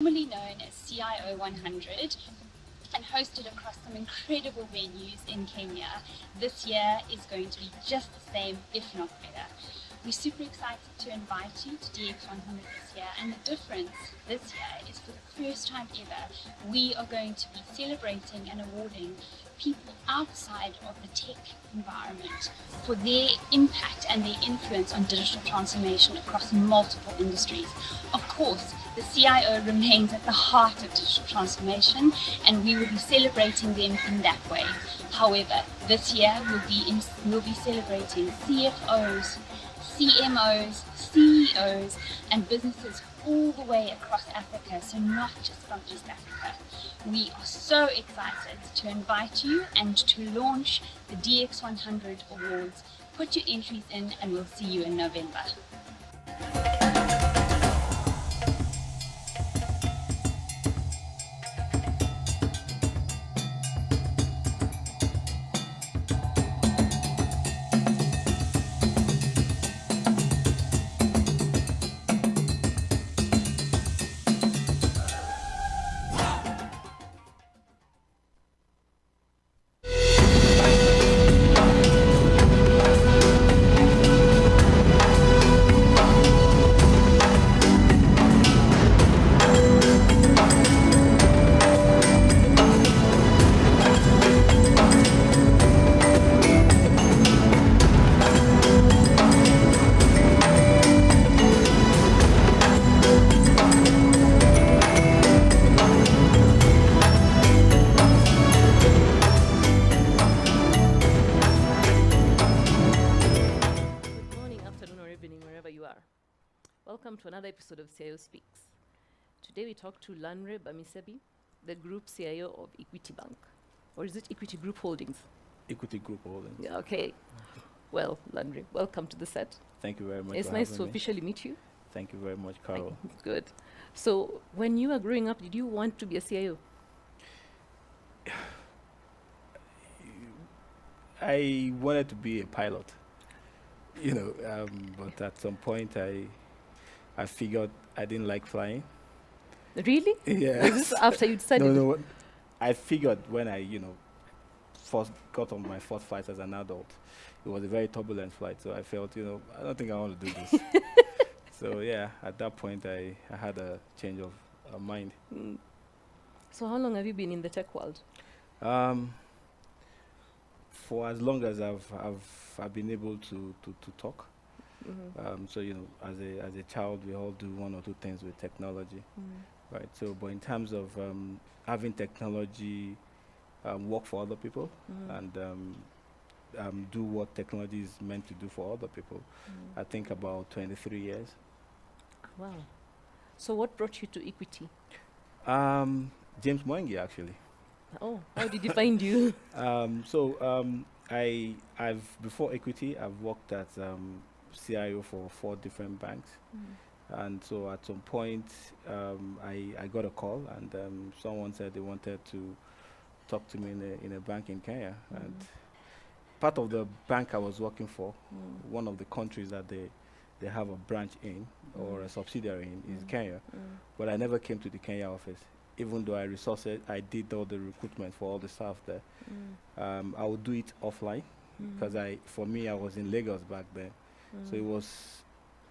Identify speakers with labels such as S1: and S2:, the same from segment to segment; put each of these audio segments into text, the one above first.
S1: Formerly known as CIO 100 and hosted across some incredible venues in Kenya. This year is going to be just the same, if not better. We're super excited to invite you to DX100 this year, and the difference this year is for the first time ever, we are going to be celebrating and awarding people outside of the tech environment for their impact and their influence on digital transformation across multiple industries. Of course, the CIO remains at the heart of digital transformation, and we will be celebrating them in that way. However, this year we'll be celebrating CFOs, CMOs, CEOs, and businesses all the way across Africa, so not just from East Africa. We are so excited to invite you and to launch the DX100 Awards. Put your entries in and we'll see you in November.
S2: Welcome to another episode of CIO Speaks. Today we talk to Lanre Bamisebi, the Group CIO of Equity Bank. Or is it Equity Group Holdings?
S3: Equity Group Holdings.
S2: Yeah, okay. Well, Lanre, welcome to the set.
S3: Thank you very much.
S2: It's nice to officially meet you.
S3: Thank you very much, Carol.
S2: Good. So, when you were growing up, did you want to be a CIO?
S3: I wanted to be a pilot, but at some point I figured I didn't like flying.
S2: Really?
S3: Yeah.
S2: Was this after you'd studied?
S3: No. I figured when I, first got on my first flight as an adult, it was a very turbulent flight. So I felt, I don't think I want to do this. So yeah, at that point I had a change of mind.
S2: So how long have you been in the tech world?
S3: For as long as I've been able to talk. Mm-hmm. So as a child, we all do one or two things with technology, right? So, but in terms of having technology work for other people and do what technology is meant to do for other people, I think about 23 years.
S2: Wow! So, what brought you to Equity?
S3: James Mwangi, actually.
S2: Oh, how did he find you?
S3: I've before Equity, I've worked at CIO for 4 different banks, and so at some point I got a call, and someone said they wanted to talk to me in a bank in Kenya, and part of the bank I was working for, one of the countries that they have a branch in or a subsidiary in is Kenya, but I never came to the Kenya office. Even though I did all the recruitment for all the staff there. I would do it offline because for me, I was in Lagos back then. So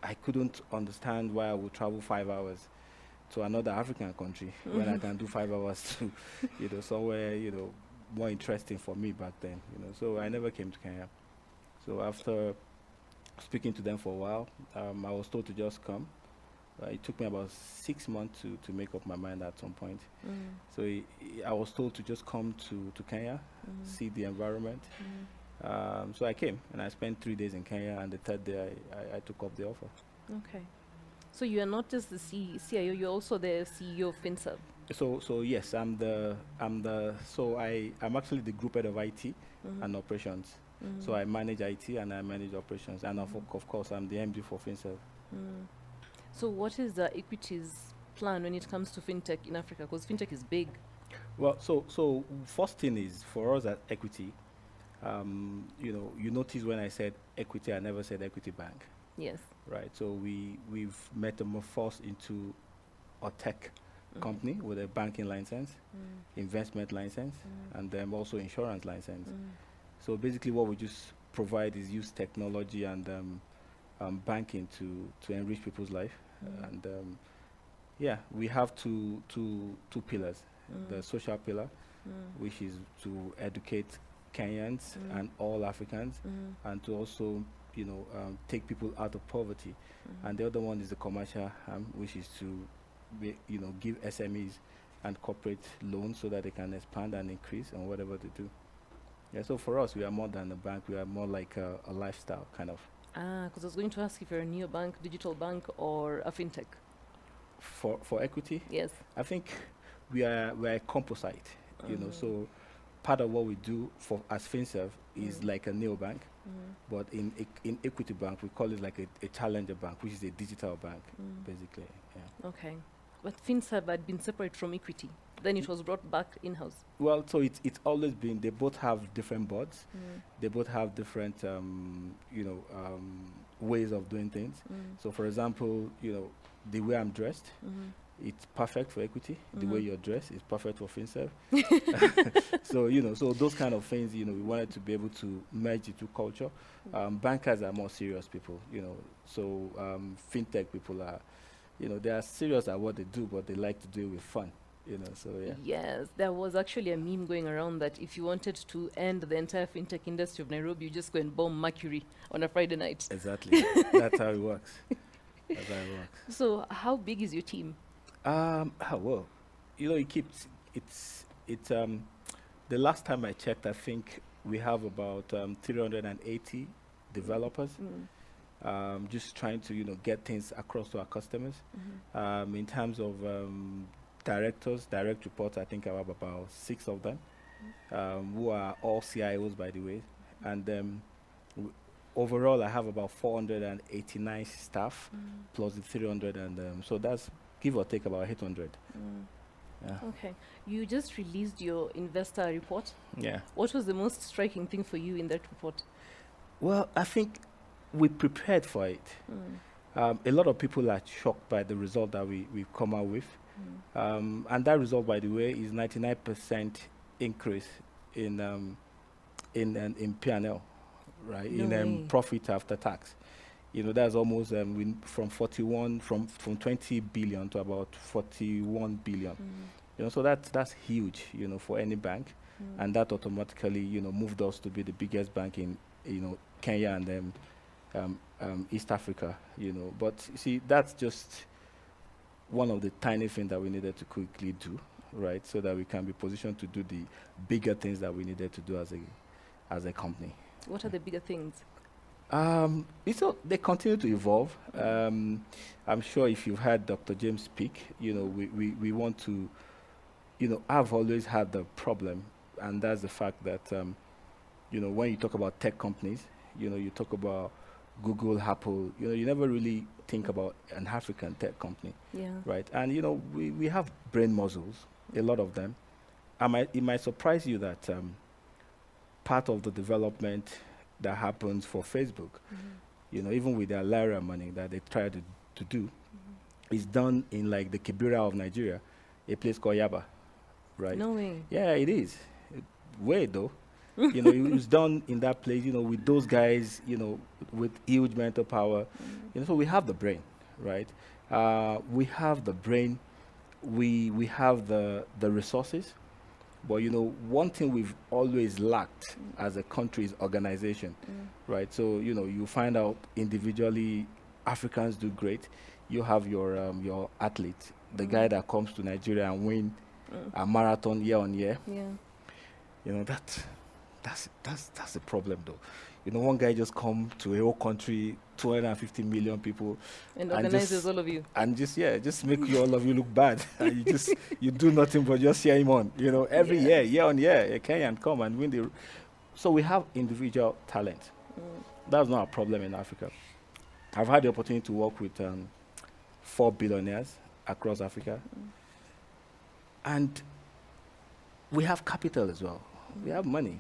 S3: I couldn't understand why I would travel 5 hours to another African country when I can do 5 hours to, somewhere, more interesting for me back then, So I never came to Kenya. So after speaking to them for a while, I was told to just come. It took me about 6 months to make up my mind at some point. So I was told to just come to Kenya, see the environment. So I came and I spent 3 days in Kenya, and the third day I took up the offer.
S2: Okay. So you are not just the CIO, you're also the CEO of FinServ.
S3: So yes, I'm actually the group head of IT and operations. So I manage IT and I manage operations, and of course I'm the MD for FinServ.
S2: So what is the Equity's plan when it comes to fintech in Africa? Because fintech is big.
S3: Well, so first thing is for us at Equity, you notice when I said Equity, I never said Equity Bank.
S2: Yes.
S3: Right. So we've metamorphosed into a tech company with a banking license, investment license, and then also insurance license. So basically what we just provide is use technology and banking to enrich people's life. And yeah, we have two pillars. The social pillar, which is to educate Kenyans and all Africans, and to also, take people out of poverty. And the other one is the commercial arm, which is to, give SMEs and corporate loans so that they can expand and increase on whatever they do. Yeah, so for us, we are more than a bank. We are more like a lifestyle kind of.
S2: Because I was going to ask if you're a neobank, digital bank, or a fintech.
S3: For equity,
S2: Yes.
S3: I think we're a composite. So part of what we do as FinServ is like a neobank, but in Equity Bank we call it like a challenger bank, which is a digital bank, basically. Yeah.
S2: Okay. But FinServ had been separate from Equity. Then it was brought back in-house.
S3: Well, so it's always been, they both have different boards. They both have different, ways of doing things. So for example, the way I'm dressed, it's perfect for Equity. The way you're dressed is perfect for FinServ. So, so those kind of things, we wanted to be able to merge the two culture. Bankers are more serious people, so fintech people are, they are serious at what they do, but they like to do it with fun. So yeah.
S2: Yes, there was actually a meme going around that if you wanted to end the entire fintech industry of Nairobi, you just go and bomb Mercury on a Friday night.
S3: Exactly. That's how it works. That's how it works.
S2: So how big is your team?
S3: Well, it keeps, it's the last time I checked, I think we have about 380 developers. Just trying to, get things across to our customers. In terms of direct reports, I think I have about 6 of them, who are all CIOs, by the way. And overall, I have about 489 staff, plus the 300, and so that's give or take about 800. Yeah.
S2: Okay. You just released your investor report.
S3: Yeah.
S2: What was the most striking thing for you in that report?
S3: Well, I think we prepared for it. A lot of people are shocked by the result that we've come out with. And that result, by the way, is 99% increase in P&L, right? In profit after tax. That's almost from 20 billion to about 41 billion. So that's huge, for any bank, and that automatically, moved us to be the biggest bank in, Kenya and East Africa. But you see, that's just one of the tiny things that we needed to quickly do, right? So that we can be positioned to do the bigger things that we needed to do as a company.
S2: What are the bigger things?
S3: They continue to evolve. I'm sure if you've heard Dr. James speak, we want to, I've always had the problem, and that's the fact that, when you talk about tech companies, you talk about Google, Apple, you never really think about an African tech company, right? And, we have brain muscles, a lot of them. It might surprise you that part of the development that happens for Facebook, even with their Lyra money that they try to do, is done in like the Kibera of Nigeria, a place called Yaba, right?
S2: No way.
S3: Yeah, it is. Way though. It was done in that place, with those guys, with huge mental power. So we have the brain, right? We have the brain. We have the resources. But, one thing we've always lacked as a country is organization, right? So, you find out individually Africans do great. You have your athlete, the guy that comes to Nigeria and win a marathon year on year.
S2: Yeah.
S3: That's a problem, though. One guy just come to a whole country, 250 million people,
S2: and organizes all of you,
S3: and just make all of you look bad. And you do nothing but just cheer him on. Every year on year, a Kenyan come and win the. So we have individual talent. That's not a problem in Africa. I've had the opportunity to work with 4 billionaires across Africa, and we have capital as well. We have money.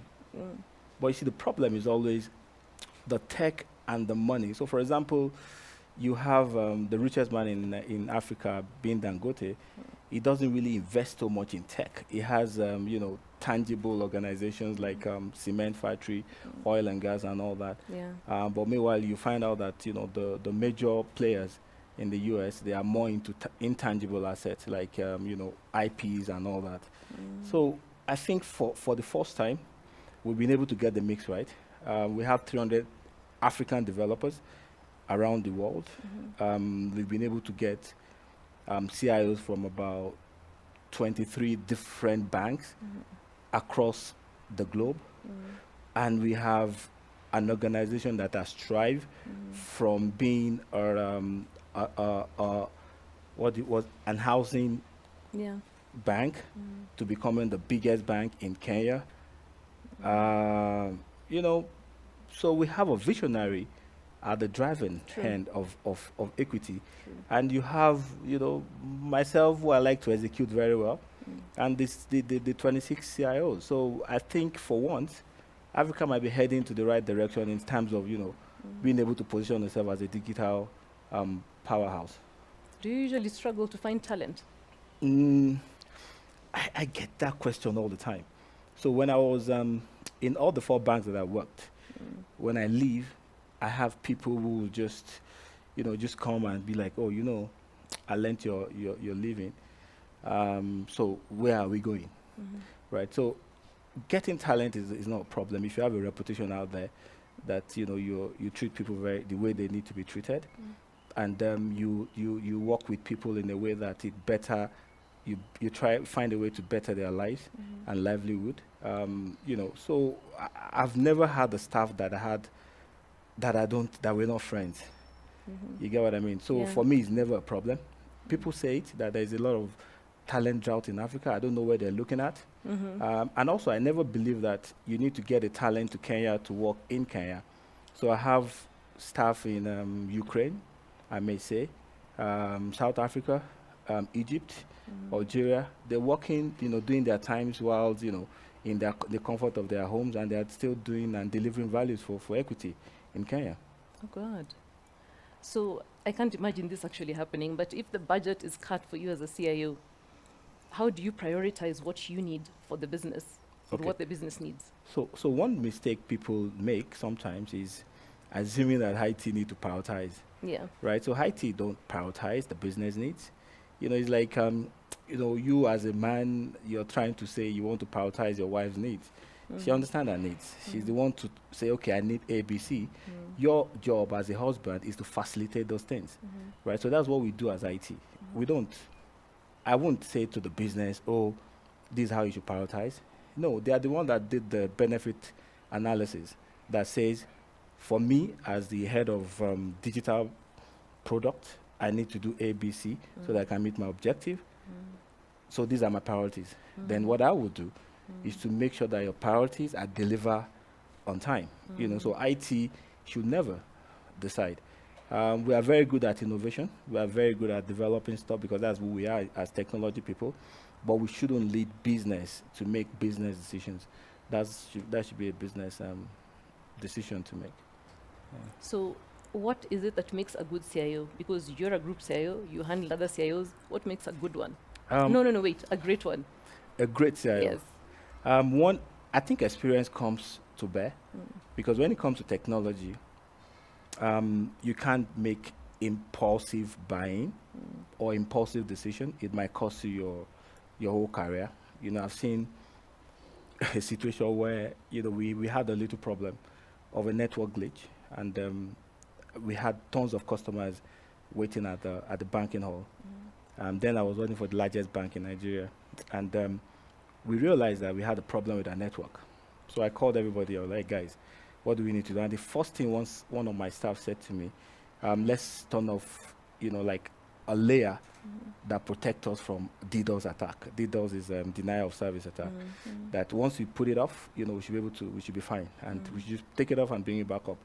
S3: But you see, the problem is always the tech and the money. So, for example, you have the richest man in Africa being Dangote. it doesn't really invest so much in tech. It has, tangible organizations like cement factory, oil and gas, and all that.
S2: Yeah.
S3: But meanwhile, you find out that the major players in the US, they are more into intangible assets like IPs and all that. So I think for the first time, we've been able to get the mix right. We have 300 African developers around the world. We've been able to get CIOs from about 23 different banks across the globe. And we have an organization that has thrived from being what it was, an housing
S2: Yeah.
S3: bank to becoming the biggest bank in Kenya. You know, so we have a visionary at the driving
S2: True.
S3: hand of equity. And you have, myself, who I like to execute very well, and the 26 CIOs. So I think for once, Africa might be heading to the right direction in terms of, being able to position itself as a digital powerhouse.
S2: Do you usually struggle to find talent?
S3: I get that question all the time. So when I was in all the 4 banks that I worked, when I leave, I have people who will just come and be like, oh, I learnt you're leaving. So where are we going? Right? So getting talent is not a problem. If you have a reputation out there that, you treat people the way they need to be treated, and you work with people in a way that it better, you try find a way to better their lives and livelihood. So I've never had a staff that I had that we're not friends. You get what I mean? So
S2: Yeah.
S3: for me, it's never a problem. People say it, that there's a lot of talent drought in Africa. I don't know where they're looking at. And also, I never believe that you need to get a talent to Kenya to work in Kenya. So I have staff in Ukraine, I may say, South Africa, Egypt, Algeria. They're working, doing their times while, in the comfort of their homes, and they're still doing and delivering values for equity in Kenya.
S2: Oh, God. So I can't imagine this actually happening, but if the budget is cut for you as a CIO, how do you prioritize what you need for the business or
S3: Okay.
S2: what the business needs?
S3: So one mistake people make sometimes is assuming that IT need to prioritize,
S2: Yeah.
S3: right? So IT don't prioritize the business needs. It's like, you as a man, you're trying to say you want to prioritize your wife's needs. She understands her needs. She's the one to say, okay, I need A, B, C. Your job as a husband is to facilitate those things, right? So that's what we do as IT. I won't say to the business, oh, this is how you should prioritize. No, they are the one that did the benefit analysis that says, for me, as the head of digital product, I need to do A, B, C so that I can meet my objective. So these are my priorities. Then what I would do is to make sure that your priorities are delivered on time. So IT should never decide. We are very good at innovation. We are very good at developing stuff because that's who we are as technology people. But we shouldn't lead business to make business decisions. That should be a business decision to make.
S2: So what is it that makes a good CIO? Because you're a group CIO, you handle other CIOs. What makes a good one? No, wait, a great one.
S3: A great CIO.
S2: Yes.
S3: One, I think experience comes to bear because when it comes to technology, you can't make impulsive buying or impulsive decision. It might cost you your whole career. I've seen a situation where we had a little problem of a network glitch, and we had tons of customers waiting at the banking hall. Then I was working for the largest bank in Nigeria, and we realized that we had a problem with our network. So I called everybody. I was like, guys, what do we need to do? And the first thing one of my staff said to me, let's turn off, like a layer that protects us from DDoS attack. DDoS is denial of service attack. That once we put it off, we should be fine. And we should just take it off and bring it back up.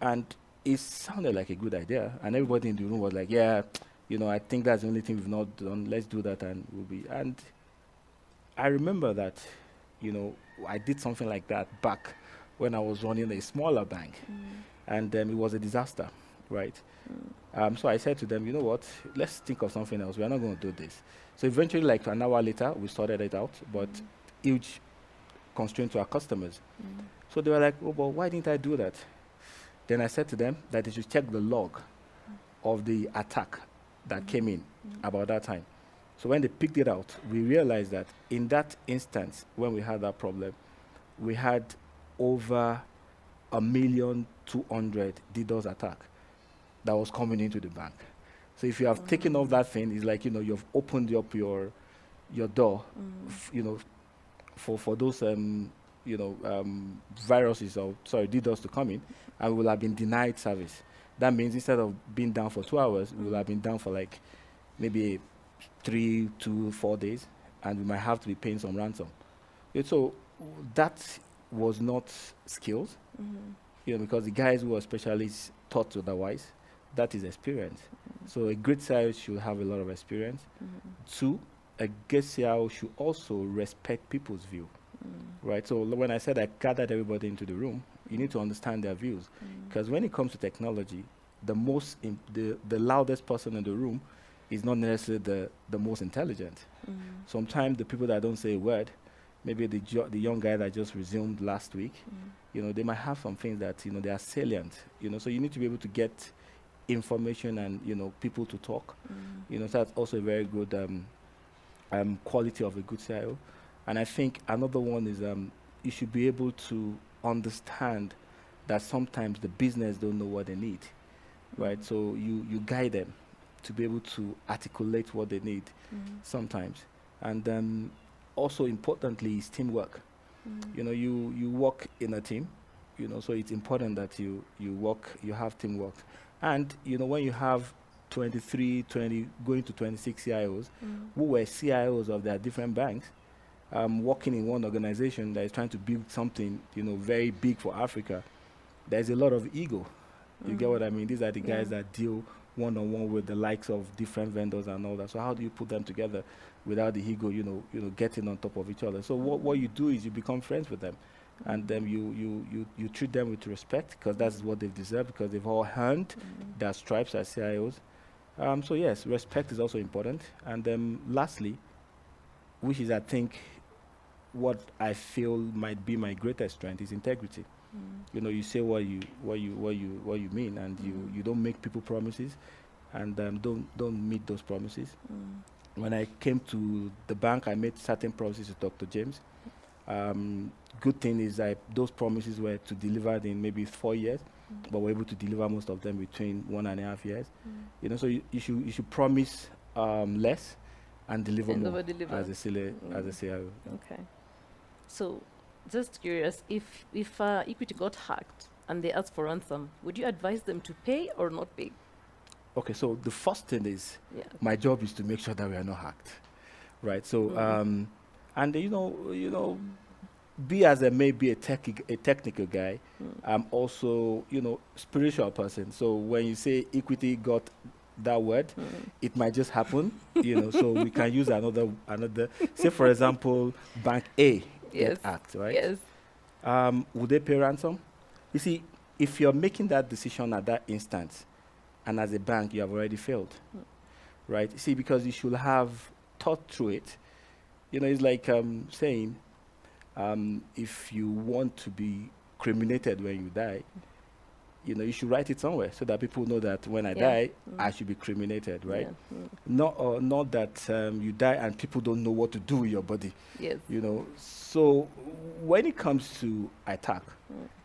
S3: And it sounded like a good idea. And everybody in the room was like, yeah, I think that's the only thing we've not done. Let's do that and we'll be. And I remember that, I did something like that back when I was running a smaller bank. And it was a disaster, right? So I said to them, you know what, let's think of something else. We're not going to do this. So eventually, like an hour later, we sorted it out, but huge constraint to our customers. So they were like, oh, but why didn't I do that? Then I said to them that they should check the log of the attack that came in about that time. So when they picked it out, we realized that in that instance, when we had that problem, we had over 1,200,000 DDoS attack that was coming into the bank. So if you have taken off that thing, it's like, you've opened up your door, for those, viruses or, DDoS to come in, and we will have been denied service. That means instead of being down for 2 hours, we will have been down for like maybe 3 to 4 days, and we might have to be paying some ransom. So that was not skills, because the guys who are specialists taught otherwise. That is experience. So a great CIO should have a lot of experience. 2, a great CIO should also respect people's view, right? So when I said I gathered everybody into the room, you need to understand their views, because when it comes to technology, the loudest person in the room is not necessarily the most intelligent. Sometimes the people that don't say a word, maybe the young guy that just resumed last week, they might have some things that they are salient. So you need to be able to get information and people to talk. So that's also a very good quality of a good CIO. And I think another one is you should be able to understand that sometimes the business don't know what they need, right? So you guide them to be able to articulate what they need sometimes. And also importantly is teamwork. You work in a team, so it's important that you have teamwork. And when you have 23, 20, going to 26 CIOs who were CIOs of their different banks, working in one organization that is trying to build something, very big for Africa, there's a lot of ego. You get what I mean? These are the guys that deal one-on-one with the likes of different vendors and all that. So how do you put them together without the ego, getting on top of each other? So what you do is you become friends with them, and then you treat them with respect, because that's what they've deserved, because they've all earned their stripes as CIOs. So yes, respect is also important. And then lastly, which is I think what I feel might be my greatest strength, is integrity. You say what you mean, and you don't make people promises, and don't meet those promises. When I came to the bank, I made certain promises to Dr. James. Good thing is that those promises were to deliver in maybe 4 years, but we're able to deliver most of them between 1.5 years. So you should promise less and deliver
S2: And
S3: more
S2: over-deliver.
S3: as a CIO.
S2: Okay. So, just curious, if Equity got hacked and they asked for ransom, would you advise them to pay or not pay?
S3: Okay, so the first thing is my job is to make sure that we are not hacked, right? So, and be as I may be a technical guy, I'm also spiritual person. So when you say Equity got that word, it might just happen, So we can use another. Say for example, Bank A get hacked, right?
S2: Yes.
S3: Would they pay ransom? You see, if you're making that decision at that instance, and as a bank, you have already failed, right? See, because you should have thought through it. It's like saying, if you want to be criminated when you die, you should write it somewhere so that people know that when I die, I should be criminated, right? Not that you die and people don't know what to do with your body.
S2: Yes.
S3: So when it comes to attack,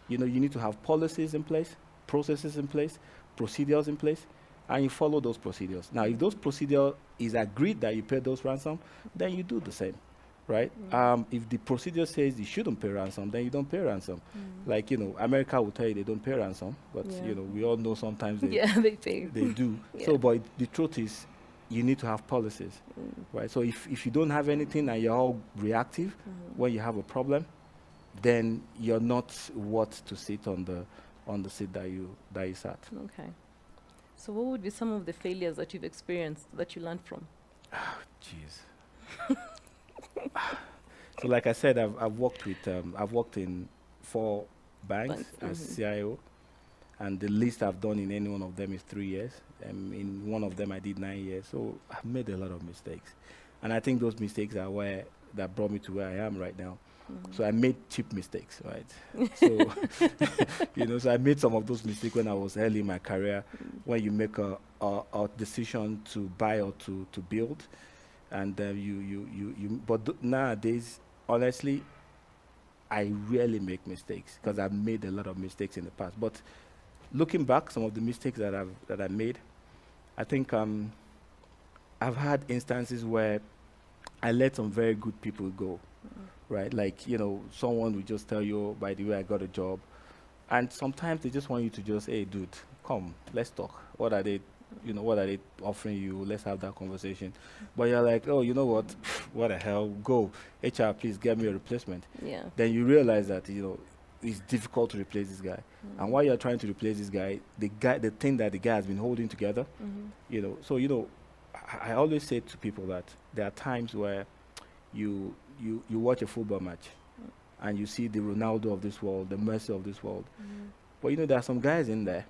S3: you need to have policies in place, processes in place, procedures in place, and you follow those procedures. Now, if those procedure is agreed that you pay those ransom, then you do the same, right? If the procedure says you shouldn't pay ransom, then you don't pay ransom. Like, America will tell you they don't pay ransom, but, we all know sometimes they,
S2: they pay.
S3: they do. So, but the truth is, you need to have policies, right? So if you don't have anything and you're all reactive when you have a problem, then you're not worth to sit on the seat that you sat.
S2: Okay. So what would be some of the failures that you've experienced that you learned from?
S3: Jeez. So like I said, I've worked in 4 banks as CIO, and the least I've done in any one of them is 3 years. In one of them, I did 9 years. So I've made a lot of mistakes. And I think those mistakes are where that brought me to where I am right now. So I made cheap mistakes, right? So, so I made some of those mistakes when I was early in my career, when you make a decision to buy or to build. And but nowadays, honestly, I rarely make mistakes because I've made a lot of mistakes in the past. But looking back, some of the mistakes that I made, I think I've had instances where I let some very good people go, right? Like, someone will just tell you, "Oh, by the way, I got a job." And sometimes they just want you to just, "Hey, dude, come, let's talk. What are they, what are they offering you? Let's have that conversation." But you're like, "Oh, you know what? What the hell? Go. HR, please get me a replacement."
S2: Yeah.
S3: Then you realize that, it's difficult to replace this guy. And while you're trying to replace this guy, the thing that the guy has been holding together, so, I always say to people that there are times where you watch a football match and you see the Ronaldo of this world, the Messi of this world. But there are some guys in there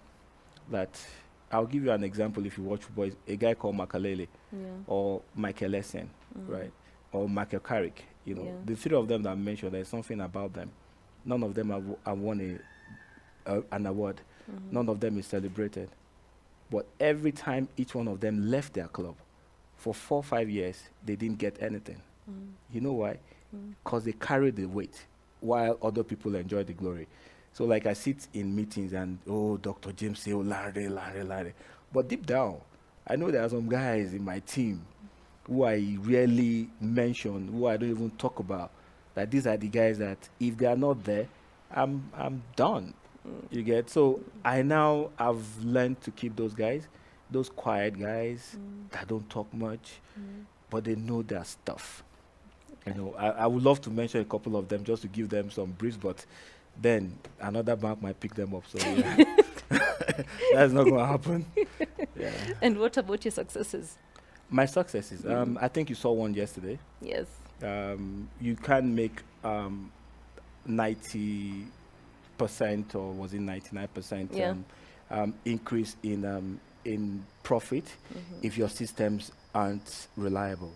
S3: that, I'll give you an example. If you watch football, a guy called Makalele or Michael Essien, right? Or Michael Carrick. The three of them that I mentioned, there's something about them. None of them have won an award. None of them is celebrated. But every time each one of them left their club, for 4 or 5 years, they didn't get anything. You know why? Because they carried the weight while other people enjoy the glory. So like I sit in meetings and, Dr. James say, Larry. But deep down, I know there are some guys in my team who I rarely mention, who I don't even talk about, that these are the guys that if they are not there, I'm done. You get? So I now have learned to keep those guys, those quiet guys that don't talk much, but they know their stuff. I would love to mention a couple of them just to give them some briefs, but then another bank might pick them up. So yeah. That's not going to happen. Yeah.
S2: And what about your successes?
S3: My successes. I think you saw one yesterday.
S2: Yes.
S3: You can make 90% or was it 99% increase in profit if your systems aren't reliable,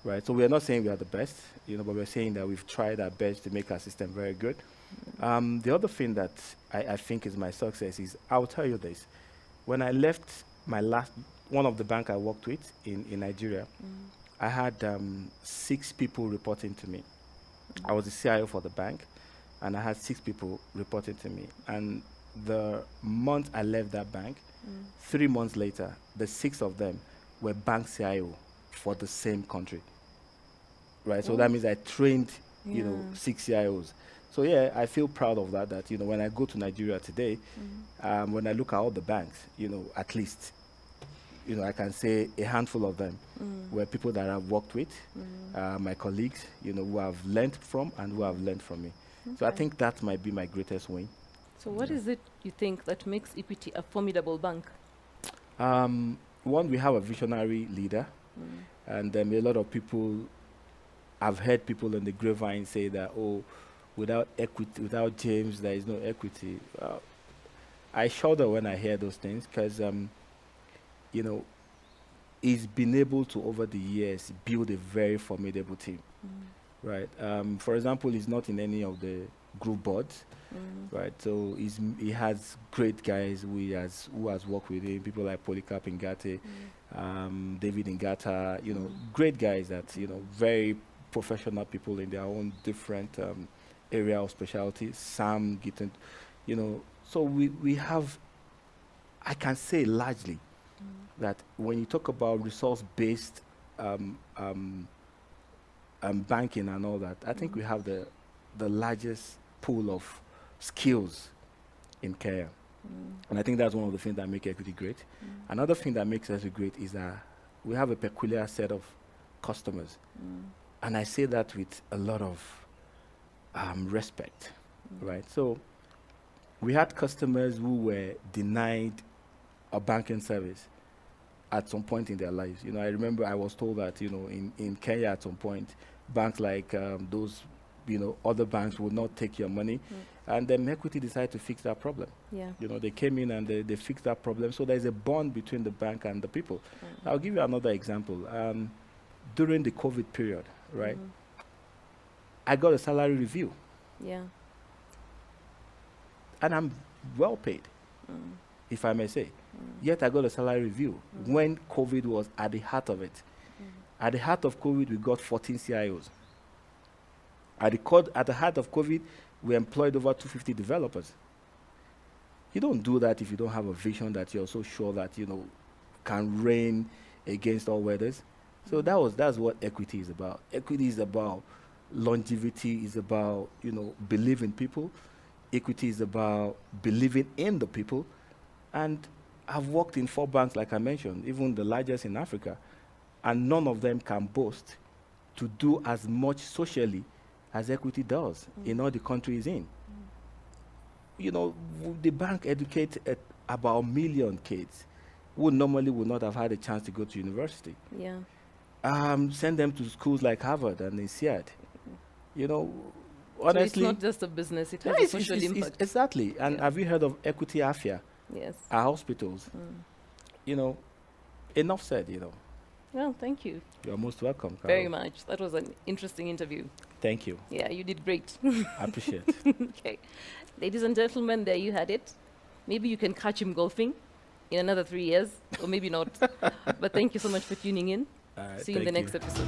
S3: right? So we're not saying we are the best, but we're saying that we've tried our best to make our system very good. The other thing that I think is my success is, I'll tell you this. When I left one of the bank I worked with in Nigeria, I had 6 people reporting to me. I was the CIO for the bank, and I had 6 people reporting to me. And the month I left that bank, 3 months later, the 6 of them were bank CIO for the same country. Right? So that means I trained, 6 CIOs. So yeah, I feel proud of that, when I go to Nigeria today, when I look at all the banks, at least, I can say a handful of them were people that I've worked with, my colleagues, who have learned from and who have learned from me. Okay. So I think that might be my greatest win.
S2: So what is it you think that makes Equity a formidable bank?
S3: One, we have a visionary leader, and a lot of people, I've heard people in the grapevine say that, without equity, without James, there is no equity. I shudder when I hear those things because, he's been able to, over the years, build a very formidable team, right? For example, he's not in any of the group boards, right? So he has great guys who has worked with him, people like Polycarp Ngate, David Ngata, great guys that, very professional people in their own different area of specialty. Sam Gittin, so we have, I can say largely, that when you talk about resource-based banking and all that, I think we have the largest pool of skills in Kenya. And I think that's one of the things that make Equity great. Another thing that makes us great is that we have a peculiar set of customers. And I say that with a lot of respect, right? So we had customers who were denied a banking service at some point in their lives. I remember I was told that, in Kenya at some point, banks like those other banks would not take your money. And then Equity decided to fix that problem.
S2: Yeah.
S3: They came in and they fixed that problem. So there's a bond between the bank and the people. I'll give you another example. During the COVID period, right, I got a salary review.
S2: Yeah.
S3: And I'm well paid, if I may say. Yet I got a salary review when COVID was at the heart of it. At the heart of COVID, we got 14 CIOs. At the heart of COVID, we employed over 250 developers. You don't do that if you don't have a vision that you're so sure that, can reign against all weathers. So that's what equity is about. Equity is about longevity, is about, believing people. Equity is about believing in the people. And I've worked in 4 banks, like I mentioned, even the largest in Africa, and none of them can boast to do as much socially as Equity does in all the countries in. The bank educates about 1 million kids who normally would not have had a chance to go to university.
S2: Yeah.
S3: Send them to schools like Harvard and INSEAD.
S2: So it's not just a business, it has a social impact.
S3: Exactly. And have you heard of Equity Afia?
S2: Yes.
S3: Our hospitals. Enough said,
S2: Well, thank you.
S3: You're most welcome, Carol.
S2: Very much. That was an interesting interview.
S3: Thank you.
S2: Yeah, you did great.
S3: I appreciate.
S2: Okay. Ladies and gentlemen, there you had it. Maybe you can catch him golfing in another 3 years, or maybe not. But thank you so much for tuning in. See you in the next episode.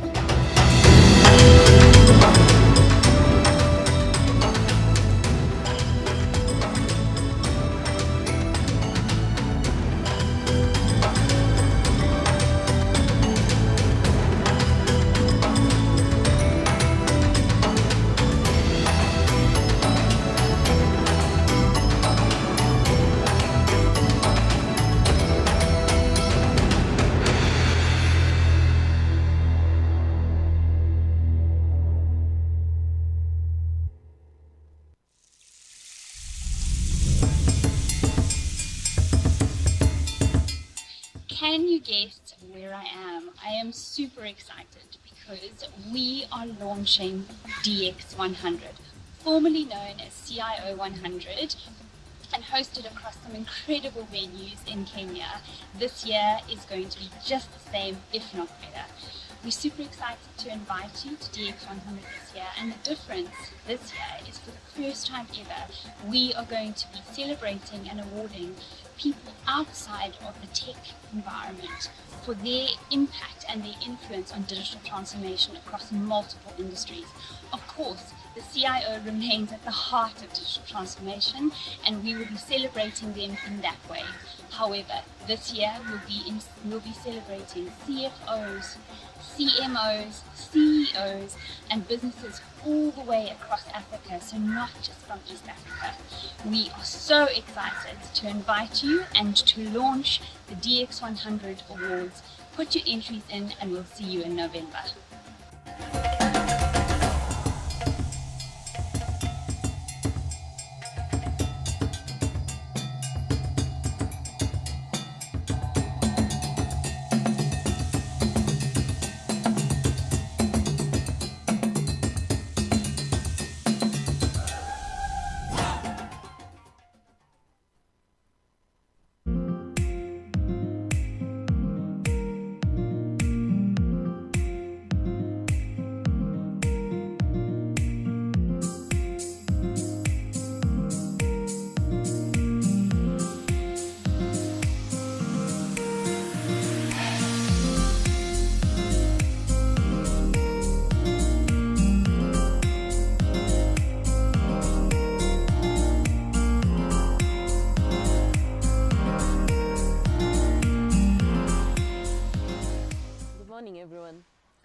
S1: Can you guess where I am? I am super excited because we are launching DX100, formerly known as CIO 100, and hosted across some incredible venues in Kenya. This year is going to be just the same, if not better. We're super excited to invite you to DX100 this year, and the difference this year is for the first time ever, we are going to be celebrating and awarding people outside of the tech environment for their impact and their influence on digital transformation across multiple industries. Of course, the CIO remains at the heart of digital transformation, and we will be celebrating them in that way. However, this year we'll be celebrating CFOs, CMOs, CEOs, and businesses all the way across Africa, so not just from East Africa. We are so excited to invite you and to launch the DX100 Awards. Put your entries in and we'll see you in November.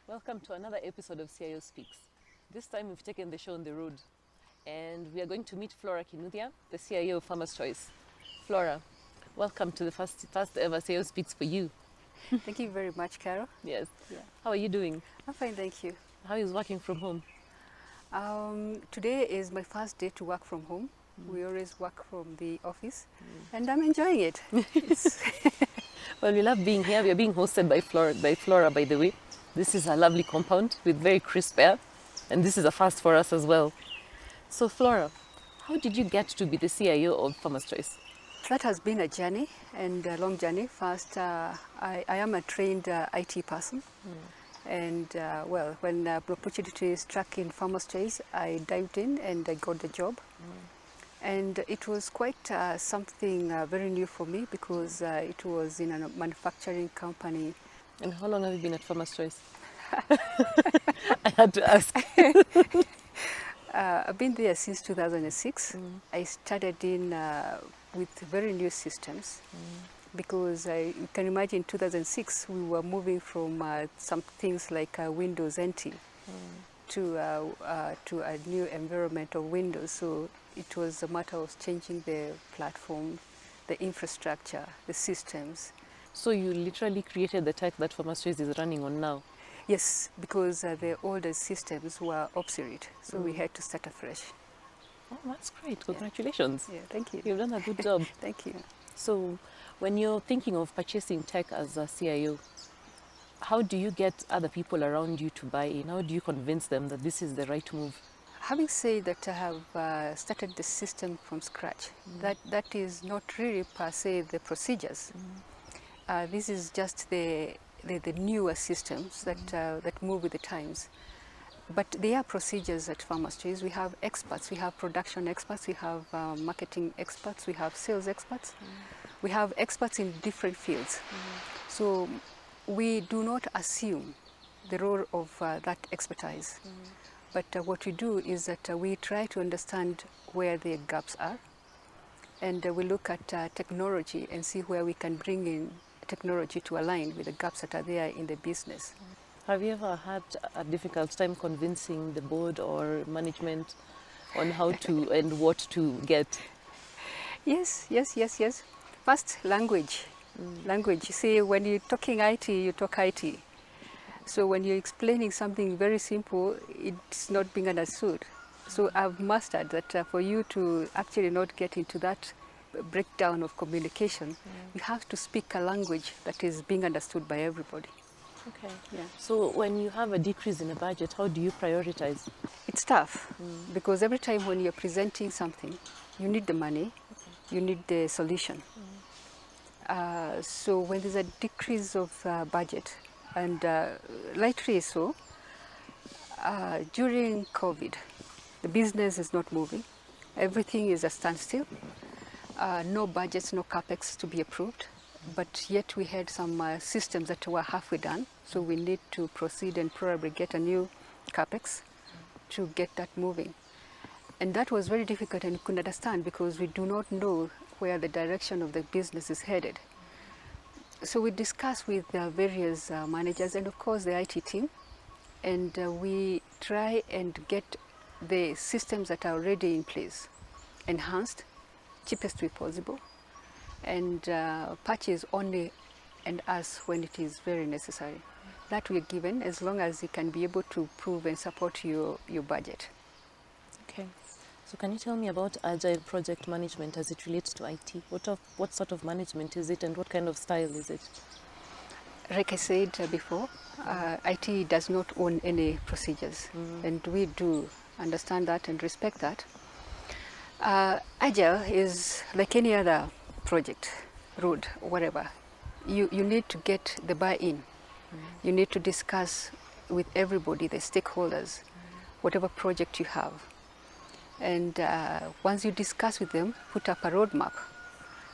S2: Welcome to another episode of CIO Speaks. This time we've taken the show on the road and we are going to meet Flora Kinuthia, the CIO of Farmer's Choice. Flora, welcome to the first ever CIO Speaks for you.
S4: Thank you very much, Carol.
S2: Yes.
S4: Yeah.
S2: How are you doing?
S4: I'm fine, thank you.
S2: How is working from home?
S4: Today is my first day to work from home. We always work from the office and I'm enjoying it.
S2: Well, we love being here. We are being hosted by Flora, by the way. This is a lovely compound with very crisp air. And this is a first for us as well. So Flora, how did you get to be the CIO of Farmer's Choice?
S4: That has been a journey, and a long journey. First, I am a trained IT person. And well, when the opportunity struck in Farmer's Choice, I dived in and I got the job. And it was quite something very new for me, because it was in a manufacturing company.
S2: And how long have you been at Farmer's Choice? I had to ask.
S4: I've been there since 2006. I started in with very new systems, because you can imagine in 2006 we were moving from some things like Windows NT to a new environment of Windows. So it was a matter of changing the platform, the infrastructure, the systems.
S2: So you literally created the tech that Farmer's Choice is running on now?
S4: Yes, because the older systems were obsolete, so we had to start afresh.
S2: Oh, that's great. Congratulations.
S4: Yeah, thank you.
S2: You've done a good job.
S4: Thank you.
S2: So when you're thinking of purchasing tech as a CIO, how do you get other people around you to buy in? How do you convince them that this is the right move?
S4: Having said that, I have started the system from scratch. That is not really per se the procedures. This is just the newer systems that move with the times. But there are procedures at Farmer's Choice. We have experts. We have production experts. We have marketing experts. We have sales experts. We have experts in different fields. So we do not assume the role of that expertise. But what we do is that we try to understand where the gaps are, and we look at technology and see where we can bring in technology to align with the gaps that are there in the business.
S2: Have you ever had a difficult time convincing the board or management on how to and what to get?
S4: Yes. First, language. Language. You see, when you're talking IT, you talk IT. So when you're explaining something very simple, it's not being understood. So I've mastered that for you to actually not get into that breakdown of communication, you have to speak a language that is being understood by everybody.
S2: Okay.
S4: Yeah.
S2: So when you have a decrease in a budget, how do you prioritize?
S4: It's tough because every time when you're presenting something, you need the money, you need the solution. So when there's a decrease of budget, and rightly so, during COVID, the business is not moving. Everything is a standstill. No budgets, no capex to be approved. But yet we had some systems that were halfway done. So we need to proceed and probably get a new capex to get that moving. And that was very difficult, and you couldn't understand because we do not know where the direction of the business is headed. So we discuss with various managers and of course the IT team, and we try and get the systems that are already in place enhanced, cheapest way possible, and purchase only and as when it is very necessary. That we're given as long as you can be able to prove and support your budget.
S2: Okay. So can you tell me about agile project management as it relates to IT? What sort of management is it and what kind of style is it?
S4: Like I said before, IT does not own any procedures, and we do understand that and respect that. Agile is like any other project, road, whatever. You need to get the buy-in. You need to discuss with everybody, the stakeholders, whatever project you have. And once you discuss with them, put up a roadmap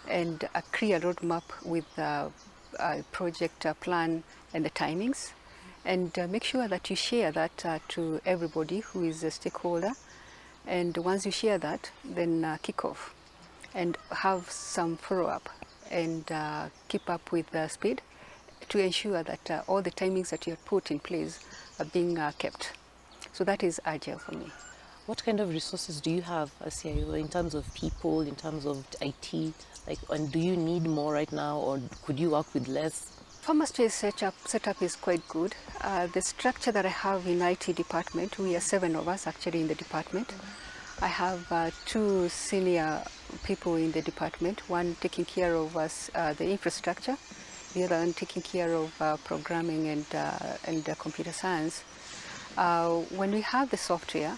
S4: and a clear roadmap with a project plan and the timings, and make sure that you share that to everybody who is a stakeholder. And once you share that, then kick off and have some follow-up and keep up with the speed to ensure that all the timings that you have put in place are being kept. So that is agile for me.
S2: What kind of resources do you have as CIO in terms of people, in terms of IT? And do you need more right now, or could you work with less?
S4: Farmer's Choice setup is quite good. The structure that I have in IT department, we are 7 of us actually in the department. I have 2 senior people in the department, one taking care of us, the infrastructure, the other one taking care of programming and computer science. When we have the software,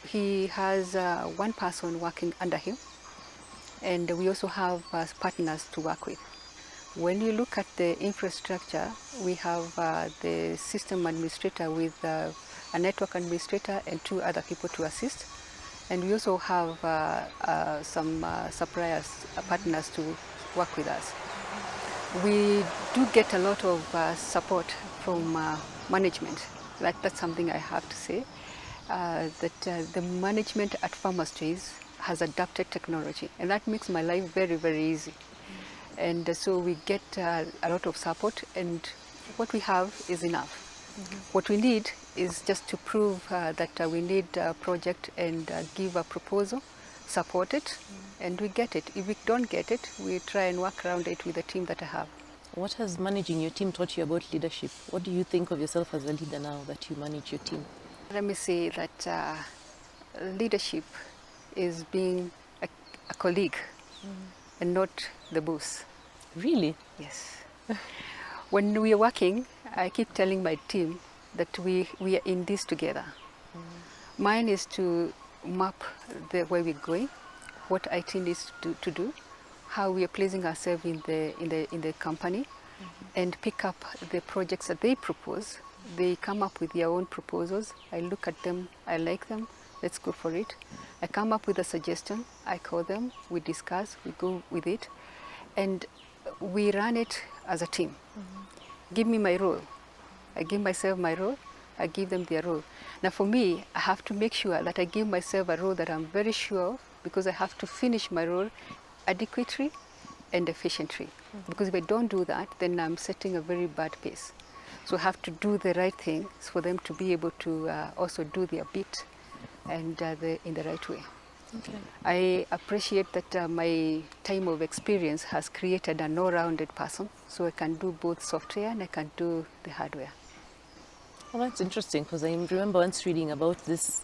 S4: he has one person working under him, and we also have partners to work with. When you look at the infrastructure, we have the system administrator with a network administrator and 2 other people to assist. And we also have some suppliers, partners to work with us. We do get a lot of support from management. That's something I have to say, that the management at Farmers Choice has adapted technology, and that makes my life very, very easy. And so we get a lot of support, and what we have is enough. What we need is just to prove that we need a project and give a proposal, support it, and we get it. If we don't get it, we try and work around it with the team that I have.
S2: What has managing your team taught you about leadership? What do you think of yourself as a leader now that you manage your team?
S4: Let me say that leadership is being a colleague and not the boss.
S2: Really?
S4: Yes. When we are working, I keep telling my team that we are in this together. Mine is to map where we're going, what IT needs to do, how we are placing ourselves in the company, and pick up the projects that they propose. They come up with their own proposals. I look at them, I like them, let's go for it. I come up with a suggestion, I call them, we discuss, we go with it, and we run it as a team. Give me my role. I give myself my role, I give them their role. Now for me, I have to make sure that I give myself a role that I'm very sure of, because I have to finish my role adequately and efficiently. Because if I don't do that, then I'm setting a very bad pace. So I have to do the right thing for them to be able to also do their bit and in the right way.
S2: Okay.
S4: I appreciate that my time of experience has created an all-rounded person, so I can do both software and I can do the hardware.
S2: Well, that's interesting, because I remember once reading about this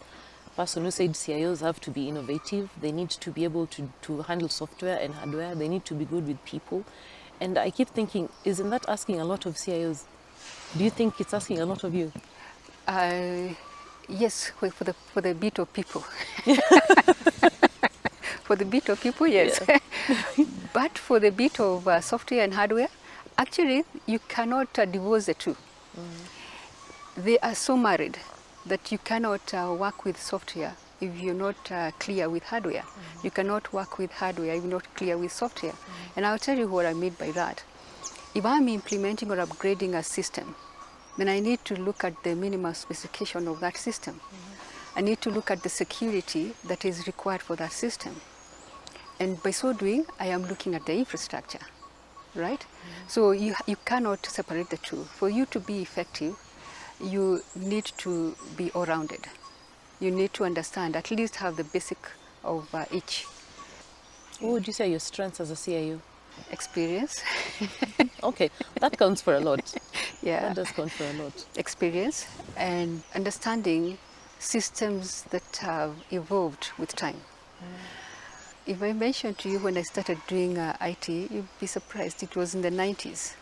S2: person who said CIOs have to be innovative, they need to be able to handle software and hardware, they need to be good with people. And I keep thinking, isn't that asking a lot of CIOs? Do you think it's asking a lot of you?
S4: Yes, for the bit of people. For the bit of people, yes. Yeah. But for the bit of software and hardware, actually, you cannot divorce the two. They are so married that you cannot work with software if you're not clear with hardware. You cannot work with hardware if you're not clear with software. And I'll tell you what I mean by that. If I'm implementing or upgrading a system, then I need to look at the minimum specification of that system. I need to look at the security that is required for that system. And by so doing, I am looking at the infrastructure, right? So you cannot separate the two. For you to be effective, you need to be all-rounded. You need to understand, at least have the basic of each.
S2: What would you say are your strengths as a CIO?
S4: Experience.
S2: Okay, that counts for a lot.
S4: Yeah.
S2: That does count for a lot. Experience
S4: and understanding systems that have evolved with time. If I mention to you when I started doing IT, you'd be surprised. It was in the 90s.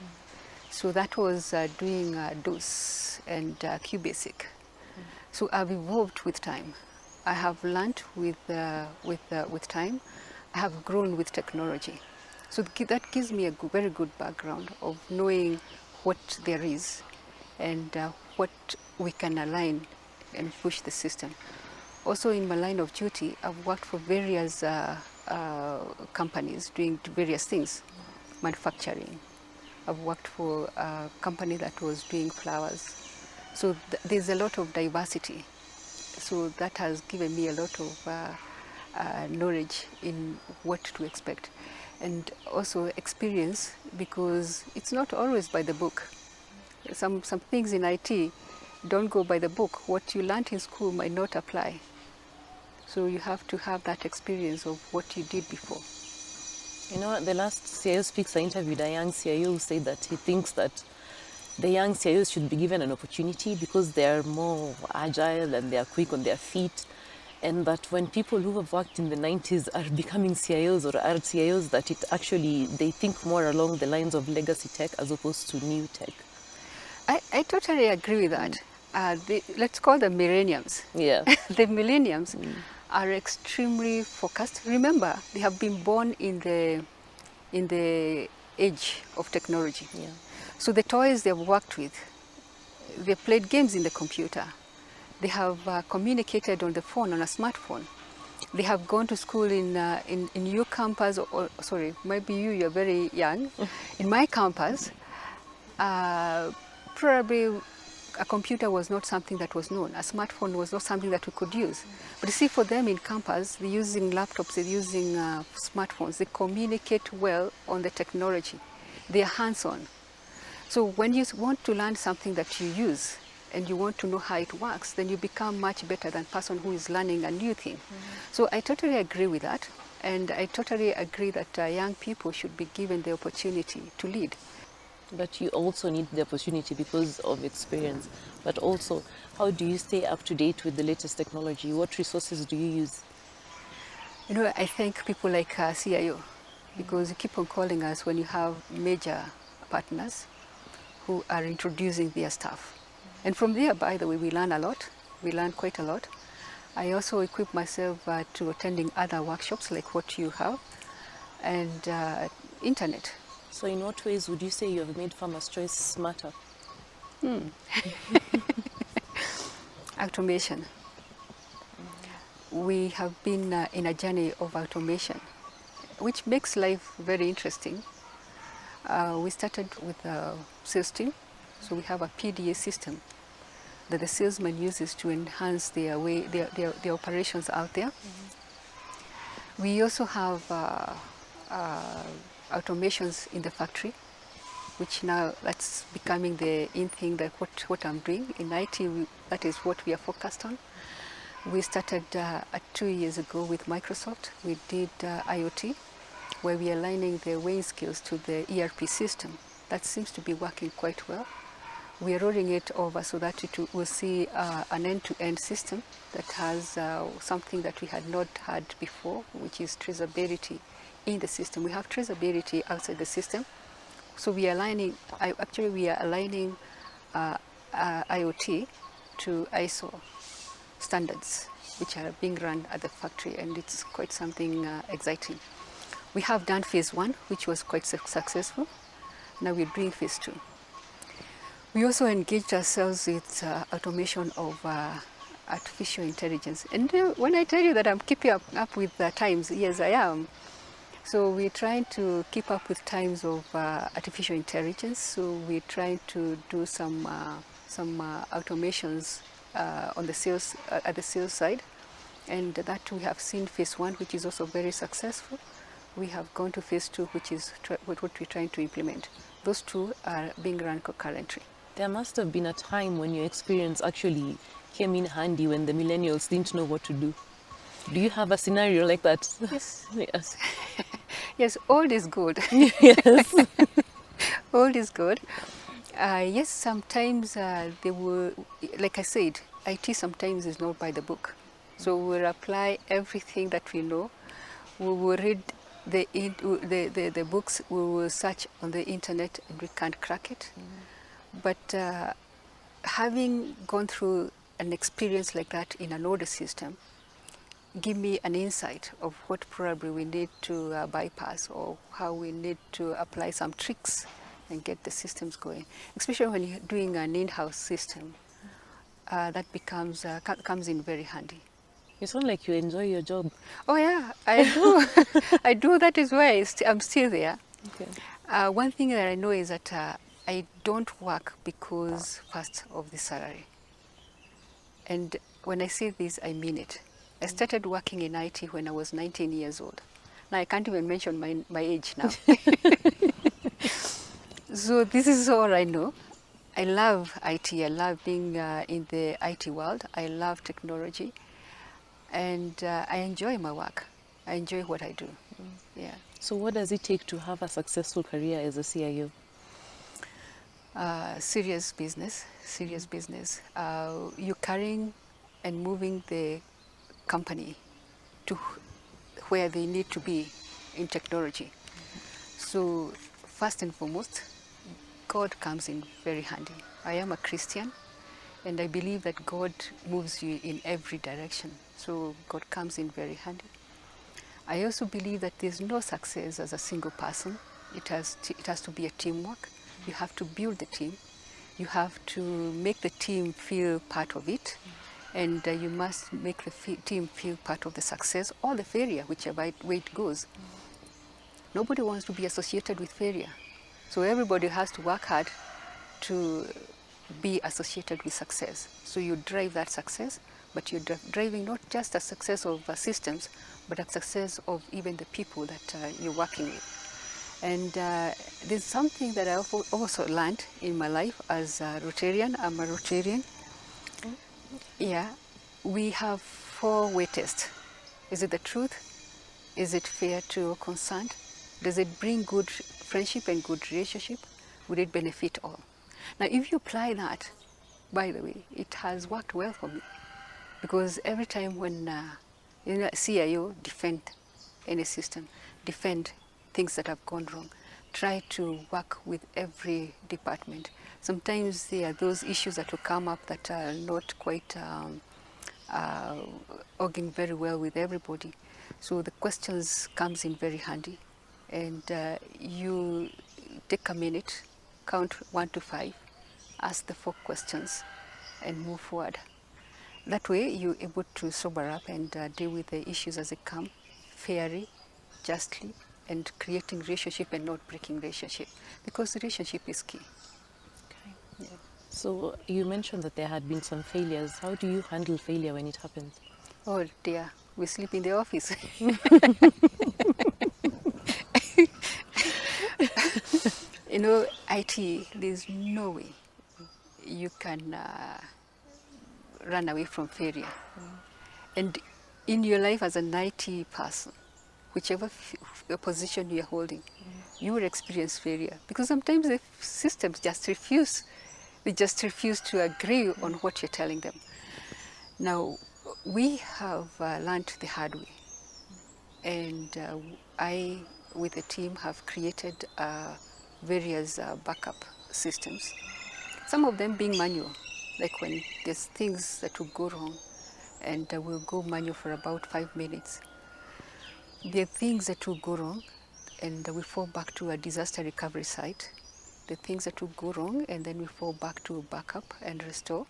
S4: So that was doing DOS and QBasic. So I've evolved with time. I have learned with time. I have grown with technology. So that gives me a very good background of knowing what there is and what we can align and push the system. Also in my line of duty, I've worked for various companies doing various things, manufacturing. I've worked for a company that was doing flowers. So there's a lot of diversity. So that has given me a lot of knowledge in what to expect. And also experience, because it's not always by the book. Some things in IT don't go by the book. What you learned in school might not apply. So you have to have that experience of what you did before.
S2: You know, the last CIO Speaks, I interviewed a young CIO who said that he thinks that the young CIOs should be given an opportunity because they are more agile and they are quick on their feet. And that when people who have worked in the 90s are becoming CIOs or are CIOs, that it actually, they think more along the lines of legacy tech as opposed to new tech.
S4: I totally agree with that. let's call them millenniums.
S2: Yeah.
S4: The millenniums are extremely focused. Remember, they have been born in the age of technology.
S2: Yeah.
S4: So the toys they've worked with, they played games in the computer. They have communicated on the phone, on a smartphone. They have gone to school in your campus, or sorry, maybe you're very young. In my campus, probably a computer was not something that was known. A smartphone was not something that we could use. But you see, for them in campus, they're using laptops, they're using smartphones. They communicate well on the technology. They are hands-on. So when you want to learn something that you use and you want to know how it works, then you become much better than a person who is learning a new thing. So I totally agree with that. And I totally agree that young people should be given the opportunity to lead.
S2: But you also need the opportunity because of experience. But also, how do you stay up to date with the latest technology? What resources do you use?
S4: You know, I thank people like CIO, because you keep on calling us when you have major partners who are introducing their stuff. And from there, by the way, we learn a lot. We learn quite a lot. I also equip myself to attending other workshops like what you have, and internet.
S2: So in what ways would you say you have made Farmer's Choice smarter?
S4: Automation. We have been in a journey of automation, which makes life very interesting. We started with a sales team, so we have a PDA system that the salesman uses to enhance their operations out there. We also have automations in the factory, which now that's becoming the in thing, that what I'm doing in IT. That is what we are focused on. We started 2 years ago with Microsoft. We did IoT, where we are aligning the weighing skills to the ERP system. That seems to be working quite well. We are rolling it over so that it will see an end-to-end system that has something that we had not had before, which is traceability in the system. We have traceability outside the system. So we are aligning, we are aligning IoT to ISO standards, which are being run at the factory, and it's quite something exciting. We have done phase 1, which was quite successful. Now we're doing phase 2. We also engaged ourselves with automation of artificial intelligence. And when I tell you that I'm keeping up with the times, yes, I am. So we're trying to keep up with times of artificial intelligence. So we're trying to do some automations on the sales at the sales side, and that we have seen phase 1, which is also very successful. We have gone to phase 2, which is what we're trying to implement. Those two are being run concurrently.
S2: There must have been a time when your experience actually came in handy when the millennials didn't know what to do. Do you have a scenario like that?
S4: Yes.
S2: Yes.
S4: Yes, old is good.
S2: Yes.
S4: Old is good. Yes, sometimes they will, like I said, IT sometimes is not by the book. So we'll apply everything that we know. We will read the books, we will search on the internet, and we can't crack it. But having gone through an experience like that in an older system, give me an insight of what probably we need to bypass, or how we need to apply some tricks and get the systems going. Especially when you're doing an in-house system, that comes in very handy.
S2: You sound like you enjoy your job.
S4: Oh yeah, I do. I do. That is why I'm still there.
S2: Okay.
S4: One thing that I know is that I don't work because first of the salary. And when I say this, I mean it. I started working in IT when I was 19 years old. Now I can't even mention my age now. So this is all I know. I love IT. I love being in the IT world. I love technology. And I enjoy my work. I enjoy what I do. Yeah.
S2: So what does it take to have a successful career as a CIO?
S4: Serious business. You're carrying and moving the company to where they need to be in technology. So first and foremost, God comes in very handy. I am a Christian, And I believe that God moves you in every direction. So God comes in very handy. I also believe that there's no success as a single person. It has to be a teamwork. You have to build the team. You have to make the team feel part of it. And you must make the team feel part of the success or the failure, whichever way it goes. Nobody wants to be associated with failure. So everybody has to work hard to be associated with success. So you drive that success, but you're driving not just a success of systems, but a success of even the people that you're working with. And there's something that I also learned in my life as a Rotarian. I'm a Rotarian. Yeah, we have 4-way tests. Is it the truth? Is it fair to all concerned? Does it bring good friendship and good relationship? Would it benefit all? Now, if you apply that, by the way, it has worked well for me. Because every time when CIO defend any system, defend things that have gone wrong, try to work with every department. Sometimes there are those issues that will come up that are not quite orging very well with everybody. So the questions comes in very handy. And you take a minute, count 1 to 5, ask the 4 questions, and move forward. That way, you're able to sober up and deal with the issues as they come, fairly, justly, and creating relationship and not breaking relationship, because relationship is key.
S2: Okay. Yeah. So you mentioned that there had been some failures. How do you handle failure when it happens?
S4: Oh dear, we sleep in the office. You know, IT, there's no way you can run away from failure. And in your life as an IT person, whichever position you're holding, you will experience failure. Because sometimes the systems just refuse. They just refuse to agree on what you're telling them. Now, we have learned the hard way. And I, with the team, have created various backup systems. Some of them being manual, like when there's things that will go wrong, and we'll go manual for about 5 minutes. There are things that will go wrong, and we fall back to a disaster recovery site. The things that will go wrong, and then we fall back to backup and restore.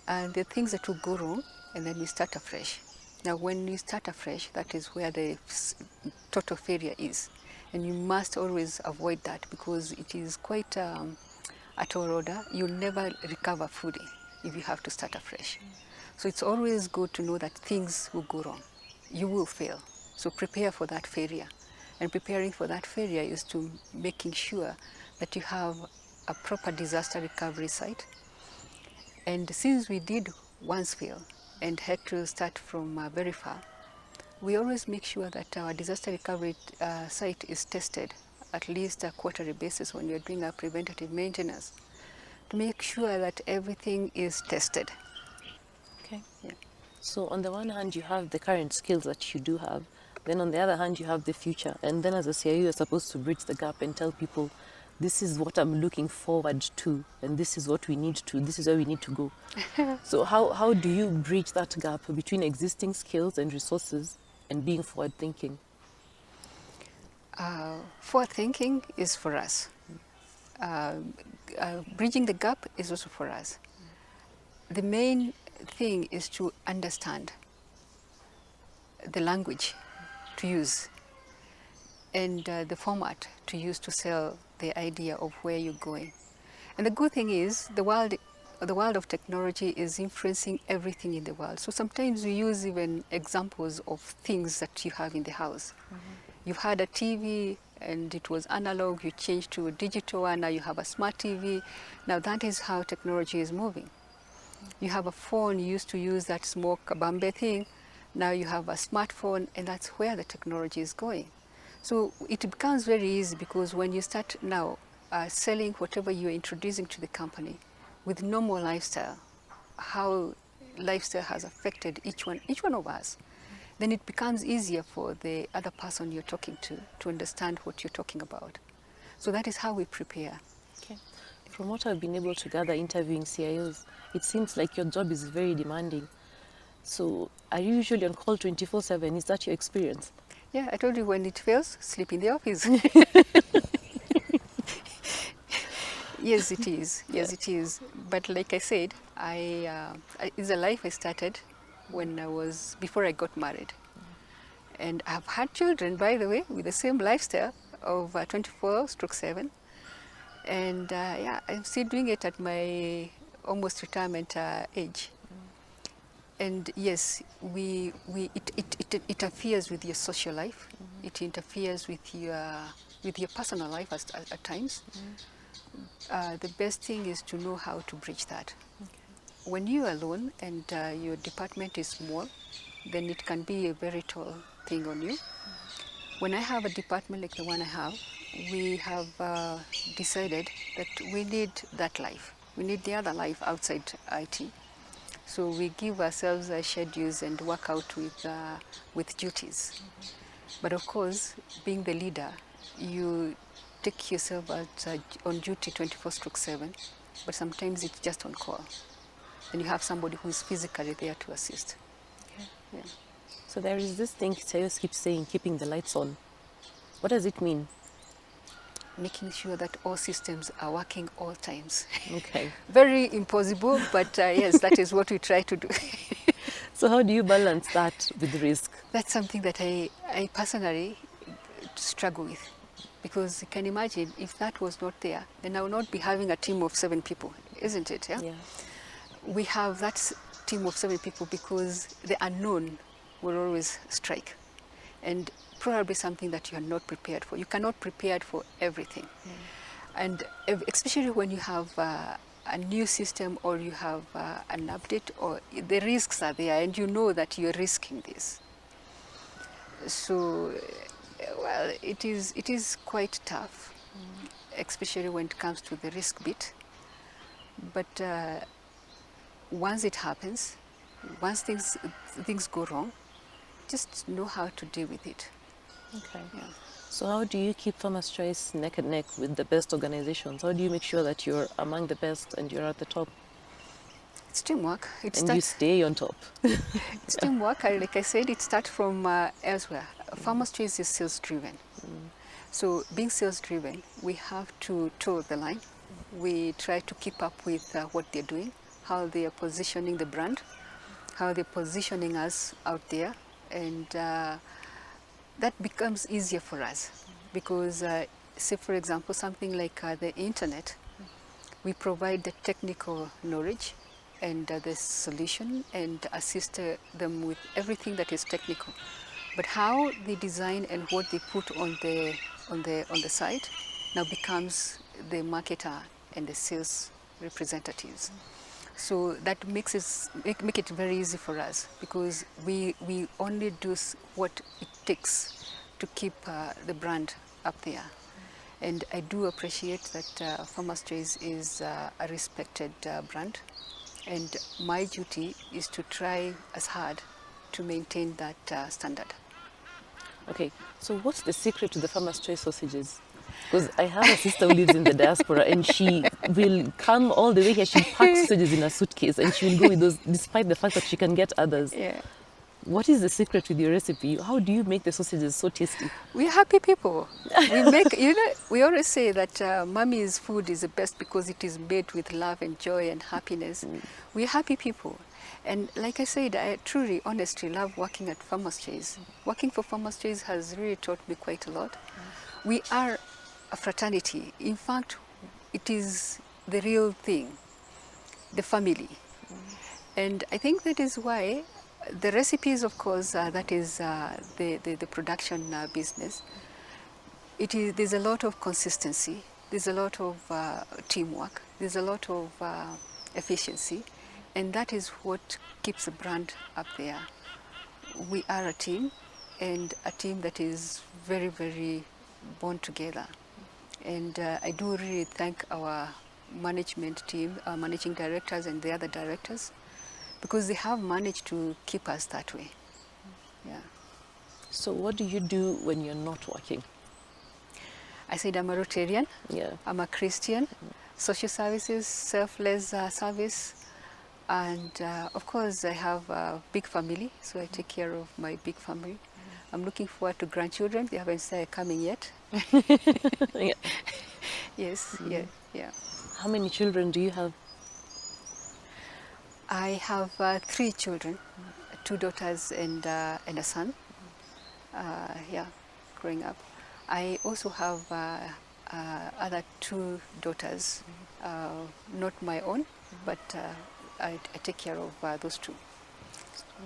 S4: And the things that will go wrong, and then we start afresh. Now, when you start afresh, that is where the total failure is. And you must always avoid that, because it is quite a tall order. You'll never recover fully if you have to start afresh. So it's always good to know that things will go wrong. You will fail. So prepare for that failure. And preparing for that failure is to making sure that you have a proper disaster recovery site. And since we did once fail and had to start from very far, we always make sure that our disaster recovery site is tested at least a quarterly basis when you're doing a preventative maintenance, to make sure that everything is tested.
S2: Okay.
S4: Yeah.
S2: So on the one hand, you have the current skills that you do have. Then on the other hand, you have the future. And then as a CIO, you're supposed to bridge the gap and tell people, this is what I'm looking forward to, and this is what we need to, this is where we need to go. So how do you bridge that gap between existing skills and resources and being forward thinking?
S4: Forward thinking is for us. Bridging the gap is also for us. The main thing is to understand the language to use and the format to use to sell the idea of where you're going. And the good thing is the world of technology is influencing everything in the world. So sometimes we use even examples of things that you have in the house. You've had a TV and it was analog, you changed to a digital one, now you have a smart TV. Now that is how technology is moving. You have a phone, you used to use that smoke kabambe thing, now you have a smartphone, and that's where the technology is going. So it becomes very easy, because when you start now selling whatever you're introducing to the company with normal lifestyle, how lifestyle has affected each one of us, then it becomes easier for the other person you're talking to understand what you're talking about. So that is how we prepare.
S2: Okay. from what I've been able to gather interviewing CIOs, it seems like your job is very demanding. So are you usually on call 24/7? Is that your experience?
S4: Yeah, I told you, when it fails, sleep in the office. Yes, it is. Yes, it is. But like I said, it's a life I started when before I got married. And I've had children, by the way, with the same lifestyle of 24/7. And yeah, I'm still doing it at my almost retirement age. And yes, it interferes with your social life. It interferes with your personal life at times. The best thing is to know how to bridge that. When you're alone and your department is small, then it can be a very tall thing on you. When I have a department like the one I have, we have decided that we need that life. We need the other life outside IT. So we give ourselves schedules and work out with duties. But of course, being the leader, you take yourself on duty 24/7, but sometimes it's just on call. And you have somebody who is physically there to assist.
S2: Okay.
S4: Yeah.
S2: So there is this thing CIOs keep saying, keeping the lights on. What does it mean?
S4: Making sure that all systems are working all times.
S2: Okay.
S4: Very impossible, but yes, that is what we try to do.
S2: So how do you balance that with risk?
S4: That's something that I personally struggle with, because you can imagine if that was not there, then I would not be having a team of 7 people, isn't it? Yeah.
S2: Yeah.
S4: We have that team of 7 people because the unknown will always strike, and probably something that you are not prepared for. You cannot prepare for everything. And especially when you have a new system, or you have an update, or the risks are there and you know that you're risking this. So, well, it is quite tough, especially when it comes to the risk bit. But once it happens, once things go wrong, just know how to deal with it.
S2: Okay.
S4: Yeah.
S2: So how do you keep Farmers Choice neck and neck with the best organizations? How do you make sure that you're among the best and you're at the top?
S4: It's teamwork.
S2: You stay on top.
S4: It's teamwork. Like I said, it starts from elsewhere. Farmers Choice is sales driven. So being sales driven, we have to toe the line. We try to keep up with what they're doing, how they are positioning the brand, how they're positioning us out there, and that becomes easier for us because, say for example, something like the internet, we provide the technical knowledge and the solution and assist them with everything that is technical. But how they design and what they put on the site now becomes the marketer and the sales representatives. So that makes make it very easy for us because we only do what it takes to keep the brand up there. And I do appreciate that Farmers Choice is a respected brand, and my duty is to try as hard to maintain that standard.
S2: Okay, so what's the secret to the Farmers Choice sausages? Because I have a sister who lives in the diaspora and she will come all the way here. She packs sausages in a suitcase and she will go with those despite the fact that she can get others.
S4: Yeah.
S2: What is the secret with your recipe? How do you make the sausages so tasty?
S4: We're happy people. We make, we always say that mommy's food is the best because it is made with love and joy and happiness. We're happy people. And like I said, I truly, honestly love working at Farmers Choice. Working for Farmers Choice has really taught me quite a lot. We are a fraternity. In fact, it is the real thing, the family. And I think that is why the recipes, of course, that is the production business. There's a lot of consistency. There's a lot of teamwork. There's a lot of efficiency. And that is what keeps the brand up there. We are a team, and a team that is very, very bond together. And I do really thank our management team, our managing directors and the other directors, because they have managed to keep us that way. Yeah.
S2: So what do you do when you're not working?
S4: I said I'm a Rotarian.
S2: Yeah.
S4: I'm a Christian. social services, selfless service, and of course I have a big family, so I take care of my big family. I'm looking forward to grandchildren. They haven't started coming yet.
S2: Yeah.
S4: Yes, yeah, yeah.
S2: How many children do you have?
S4: I have 3 children, 2 daughters and a son. Yeah, growing up. I also have other 2 daughters, not my own, but I take care of those 2.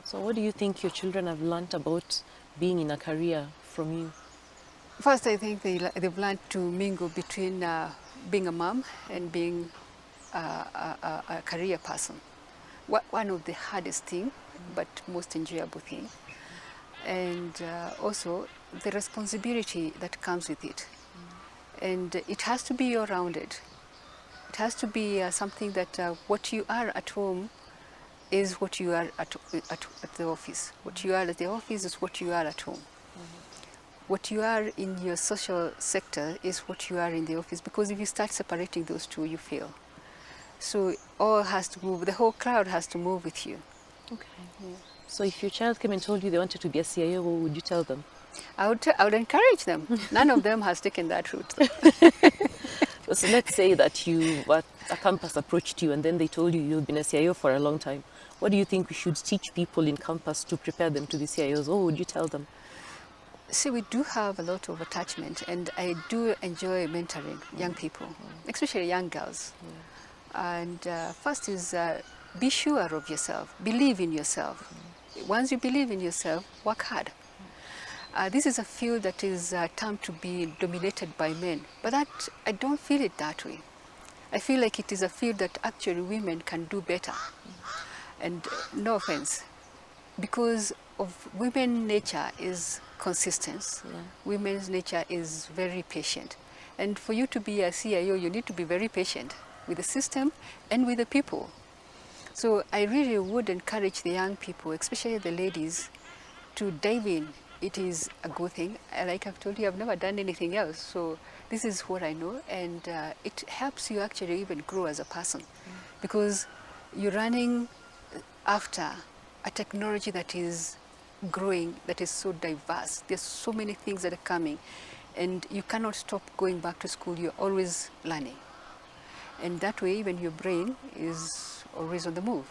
S2: So what do you think your children have learnt about being in a career from you?
S4: First, I think they've learned to mingle between being a mom and being a career person. One of the hardest thing, but most enjoyable thing. And also the responsibility that comes with it. And it has to be all-rounded. It has to be something that what you are at home is what you are at the office. What you are at the office is what you are at home. What you are in your social sector is what you are in the office, because if you start separating those 2, you fail. So all has to move, the whole crowd has to move with you.
S2: Okay. Yeah. So if your child came and told you they wanted to be a CIO, what would you tell them?
S4: I would encourage them. None of them has taken that route.
S2: So let's say that a campus approached you and then they told you you've been a CIO for a long time. What do you think we should teach people in campus to prepare them to be CIOs? What would you tell them?
S4: See, we do have a lot of attachment, and I do enjoy mentoring young people, especially young girls. And first is be sure of yourself, believe in yourself. Once you believe in yourself, work hard. This is a field that is termed to be dominated by men, but I don't feel it that way. I feel like it is a field that actually women can do better. And no offense, because of women's nature is consistent. Yeah. Women's nature is very patient. And for you to be a CIO, you need to be very patient with the system and with the people. So I really would encourage the young people, especially the ladies, to dive in. It is a good thing. Like I've told you, I've never done anything else. So this is what I know, and it helps you actually even grow as a person, because you're running after a technology that is growing, that is so diverse. There's so many things that are coming, and you cannot stop going back to school. You're always learning. And that way, even your brain is always on the move.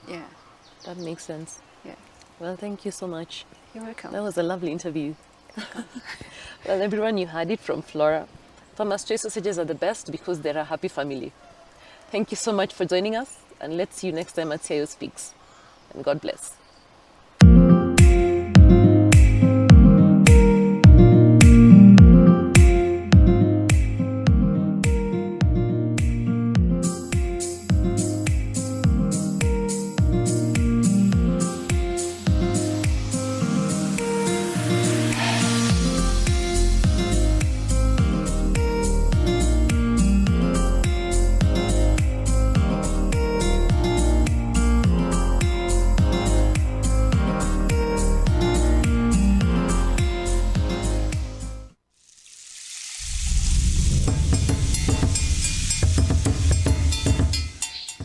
S4: Yeah.
S2: That makes sense.
S4: Yeah.
S2: Well, thank you so much.
S4: You're welcome.
S2: That was a lovely interview. Well, everyone, you heard it from Flora. Farmers' Choice sausages are the best because they're a happy family. Thank you so much for joining us, and let's see you next time at CIO Speaks. And God bless.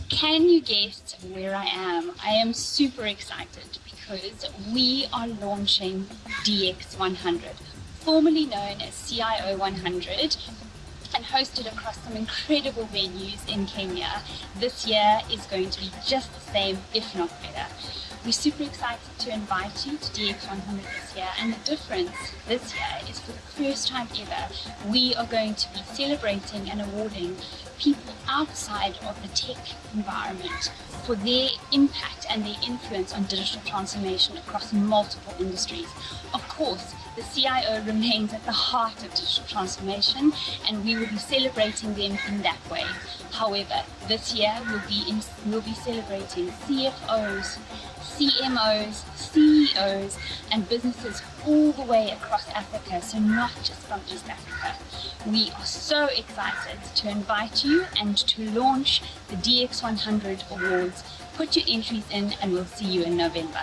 S1: Can you guess where I am? I am super excited because we are launching DX100, formerly known as CIO 100, and hosted across some incredible venues in Kenya. This year is going to be just the same, if not better. We're super excited to invite you to DX100 this year, and the difference this year is, for the first time ever, we are going to be celebrating and awarding people outside of the tech environment for their impact and their influence on digital transformation across multiple industries. Of course, the CIO remains at the heart of digital transformation, and we will be celebrating them in that way. However, this year we'll be celebrating CFOs, CMOs, CEOs, and businesses all the way across Africa, so not just from East Africa. We are so excited to invite you and to launch the DX100 Awards. Put your entries in and we'll see you in November.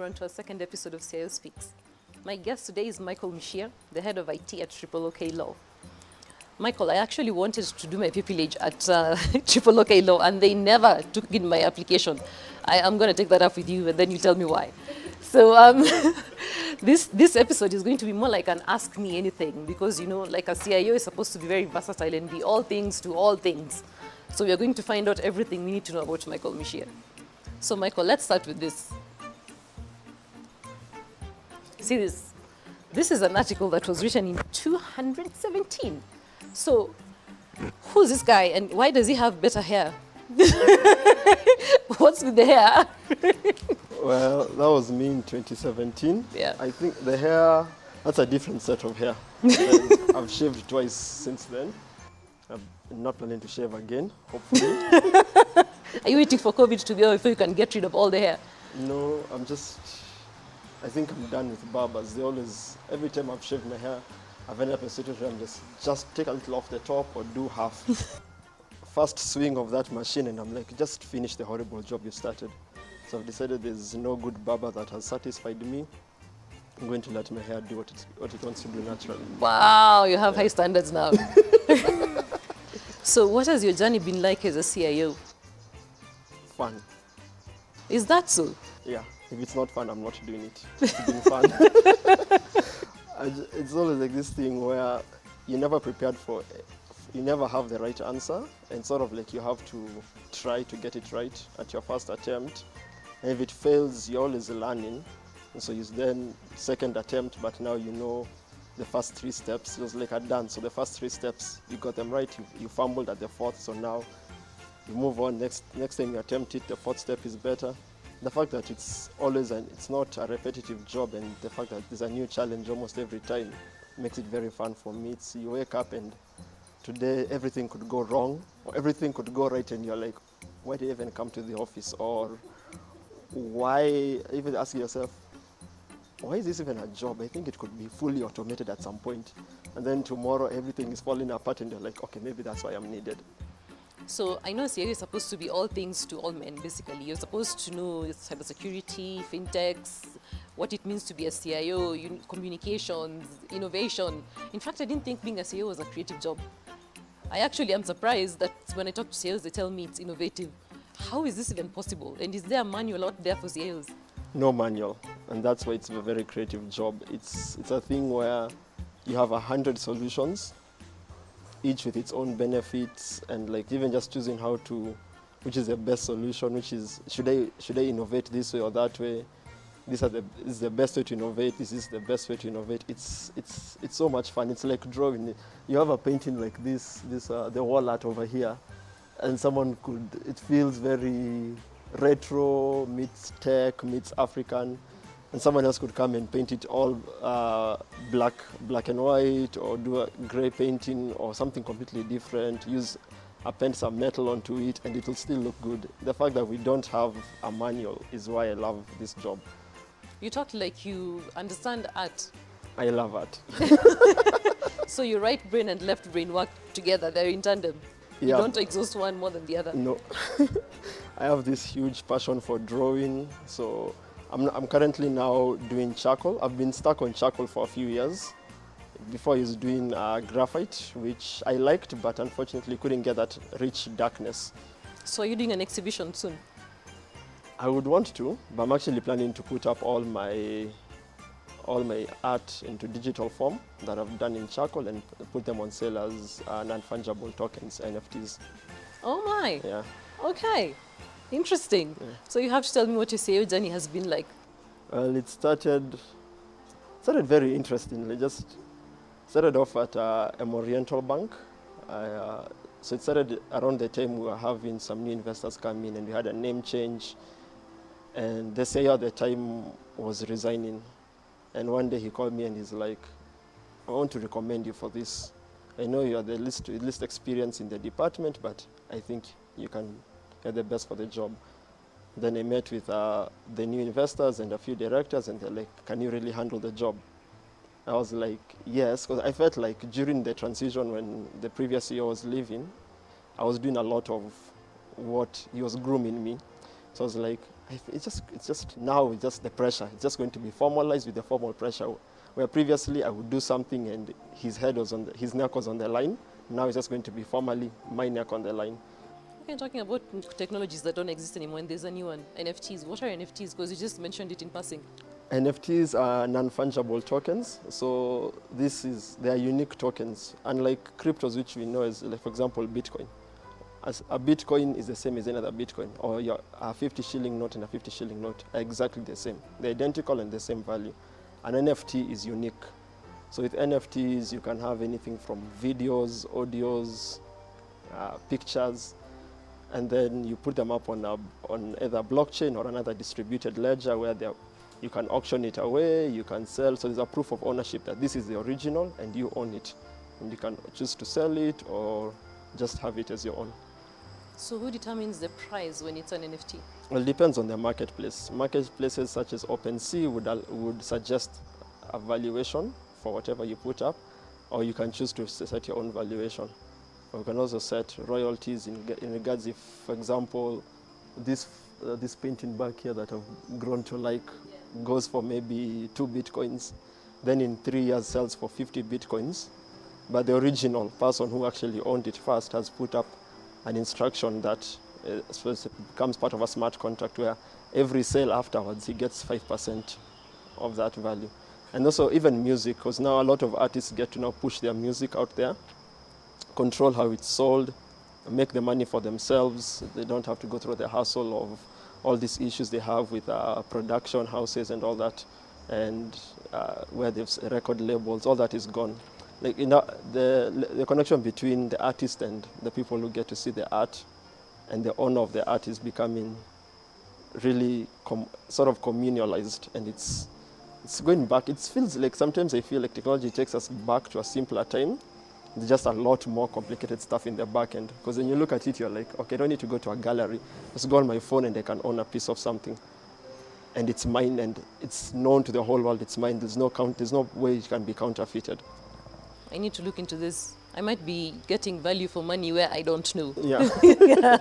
S2: everyone to our second episode of CIO Speaks. My guest today is Michael Mishia, the head of IT at OK Law. Michael, I actually wanted to do my pupillage at OK Law, and they never took in my application. I'm going to take that up with you, and then you tell me why. So this episode is going to be more like an Ask Me Anything, because, you know, like a CIO is supposed to be very versatile and be all things to all things. So we are going to find out everything we need to know about Michael Mishia. So Michael, let's start with this. See this? This is an article that was written in 217. So who's this guy and why does he have better hair? What's with the hair?
S5: Well, that was me in 2017.
S2: Yeah.
S5: I think the hair, that's a different set of hair. And I've shaved twice since then. I'm not planning to shave again, hopefully.
S2: Are you waiting for COVID to be over before you can get rid of all the hair?
S5: No, I think I'm done with barbers. They always, every time I've shaved my hair, I've ended up in a situation where I'm just take a little off the top or do half. First swing of that machine and I'm like, just finish the horrible job you started. So I've decided there's no good barber that has satisfied me. I'm going to let my hair do what it wants to do naturally.
S2: Wow, you have high standards now. So what has your journey been like as a CIO?
S5: Fun.
S2: Is that so?
S5: Yeah, if it's not fun, I'm not doing it. It's been fun. It's always like this thing where you're never prepared for, you never have the right answer, and sort of like you have to try to get it right at your first attempt. And if it fails, you're always learning. And so you then second attempt, but now you know the first 3 steps. It was like a dance. So the first 3 steps, you got them right. You fumbled at the 4th, so now you move on. Next time you attempt it, the 4th step is better. The fact that it's always it's not a repetitive job, and the fact that there's a new challenge almost every time makes it very fun for me. It's you wake up and today everything could go wrong or everything could go right, and you're like, why did I even come to the office? Or why, even ask yourself, why is this even a job? I think it could be fully automated at some point. And then tomorrow everything is falling apart and you're like, okay, maybe that's why I'm needed.
S2: So I know CIO is supposed to be all things to all men, basically. You're supposed to know cybersecurity, fintechs, what it means to be a CIO, communications, innovation. In fact, I didn't think being a CIO was a creative job. I actually am surprised that when I talk to CIOs, they tell me it's innovative. How is this even possible? And is there a manual out there for CIOs?
S5: No manual, and that's why it's a very creative job. It's a thing where you have 100 solutions, each with its own benefits, and like even just choosing which is the best solution, which is should I innovate this way or that way? This is the best way to innovate. This is the best way to innovate. It's so much fun. It's like drawing. You have a painting like this the wall art over here, and it feels very retro meets tech meets African, and someone else could come and paint it all black and white, or do a gray painting or something completely different, append some metal onto it, and it will still look good. The fact that we don't have a manual is why I love this job.
S2: You talk like you understand art.
S5: I love art.
S2: So your right brain and left brain work together, they're in tandem.
S5: Yeah.
S2: You don't exhaust one more than the other.
S5: No. I have this huge passion for drawing, so I'm currently now doing charcoal. I've been stuck on charcoal for a few years. Before I was doing graphite, which I liked, but unfortunately couldn't get that rich darkness.
S2: So are you doing an exhibition soon?
S5: I would want to, but I'm actually planning to put up all my art into digital form that I've done in charcoal and put them on sale as non-fungible tokens, NFTs.
S2: Oh my.
S5: Yeah.
S2: Okay. Interesting. Yeah. So you have to tell me what your CIO journey has been like.
S5: Well, it started very interestingly. Just started off at Oriental Bank. So it started around the time we were having some new investors come in, and we had a name change. And the CIO at the time was resigning. And one day he called me and he's like, I want to recommend you for this. I know you are the least experienced in the department, but I think you're the best for the job. Then I met with the new investors and a few directors, and they're like, can you really handle the job? I was like, yes, because I felt like during the transition when the previous CEO was leaving, I was doing a lot of what he was grooming me. So I was like, It's just now, it's just the pressure. It's just going to be formalized with the formal pressure. Where previously I would do something and his neck was on the line. Now it's just going to be formally my neck on the line.
S2: Okay, talking about technologies that don't exist anymore, and there's a new one, NFTs. What are NFTs? Because you just mentioned it in passing.
S5: NFTs are non-fungible tokens. So they are unique tokens, unlike cryptos, which we know as, like, for example, Bitcoin. As a Bitcoin is the same as another Bitcoin, or a 50 shilling note and a 50 shilling note are exactly the same. They're identical and the same value. An NFT is unique. So with NFTs, you can have anything from videos, audios, pictures, and then you put them up on either blockchain or another distributed ledger where you can auction it away, you can sell. So there's a proof of ownership that this is the original and you own it. And you can choose to sell it or just have it as your own.
S2: So who determines the price when it's an NFT?
S5: Well, it depends on the marketplace. Marketplaces such as OpenSea would suggest a valuation for whatever you put up, or you can choose to set your own valuation. Or you can also set royalties in regards if, for example, this painting back here that I've grown to like goes for maybe 2 Bitcoins, then in 3 years sells for 50 Bitcoins, but the original person who actually owned it first has put up an instruction that becomes part of a smart contract where every sale afterwards he gets 5% of that value. And also even music, because now a lot of artists get to now push their music out there, control how it's sold, make the money for themselves. They don't have to go through the hassle of all these issues they have with production houses and all that, and where they've record labels, all that is gone. Like, the connection between the artist and the people who get to see the art and the owner of the art is becoming really sort of communalized, and it's going back. It feels like sometimes I feel like technology takes us back to a simpler time. There's just a lot more complicated stuff in the back end, because when you look at it, you're like, okay, I don't need to go to a gallery. Just go on my phone and I can own a piece of something, and it's mine and it's known to the whole world. It's mine. There's no way it can be counterfeited.
S2: I need to look into this. I might be getting value for money where I don't know.
S5: Yeah.
S2: Yeah.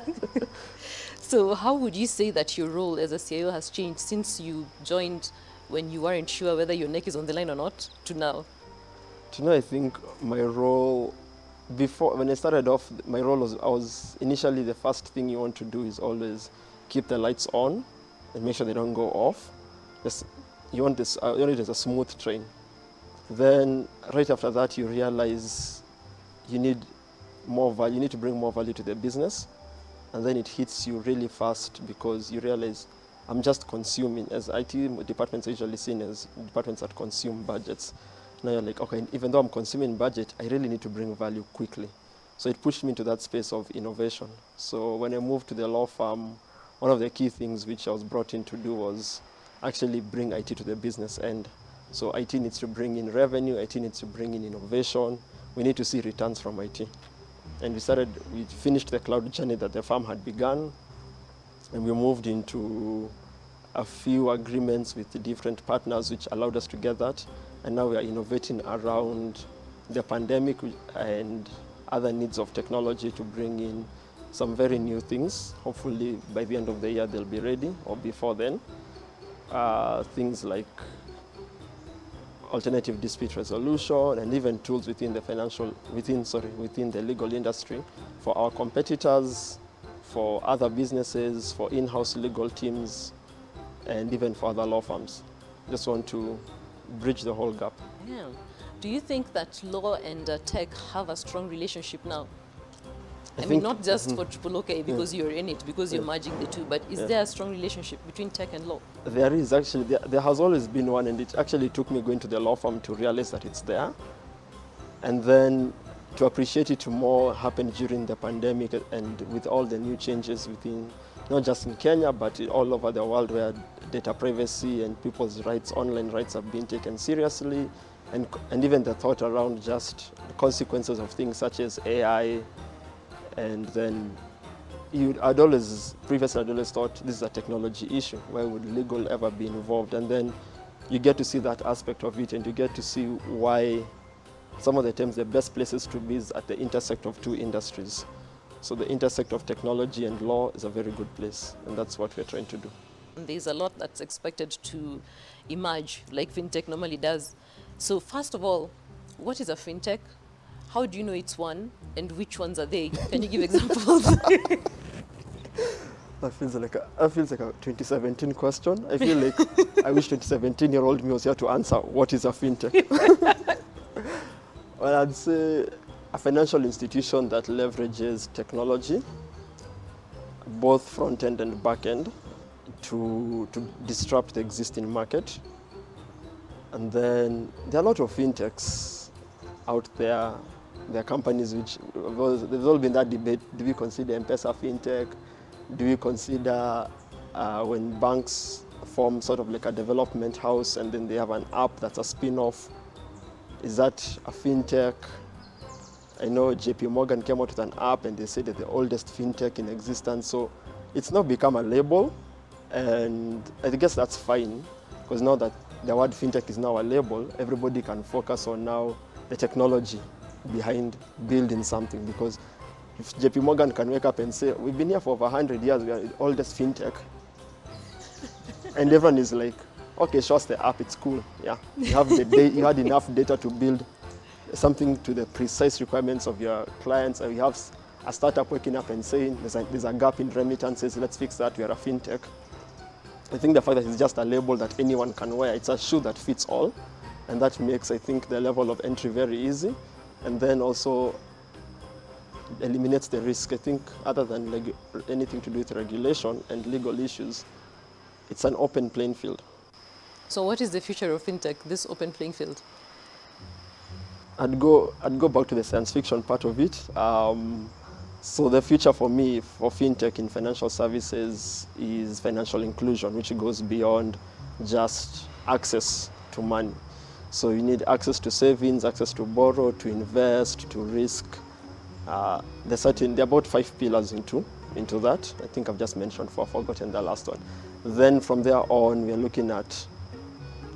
S2: So how would you say that your role as a CIO has changed since you joined when you weren't sure whether your neck is on the line or not to now?
S5: To now, I think my role, when I started off, my role was initially the first thing you want to do is always keep the lights on and make sure they don't go off. You want it as a smooth train. Then right after that, you realize you need more value. You need to bring more value to the business, and then it hits you really fast because you realize I'm just consuming. As IT departments are usually seen as departments that consume budgets. Now you're like, okay, even though I'm consuming budget, I really need to bring value quickly. So it pushed me into that space of innovation. So when I moved to the law firm, one of the key things which I was brought in to do was actually bring IT to the business end. So IT needs to bring in revenue, IT needs to bring in innovation. We need to see returns from IT. And we finished the cloud journey that the firm had begun, and we moved into a few agreements with the different partners which allowed us to get that. And now we are innovating around the pandemic and other needs of technology to bring in some very new things. Hopefully by the end of the year they'll be ready, or before then. Things like alternative dispute resolution, and even tools within the legal industry for our competitors, for other businesses, for in-house legal teams, and even for other law firms. Just want to bridge the whole gap.
S2: Yeah. Do you think that law and tech have a strong relationship now? I mean, not just for Triple OK because you're in it, because you're merging the two, but is there a strong relationship between tech and law?
S5: There is actually. There has always been one, and it actually took me going to the law firm to realize that it's there. And then to appreciate it more happened during the pandemic, and with all the new changes within, not just in Kenya, but all over the world, where data privacy and people's rights, online rights, have been taken seriously, and even the thought around just the consequences of things such as AI. And then previously I'd always thought this is a technology issue. Why would legal ever be involved? And then you get to see that aspect of it, and you get to see why some of the times the best places to be is at the intersect of two industries. So the intersect of technology and law is a very good place, and that's what we're trying to do.
S2: And there's a lot that's expected to emerge, like fintech normally does. So first of all, what is a fintech? How do you know it's one? And which ones are they? Can you give examples?
S5: That feels like a 2017 question. I feel like I wish 2017-year-old me was here to answer what is a fintech. Well, I'd say a financial institution that leverages technology, both front end and back end, to disrupt the existing market. And then there are a lot of fintechs out there. There are companies which, there's all been that debate, do we consider M-Pesa fintech? Do we consider when banks form sort of like a development house and then they have an app that's a spin-off? Is that a fintech? I know JP Morgan came out with an app and they said that the oldest fintech in existence. So it's now become a label, and I guess that's fine, because now that the word fintech is now a label, everybody can focus on now the technology behind building something. Because if JP Morgan can wake up and say, we've been here for over 100 years, we are the oldest fintech, and everyone is like, okay, show us the app, it's cool. Yeah, you have you had enough data to build something to the precise requirements of your clients, and you have a startup waking up and saying there's a gap in remittances, let's fix that, we are a fintech. I think the fact that it's just a label that anyone can wear, it's a shoe that fits all, and that makes, I think, the level of entry very easy, and then also eliminates the risk. I think other than anything to do with regulation and legal issues, it's an open playing field.
S2: So what is the future of fintech, this open playing field?
S5: I'd go back to the science fiction part of it. So the future for me, for fintech in financial services, is financial inclusion, which goes beyond just access to money. So you need access to savings, access to borrow, to invest, to risk. There are about 5 pillars into that. I think I've just mentioned 4, forgotten the last one. Then from there on, we're looking at,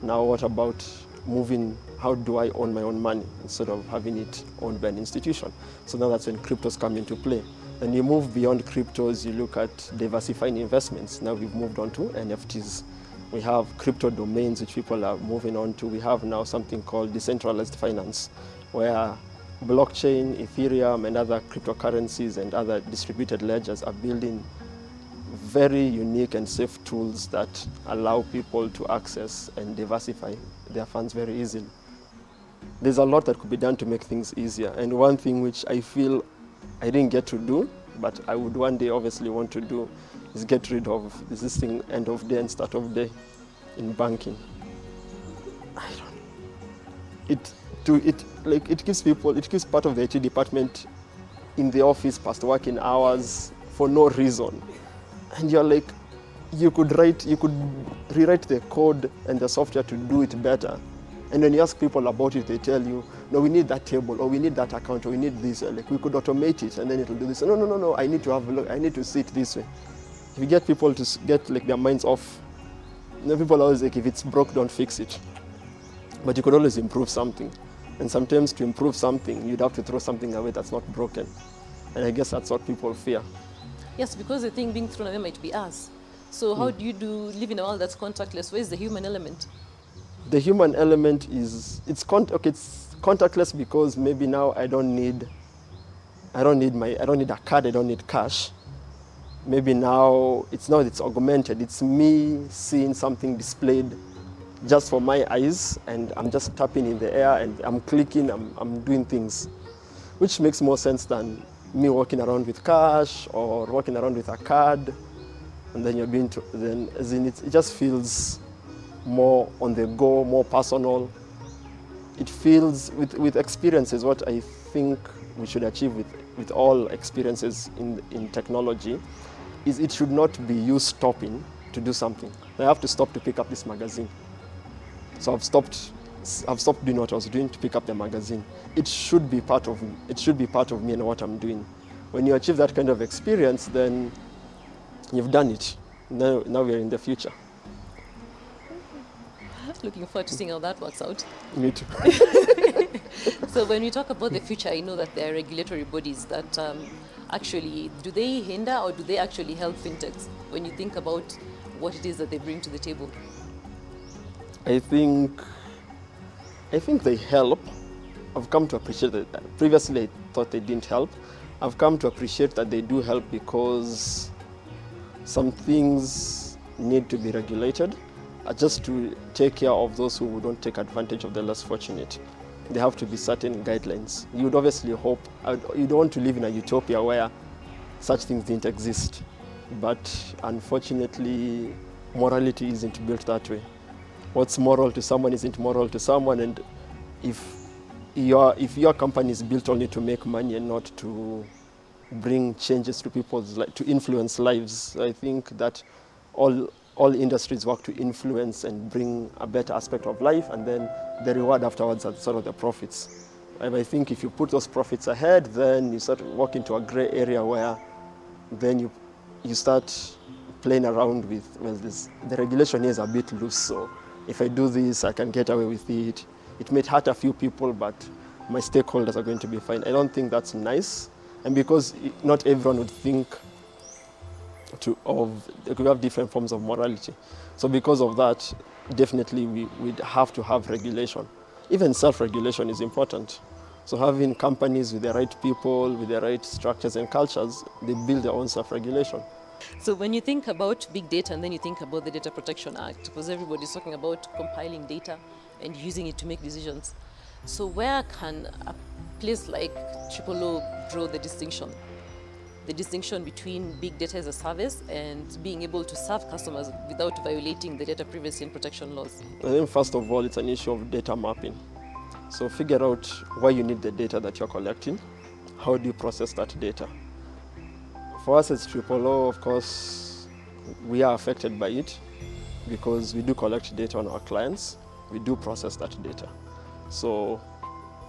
S5: now what about moving, how do I own my own money instead of having it owned by an institution? So now that's when cryptos come into play. And you move beyond cryptos, you look at diversifying investments. Now we've moved on to NFTs. We have crypto domains which people are moving on to. We have now something called decentralized finance, where blockchain, Ethereum, and other cryptocurrencies and other distributed ledgers are building very unique and safe tools that allow people to access and diversify their funds very easily. There's a lot that could be done to make things easier. And one thing which I feel I didn't get to do, but I would one day obviously want to do, is get rid of this thing, end of day and start of day in banking. It gives part of the IT department in the office past working hours for no reason. And you're like, you could rewrite the code and the software to do it better. And when you ask people about it, they tell you, no, we need that table, or we need that account, or we need this. Like, we could automate it, and then it'll do this. No, I need to have a look. I need to see it this way. If you get people to get their minds off, people always like, if it's broke, don't fix it. But you could always improve something. And sometimes to improve something, you'd have to throw something away that's not broken. And I guess that's what people fear.
S2: Yes, because the thing being thrown away might be us. So how do you live in a world that's contactless? Where's the human element?
S5: The human element is, it's contactless because maybe now I don't need a card, I don't need cash. Maybe now it's augmented. It's me seeing something displayed just for my eyes, and I'm just tapping in the air and I'm clicking, I'm doing things, which makes more sense than me walking around with cash or walking around with a card, and then it just feels more on the go, more personal. It feels, with experiences, what I think we should achieve with all experiences in technology is it should not be you stopping to do something. I have to stop to pick up this magazine. So I've stopped doing what I was doing to pick up the magazine. It should be part of me. It should be part of me and what I'm doing. When you achieve that kind of experience, then you've done it. Now we're in the future.
S2: Looking forward to seeing how that works out.
S5: Me too.
S2: So when we talk about the future, I know that there are regulatory bodies that actually, do they hinder or do they actually help fintechs? When you think about what it is that they bring to the table?
S5: I think they help. I've come to appreciate that. Previously, I thought they didn't help. I've come to appreciate that they do help because some things need to be regulated just to take care of those who don't take advantage of the less fortunate. There have to be certain guidelines. You would obviously hope, you don't want to live in a utopia where such things didn't exist. But unfortunately, morality isn't built that way. What's moral to someone isn't moral to someone, and if your company is built only to make money and not to bring changes to people's lives, to influence lives, I think that all industries work to influence and bring a better aspect of life, and then the reward afterwards are sort of the profits. And I think if you put those profits ahead, then you start walk into a gray area where then you start playing around with, well, the regulation here is a bit loose, so if I do this, I can get away with it. It may hurt a few people, but my stakeholders are going to be fine. I don't think that's nice. And because not everyone would think they could have different forms of morality. So because of that, definitely we'd have to have regulation. Even self-regulation is important. So having companies with the right people, with the right structures and cultures, they build their own self-regulation.
S2: So when you think about big data and then you think about the Data Protection Act, because everybody's talking about compiling data and using it to make decisions. So where can a place like OOO draw the distinction? The distinction between big data as a service and being able to serve customers without violating the data privacy and protection laws?
S5: I think first of all, it's an issue of data mapping. So figure out why you need the data that you're collecting. How do you process that data? For us as OOO, of course, we are affected by it because we do collect data on our clients. We do process that data. So,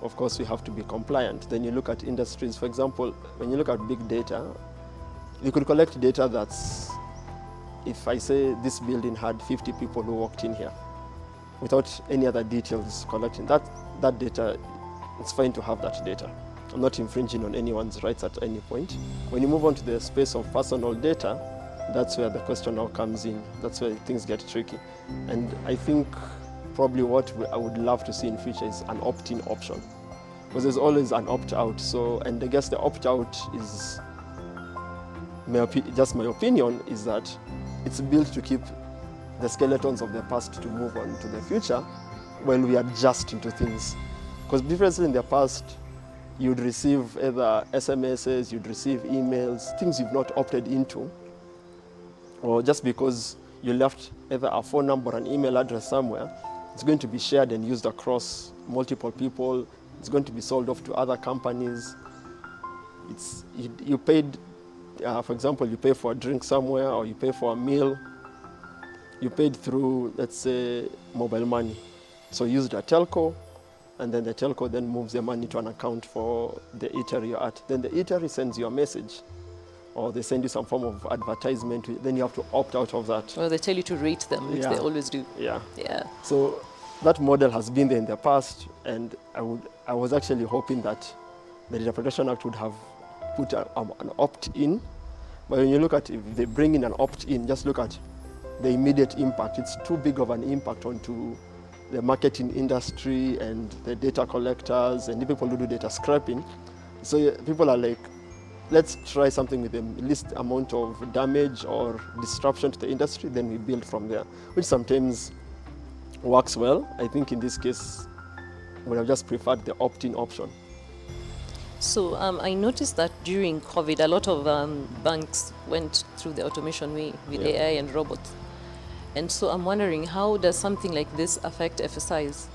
S5: of course, we have to be compliant. Then you look at industries. For example, when you look at big data, you could collect data that's, if I say this building had 50 people who walked in here, without any other details collecting, that data, it's fine to have that data. I'm not infringing on anyone's rights at any point. When you move on to the space of personal data, that's where the question now comes in. That's where things get tricky. And I think probably what I would love to see in future is an opt-in option. Because there's always an opt-out. So, and I guess the opt-out is, just my opinion, is that it's built to keep the skeletons of the past to move on to the future while we adjust into things. Because previously in the past, you'd receive either SMSs, you'd receive emails, things you've not opted into, or just because you left either a phone number or an email address somewhere, it's going to be shared and used across multiple people. It's going to be sold off to other companies. You paid, for example, you pay for a drink somewhere or you pay for a meal. You paid through, let's say, mobile money. So you used a telco, and then the telco then moves the money to an account for the eatery you're at. Then the eatery sends you a message, or they send you some form of advertisement. Then you have to opt out of that.
S2: Or they tell you to rate them, which they always do.
S5: Yeah.
S2: Yeah.
S5: So that model has been there in the past, and I was actually hoping that the Data Protection Act would have put an opt-in. But when you look at, if they bring in an opt-in, just look at the immediate impact. It's too big of an impact onto the marketing industry and the data collectors and the people who do data scraping. So people are like, let's try something with the least amount of damage or disruption to the industry, then we build from there, which sometimes works well. I think in this case, would have just preferred the opt-in option.
S2: So I noticed that during COVID, a lot of banks went through the automation way with AI and robots. And so I'm wondering, how does something like this affect FSIs?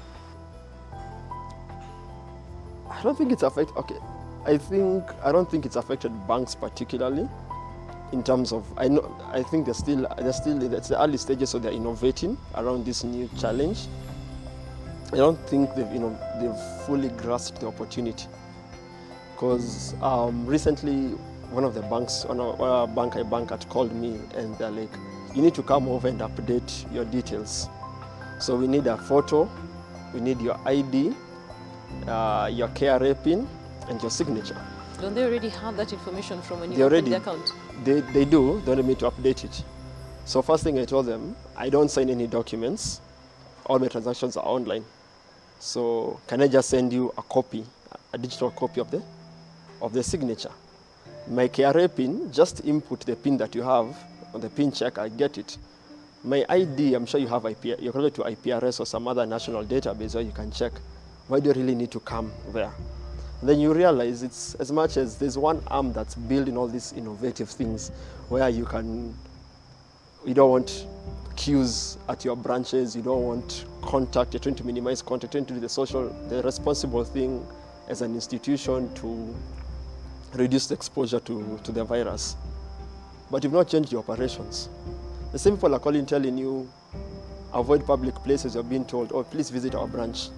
S5: I don't think it's affected. Okay, I don't think it's affected banks particularly. In terms of, I think they're still it's the early stages, so they're innovating around this new challenge. I don't think they've fully grasped the opportunity. Because recently, one of the banks, a bank I bank at called me, and they're like, you need to come over and update your details. So we need a photo, we need your ID, your KRA PIN, and your signature.
S2: Don't they already have that information from when you open the account?
S5: They do. They don't need me to update it. So first thing I told them, I don't sign any documents. All my transactions are online. So can I just send you a copy, a digital copy of the signature? My KRA pin, just input the pin that you have on the pin check, I get it. My ID, I'm sure you have you're connected to IPRS or some other national database where you can check. Why do you really need to come there? Then you realize it's as much as there's one arm that's building all these innovative things where you don't want queues at your branches, you don't want contact, you're trying to minimize contact, trying to do the responsible thing as an institution to reduce the exposure to the virus. But you've not changed your operations. The same people are calling, telling you, avoid public places. You're being told, oh, please visit our branch.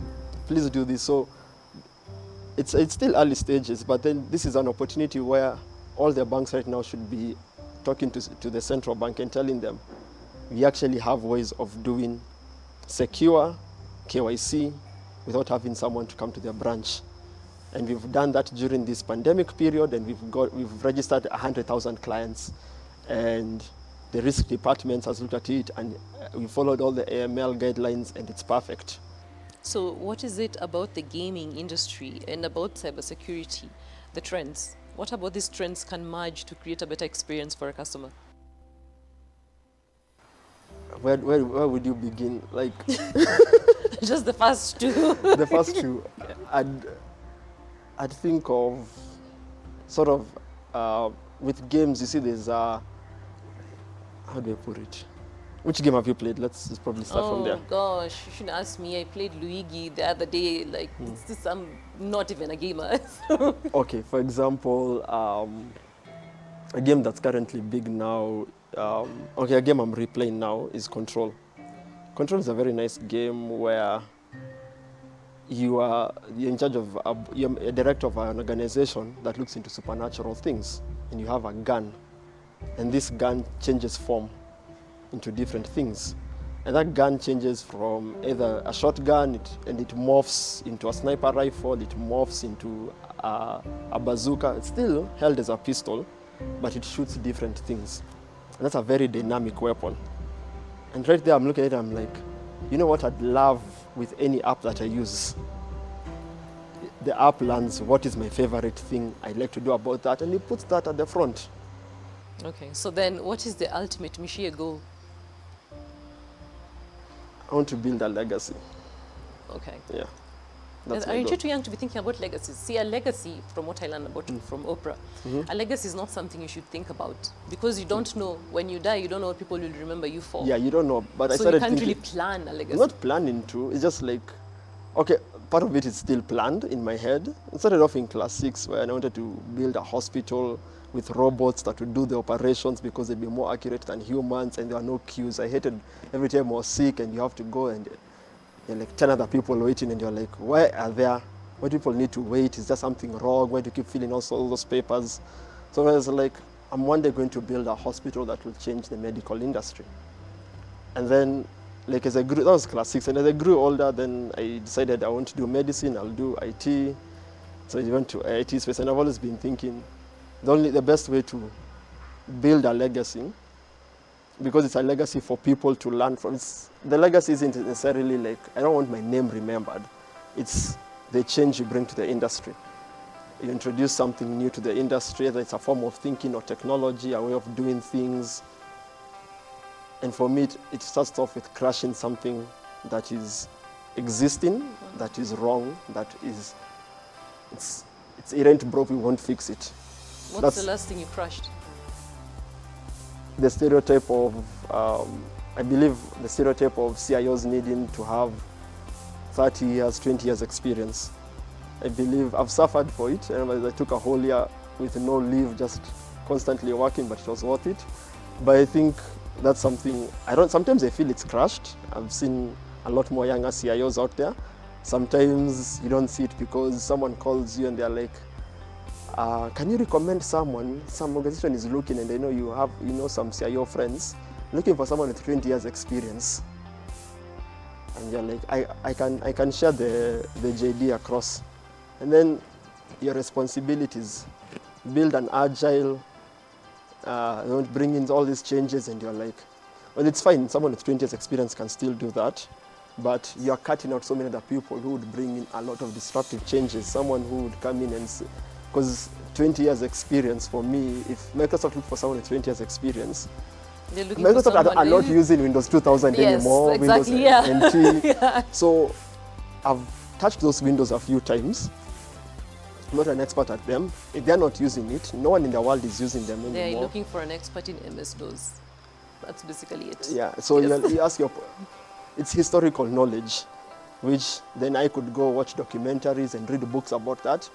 S5: Please do this. So it's still early stages, but then this is an opportunity where all the banks right now should be talking to the central bank and telling them, we actually have ways of doing secure KYC without having someone to come to their branch. And we've done that during this pandemic period, and we've registered 100,000 clients. And the risk department has looked at it, and we followed all the AML guidelines, and it's perfect.
S2: So what is it about the gaming industry and about cybersecurity, the trends? What about these trends can merge to create a better experience for a customer?
S5: Where would you begin? Like
S2: Just the first two.
S5: The first two. I'd think of sort of with games. You see, there's how do I put it? Which game have you played? Let's probably start from there.
S2: Oh gosh, you shouldn't ask me. I played Luigi the other day. Like it's just, I'm not even a gamer.
S5: Okay, for example, a game that's currently big now. A game I'm replaying now is Control. Control is a very nice game where you're in charge of you're a director of an organization that looks into supernatural things, and you have a gun, and this gun changes form into different things, and that gun changes from either a shotgun and it morphs into a sniper rifle, it morphs into a bazooka. It's still held as a pistol, but it shoots different things, and that's a very dynamic weapon. And right there I'm looking at it, I'm like, you know what I'd love with any app that I use? The app learns what is my favorite thing I like to do about that, and it puts that at the front.
S2: Okay, so then what is the ultimate Mishia goal?
S5: I want to build a legacy.
S2: Okay.
S5: Yeah. That's my
S2: Aren't
S5: goal.
S2: you too young to be thinking about legacies? See, a legacy, from what I learned about from Oprah, a legacy is not something you should think about, because you don't know, when you die, you don't know what people will remember you for.
S5: Yeah, you don't know. But I
S2: So you
S5: started
S2: can't
S5: thinking,
S2: really plan a legacy.
S5: not planning to, it's just like, okay, part of it is still planned in my head. It started off in class 6 where I wanted to build a hospital with robots that would do the operations because they'd be more accurate than humans, and there are no queues. I hated every time I was sick and you have to go and there are like 10 other people waiting, and you're like, why are there? Why do people need to wait? Is there something wrong? Why do you keep filling all those papers? So I was like, I'm one day going to build a hospital that will change the medical industry. And then, like as I grew, that was class 6, and as I grew older, then I decided I want to do medicine, I'll do IT. So I went to IT space, and I've always been thinking, the best way to build a legacy, because it's a legacy for people to learn from. The legacy isn't necessarily like, I don't want my name remembered. It's the change you bring to the industry. You introduce something new to the industry, whether it's a form of thinking or technology, a way of doing things. And for me, it starts off with crushing something that is existing, that is wrong, that is, it ain't broke, we won't fix it.
S2: What's the last thing you crushed?
S5: The stereotype of, I believe the stereotype of CIOs needing to have 30 years, 20 years experience. I believe I've suffered for it. I took a whole year with no leave, just constantly working, but it was worth it. But I think that's something, sometimes I feel it's crushed. I've seen a lot more younger CIOs out there. Sometimes you don't see it because someone calls you and they're like, can you recommend someone? Some organization is looking, and they know you know some CIO friends looking for someone with 20 years experience. And you're like, I can share the JD across. And then your responsibilities, build an agile, bring in all these changes, and you're like, And it's fine, someone with 20 years experience can still do that, but you're cutting out so many other people who would bring in a lot of disruptive changes. Someone who would come in and say, because 20 years experience for me, if Microsoft look for someone with 20 years experience,
S2: They're looking
S5: Microsoft
S2: for
S5: are not using Windows 2000
S2: Yes,
S5: anymore,
S2: exactly,
S5: Windows NT.
S2: Yeah.
S5: So I've touched those windows a few times. I'm not an expert at them. If they're not using it, no one in the world is using them
S2: They're
S5: anymore.
S2: looking for an expert in MS-DOS. That's basically it.
S5: Yeah, so
S2: Yes.
S5: you ask it's historical knowledge, which then I could go watch documentaries and read books about that.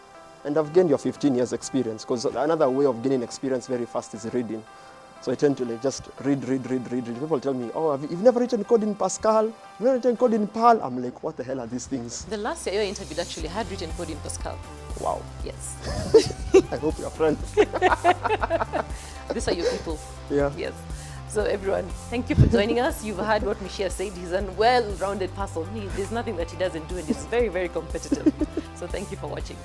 S5: And I've gained your 15 years experience, because another way of gaining experience very fast is reading. So I tend to like just read. People tell me, oh, you've never written code in Pascal, you've never written code in Perl. I'm like, what the hell are these things?
S2: The last CIO I interviewed actually had written code in Pascal.
S5: Wow.
S2: Yes.
S5: I hope you're friends.
S2: These are your people.
S5: Yeah.
S2: Yes. So everyone, thank you for joining us. You've heard what Mishia said. He's a well-rounded person. There's nothing that he doesn't do, and he's very, very competitive. So thank you for watching.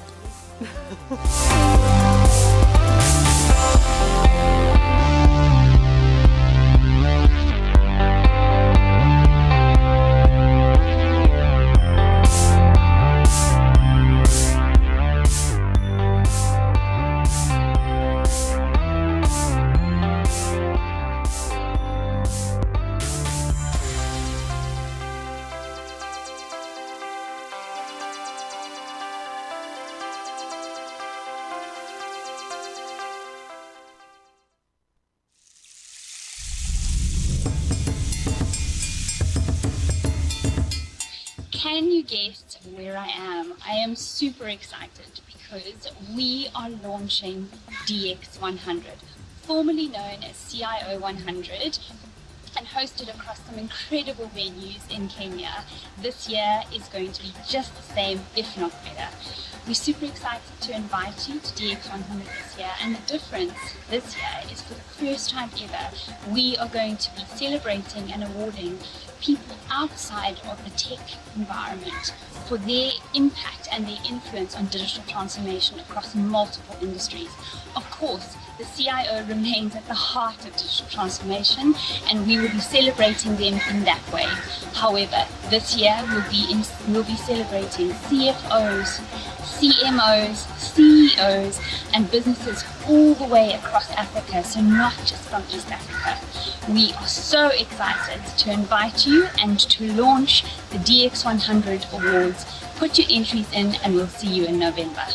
S1: Can you guess where I am? I am super excited because we are launching DX100, formerly known as CIO 100, and hosted across some incredible venues in Kenya. This year is going to be just the same, if not better. We're super excited to invite you to DX100 this year, and the difference this year is for the first time ever, we are going to be celebrating and awarding people outside of the tech environment for their impact and their influence on digital transformation across multiple industries. Of course, the CIO remains at the heart of digital transformation, and we will be celebrating them in that way. However, this year we'll be celebrating CFOs, CMOs, CEOs, and businesses all the way across Africa, so not just from East Africa. We are so excited to invite you and to launch the DX100 Awards. Put your entries in and we'll see you in November.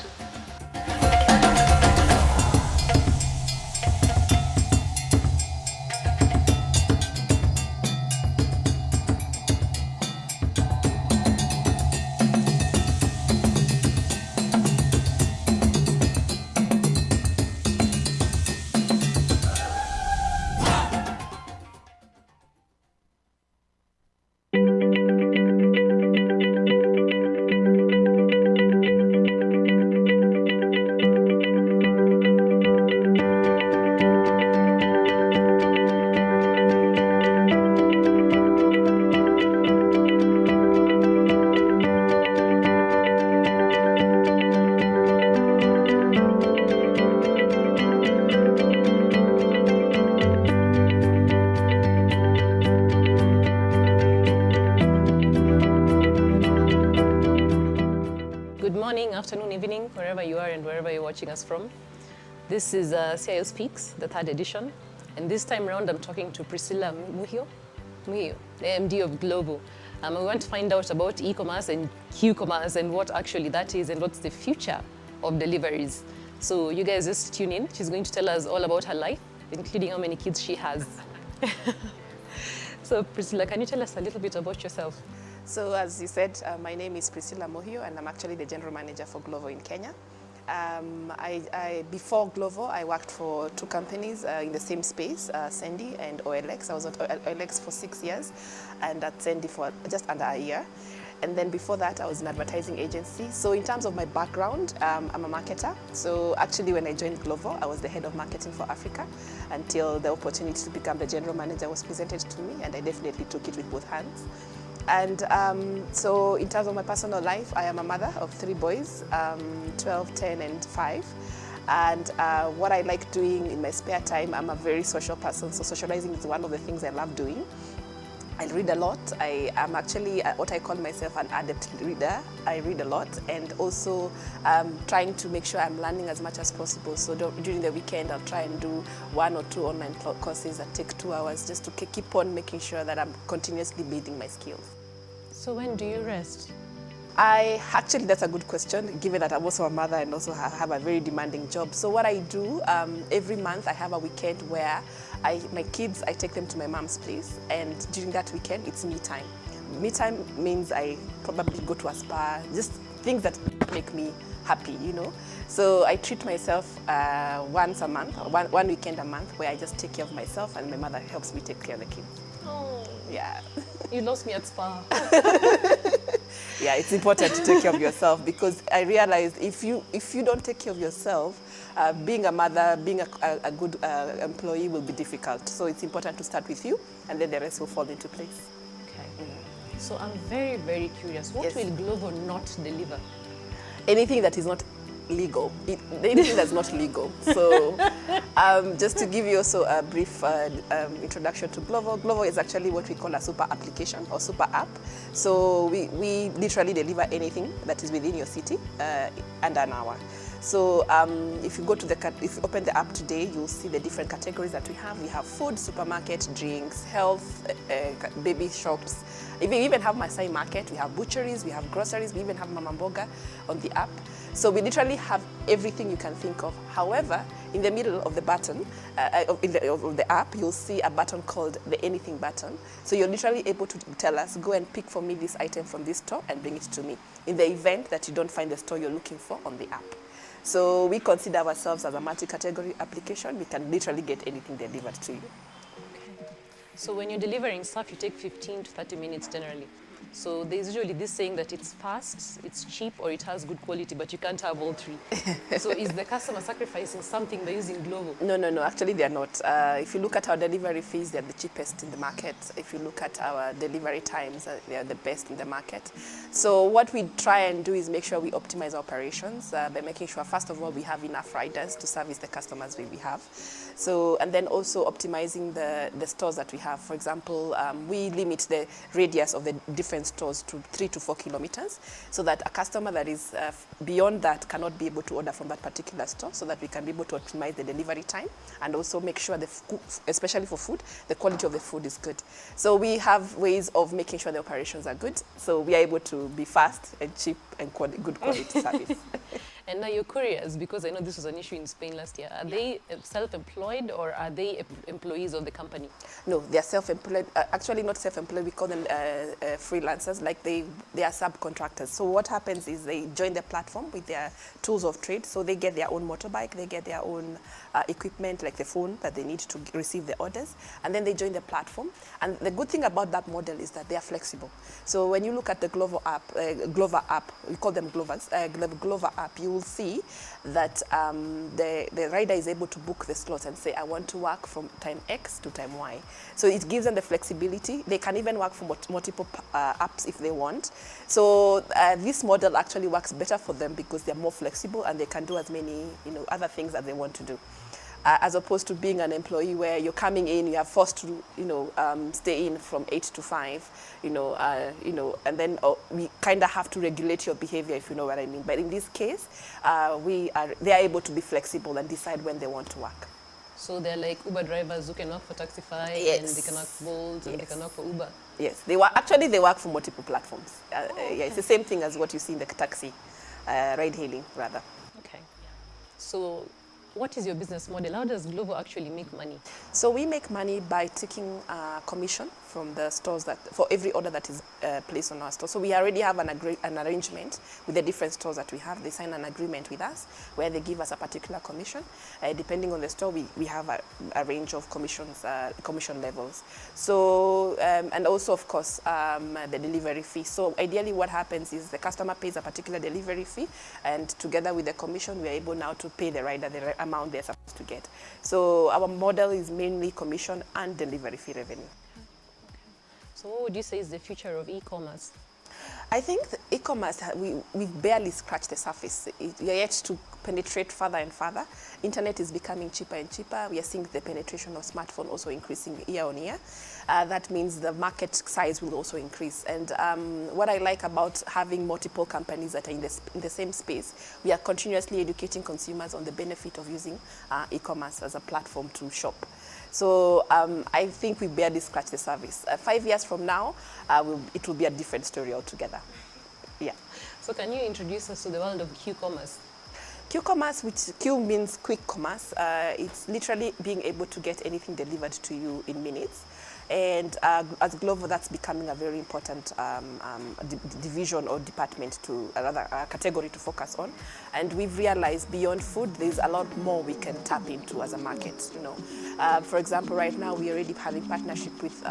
S2: Afternoon, evening, wherever you are and wherever you're watching us from. This is CIO Speaks, the 3rd edition. And this time around, I'm talking to Priscilla Muhio, the MD of Glovo. We want to find out about e-commerce and Q-commerce and what actually that is and what's the future of deliveries. So you guys just tune in. She's going to tell us all about her life, including how many kids she has. So Priscilla, can you tell us a little bit about yourself?
S6: So as you said, my name is Priscilla Mohio, and I'm actually the general manager for Glovo in Kenya. Before Glovo, I worked for 2 companies in the same space, Sandy and OLX. I was at OLX for 6 years and at Sandy for just under a year. And then before that, I was in an advertising agency. So in terms of my background, I'm a marketer. So actually when I joined Glovo, I was the head of marketing for Africa until the opportunity to become the general manager was presented to me, and I definitely took it with both hands. And so in terms of my personal life, I am a mother of 3 boys, 12, 10, and 5. And what I like doing in my spare time, I'm a very social person, so socializing is one of the things I love doing. I read a lot. I am actually what I call myself an adept reader. I read a lot, and also trying to make sure I'm learning as much as possible. So during the weekend, I'll try and do 1 or 2 online courses that take 2 hours, just to keep on making sure that I'm continuously building my skills.
S2: So when do you rest?
S6: Actually, that's a good question, given that I'm also a mother and also have a very demanding job. So what I do, every month I have a weekend where my kids, I take them to my mom's place, and during that weekend, it's me time. Me time means I probably go to a spa, just things that make me happy, you know. So I treat myself once a month, one weekend a month, where I just take care of myself, and my mother helps me take care of the kids.
S2: Oh,
S6: yeah.
S2: You lost me at spa.
S6: Yeah, it's important to take care of yourself, because I realized if you don't take care of yourself, being a mother, being a good employee will be difficult. So it's important to start with you, and then the rest will fall into place.
S2: Okay. So I'm very, very curious. What will Glovo not deliver?
S6: Anything that is not legal. Anything that's not legal. So just to give you also a brief introduction to Glovo. Glovo is actually what we call a super application or super app. So we literally deliver anything that is within your city under an hour. So if you open the app today, you'll see the different categories that we have. We have food, supermarket, drinks, health, baby shops. We even have Masai market, we have butcheries, we have groceries, we even have Mama Mboga on the app. So we literally have everything you can think of. However, in the middle of the button, of the app, you'll see a button called the anything button. So you're literally able to tell us, go and pick for me this item from this store and bring it to me, in the event that you don't find the store you're looking for on the app. So we consider ourselves as a multi-category application. We can literally get anything delivered to you.
S2: Okay. So when you're delivering stuff, you take 15 to 30 minutes generally. So there's usually this saying that it's fast, it's cheap, or it has good quality, but you can't have all three. So is the customer sacrificing something by using Glovo?
S6: No. Actually, they're not. If you look at our delivery fees, they're the cheapest in the market. If you look at our delivery times, they are the best in the market. So what we try and do is make sure we optimize operations by making sure, first of all, we have enough riders to service the customers we have. So, and then also optimizing the stores that we have. For example, we limit the radius of the different stores to 3 to 4 kilometers, so that a customer that is beyond that cannot be able to order from that particular store, so that we can be able to optimize the delivery time and also make sure, especially for food, the quality of the food is good. So we have ways of making sure the operations are good, so we are able to be fast and cheap and good quality service.
S2: And now your couriers, because I know this was an issue in Spain last year, are they self-employed or are they employees of the company?
S6: No, they are self-employed. Actually, not self-employed. We call them freelancers. Like they are subcontractors. So what happens is they join the platform with their tools of trade. So they get their own motorbike, they get their own equipment, like the phone that they need to receive the orders, and then they join the platform. And the good thing about that model is that they are flexible. So when you look at the Glovo app, we call them Glovers, Glovo app, you will see that the rider is able to book the slots and say, I want to work from time X to time Y. So it gives them the flexibility. They can even work for multiple apps if they want. So this model actually works better for them because they're more flexible and they can do as many other things that they want to do. As opposed to being an employee where you're coming in, you are forced to, stay in from 8 to 5, and then we kind of have to regulate your behavior, if you know what I mean. But in this case, they are able to be flexible and decide when they want to work.
S2: So they're like Uber drivers who can work for Taxify,
S6: yes,
S2: and they can work for Bolt, and they can work for Uber.
S6: Yes, they work for multiple platforms. Yeah, it's the same thing as what you see in the taxi, ride-hailing, rather.
S2: Okay. So what is your business model? How does Glovo actually make money?
S6: So we make money by taking commission from the stores for every order that is placed on our store. So we already have an arrangement with the different stores that we have. They sign an agreement with us where they give us a particular commission. Depending on the store, we have a range of commission levels. So, and also, of course, the delivery fee. So ideally what happens is the customer pays a particular delivery fee, and together with the commission, we are able now to pay the rider the amount they're supposed to get. So our model is mainly commission and delivery fee revenue.
S2: So what would you say is the future of e-commerce?
S6: I think the e-commerce, we've barely scratched the surface. We are yet to penetrate further and further. Internet is becoming cheaper and cheaper. We are seeing the penetration of smartphone also increasing year on year. That means the market size will also increase. And what I like about having multiple companies that are in the same space, we are continuously educating consumers on the benefit of using e-commerce as a platform to shop. So I think we barely scratched the surface. 5 years from now, it will be a different story altogether. Yeah.
S2: So can you introduce us to the world of Q-commerce?
S6: Q-commerce, which Q means quick commerce, it's literally being able to get anything delivered to you in minutes. And as Glovo, that's becoming a very important division or department to another category to focus on. And we've realized beyond food, there's a lot more we can tap into as a market. You know, for example, right now we're already having partnership with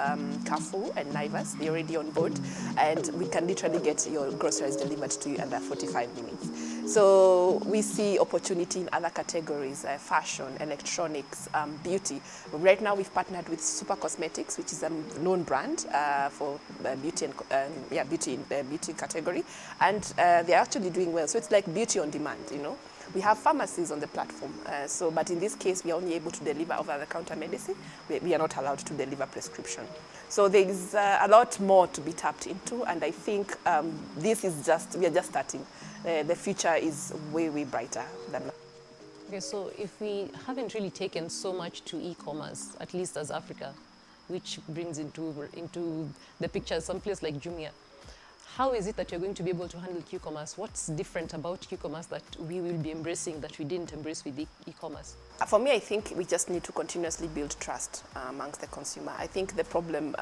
S6: Carrefour and Naivas. They're already on board, and we can literally get your groceries delivered to you under 45 minutes. So we see opportunity in other categories: fashion, electronics, beauty. Right now we've partnered with Super Cosmetics, which is a known brand for beauty and beauty category, and they're actually doing well. So it's like beauty on demand, you know. We have pharmacies on the platform, but in this case, we are only able to deliver over-the-counter medicine. We are not allowed to deliver prescription. So there is a lot more to be tapped into, and I think we are just starting. The future is way, way brighter than that.
S2: Okay, so if we haven't really taken so much to e-commerce, at least as Africa, which brings into the picture some place like Jumia, how is it that you're going to be able to handle Q-commerce? What's different about Q-commerce that we will be embracing that we didn't embrace with the e-commerce?
S6: For me, I think we just need to continuously build trust amongst the consumer. I think the problem,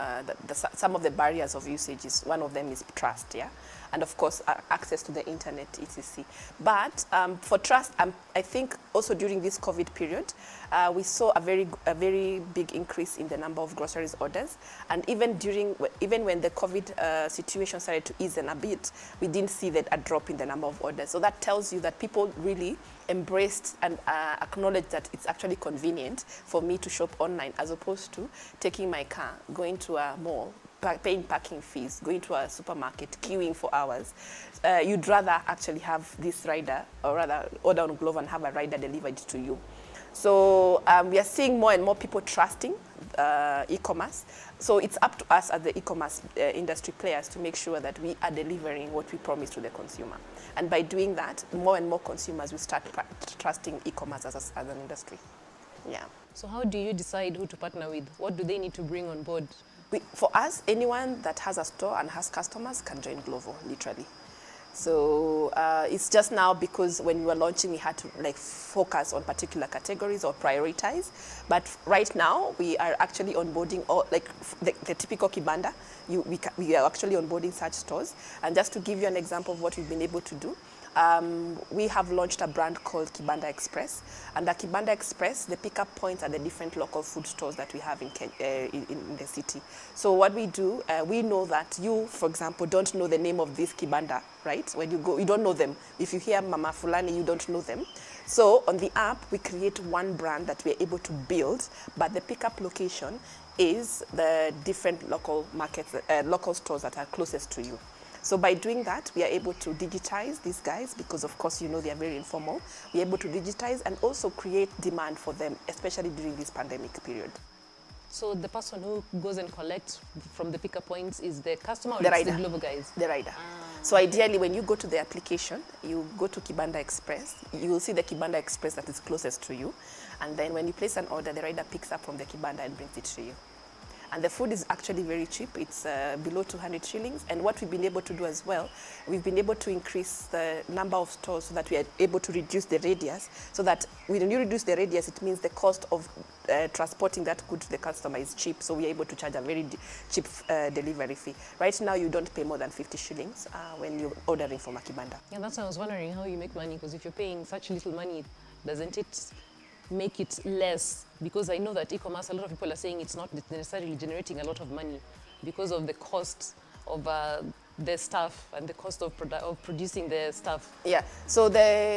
S6: some of the barriers of usage is, one of them is trust, yeah? And of course, access to the internet, etc. But for trust, I think also during this COVID period, we saw a very big increase in the number of groceries orders. And even when the COVID situation started to ease a bit, we didn't see a drop in the number of orders. So that tells you that people really embraced and acknowledged that it's actually convenient for me to shop online as opposed to taking my car, going to a mall, paying parking fees, going to a supermarket, queuing for hours. You'd rather actually have this rider, or rather order on Glovo and have a rider delivered to you. So we are seeing more and more people trusting e-commerce. So it's up to us as the e-commerce industry players to make sure that we are delivering what we promise to the consumer. And by doing that, more and more consumers will start trusting e-commerce as an industry. Yeah.
S2: So how do you decide who to partner with? What do they need to bring on board?
S6: For us, anyone that has a store and has customers can join Glovo, literally. So it's just now because when we were launching, we had to focus on particular categories or prioritize. But right now, we are actually onboarding all, the typical kibanda. We are actually onboarding such stores. And just to give you an example of what we've been able to do, we have launched a brand called Kibanda Express. And at Kibanda Express, the pickup points are the different local food stores that we have in the city. So what we do, we know that you, for example, don't know the name of this Kibanda, right? When you go, you don't know them. If you hear Mama Fulani, you don't know them. So on the app, we create one brand that we're able to build, but the pickup location is the different local markets, local stores that are closest to you. So by doing that, we are able to digitize these guys because, of course, you know, they are very informal. We're able to digitize and also create demand for them, especially during this pandemic period.
S2: So the person who goes and collects from the pickup points is the customer or
S6: the
S2: it's the Glovo guys?
S6: The rider. So ideally, when you go to the application, you go to Kibanda Express, you will see the Kibanda Express that is closest to you. And then when you place an order, the rider picks up from the Kibanda and brings it to you. And the food is actually very cheap. It's below 200 shillings. And what we've been able to do as well, we've been able to increase the number of stores so that we are able to reduce the radius. So that when you reduce the radius, it means the cost of transporting that good to the customer is cheap. So we are able to charge a very cheap delivery fee. Right now, you don't pay more than 50 shillings when you're ordering from a kibanda.
S2: Yeah, that's why I was wondering how you make money. Because if you're paying such little money, doesn't it make it less? Because I know that e-commerce, a lot of people are saying it's not necessarily generating a lot of money because of the cost of the staff and the cost of producing the stuff?
S6: Yeah, so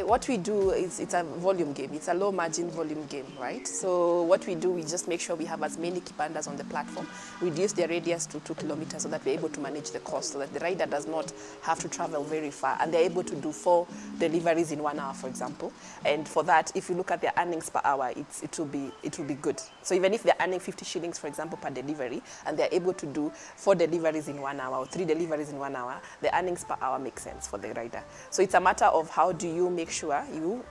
S6: what we do is it's a volume game. It's a low margin volume game, right? So what we do, we just make sure we have as many kibandas on the platform, reduce their radius to 2 kilometers so that we're able to manage the cost, so that the rider does not have to travel very far, and they're able to do 4 deliveries in 1 hour, for example. And for that, if you look at their earnings per hour, it will be good. So even if they're earning 50 shillings, for example, per delivery, and they're able to do 4 deliveries in 1 hour or 3 deliveries in 1 hour, the earnings per hour makes sense for the rider. So it's a matter of how do you make sure you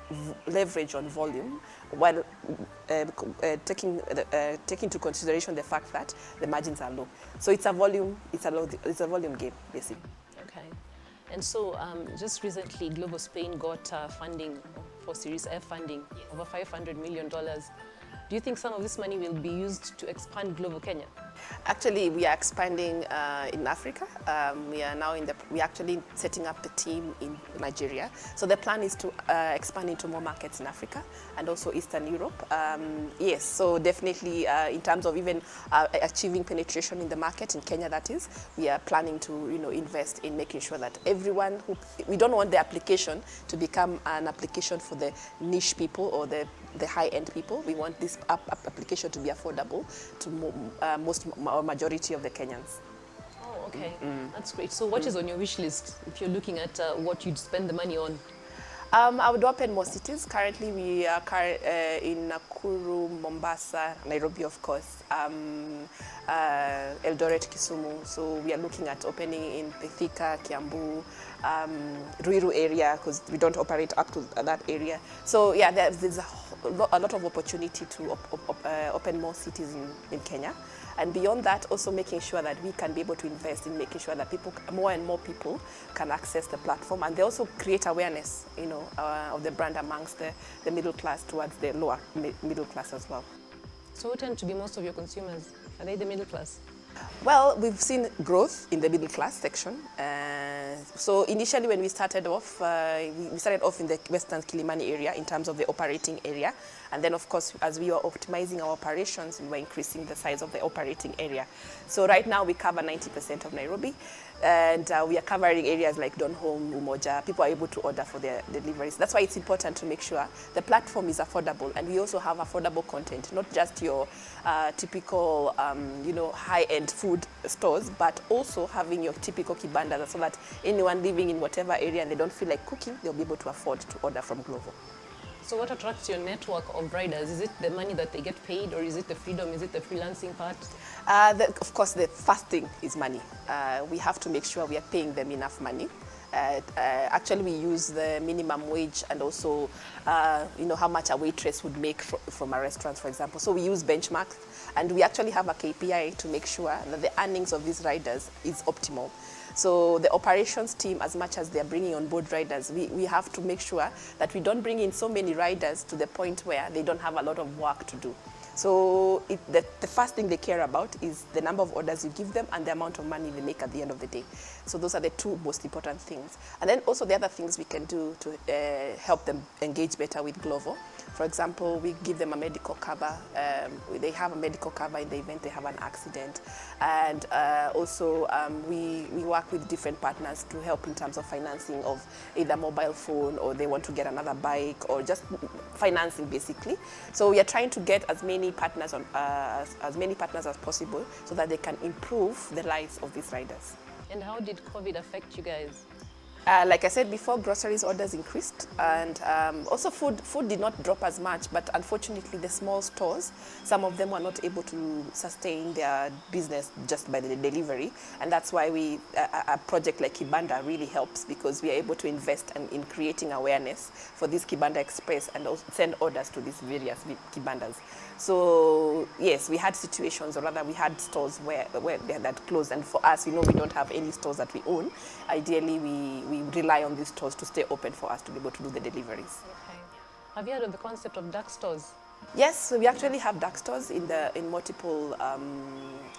S6: leverage on volume while taking into consideration the fact that the margins are low. So it's a volume game, basically.
S2: Okay. And so just recently, Glovo Spain got funding for Series F funding, over $500 million. Do you think some of this money will be used to expand Glovo Kenya?
S6: Actually, we are expanding in Africa. We are actually setting up the team in Nigeria. So the plan is to expand into more markets in Africa and also Eastern Europe. Yes, so definitely in terms of even achieving penetration in the market in Kenya, that is, we are planning to invest in making sure that everyone we don't want the application to become an application for the niche people or the high-end people. We want this application to be affordable to majority of the Kenyans.
S2: Oh, okay. That's great. So what is on your wish list if you're looking at what you'd spend the money on?
S6: I would open more cities. Currently, we are in Nakuru, Mombasa, Nairobi, of course, Eldoret, Kisumu. So we are looking at opening in Thika, Kiambu, Ruiru area, because we don't operate up to that area. So yeah, there's a lot of opportunity to open more cities in Kenya. And beyond that, also making sure that we can be able to invest in making sure that more and more people can access the platform, and they also create awareness, of the brand amongst the middle class towards the lower middle class as well.
S2: So who tend to be most of your consumers? Are they the middle class?
S6: Well, we've seen growth in the middle class section. So initially when we started off, we started off in the Western Kilimani area in terms of the operating area. And then, of course, as we were optimizing our operations, we were increasing the size of the operating area. So right now we cover 90% of Nairobi. And we are covering areas like Donholm, Umoja. People are able to order for their deliveries. That's why it's important to make sure the platform is affordable, and we also have affordable content, not just your typical, high-end food stores, but also having your typical kibandas, so that anyone living in whatever area and they don't feel like cooking, they'll be able to afford to order from Glovo.
S2: So what attracts your network of riders? Is it the money that they get paid, or is it the freedom? Is it the freelancing part?
S6: Of course, the first thing is money. We have to make sure we are paying them enough money. Actually, we use the minimum wage and also, how much a waitress would make from a restaurant, for example. So we use benchmarks, and we actually have a KPI to make sure that the earnings of these riders is optimal. So the operations team, as much as they're bringing on board riders, we have to make sure that we don't bring in so many riders to the point where they don't have a lot of work to do. So the first thing they care about is the number of orders you give them and the amount of money they make at the end of the day. So those are the 2 most important things. And then also the other things we can do to help them engage better with Glovo. For example, we give them a medical cover. They have a medical cover in the event they have an accident. And also we work with different partners to help in terms of financing of either mobile phone, or they want to get another bike, or just financing basically. So we are trying to get as many partners as possible so that they can improve the lives of these riders.
S2: And how did COVID affect you guys?
S6: Like I said before, groceries orders increased, and also food did not drop as much, but unfortunately the small stores, some of them were not able to sustain their business just by the delivery, and that's why a project like Kibanda really helps, because we are able to invest in creating awareness for this Kibanda Express and also send orders to these various Kibandas. So yes, we had situations, or rather we had stores where they had that closed, and for us, we don't have any stores that we own. Ideally, we rely on these stores to stay open for us to be able to do the deliveries.
S2: Okay. Have you heard of the concept of dark stores?
S6: Yes, so we actually have dark stores in multiple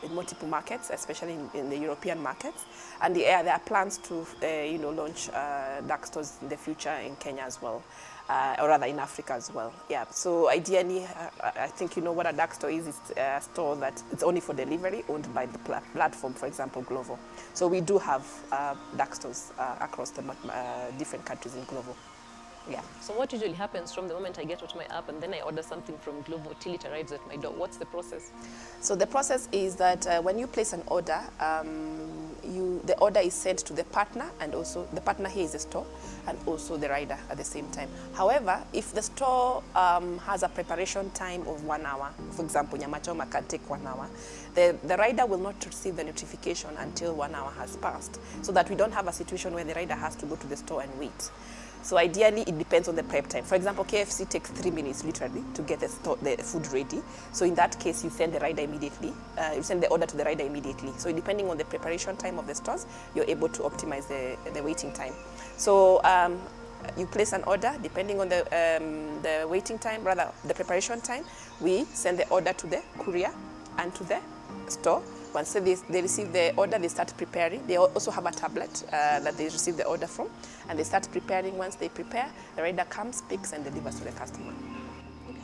S6: in multiple markets, especially in the European markets. And there are plans to launch dark stores in the future in Kenya as well, or rather in Africa as well. Yeah. So ideally, I think you know what a dark store is. It's a store that it's only for delivery, owned by the platform, for example, Glovo. So we do have dark stores across the different countries in Glovo. Yeah.
S2: So what usually happens from the moment I get out my app and then I order something from Glovo till it arrives at my door? What's the process?
S6: So the process is that when you place an order, the order is sent to the partner, and also the partner here is the store, and also the rider at the same time. However, if the store has a preparation time of 1 hour, for example, nyama choma can take 1 hour, the rider will not receive the notification until 1 hour has passed, so that we don't have a situation where the rider has to go to the store and wait. So ideally, it depends on the prep time. For example, KFC takes 3 minutes literally to get the food ready. So in that case, you send the rider immediately. You send the order to the rider immediately. So depending on the preparation time of the stores, you're able to optimize the waiting time. So you place an order depending on the waiting time, rather the preparation time. We send the order to the courier and to the store. Once they receive the order, they start preparing. They also have a tablet that they receive the order from, and they start preparing. Once they prepare, the rider comes, picks, and delivers to the customer.
S2: Okay.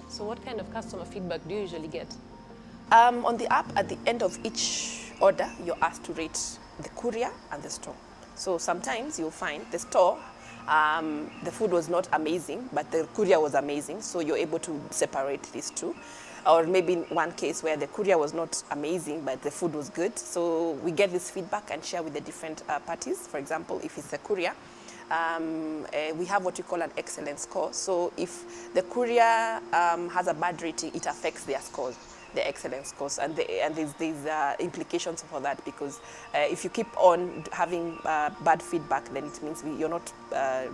S2: So what kind of customer feedback do you usually get?
S6: On the app, at the end of each order, you're asked to rate the courier and the store. So sometimes you'll find the store, the food was not amazing, but the courier was amazing, so you're able to separate these two. Or maybe in one case where the courier was not amazing, but the food was good. So we get this feedback and share with the different parties. For example, if it's the courier, we have what we call an excellence score. So if the courier has a bad rating, it affects their scores, the excellence scores. And there's implications for that, because if you keep on having bad feedback, then it means you're not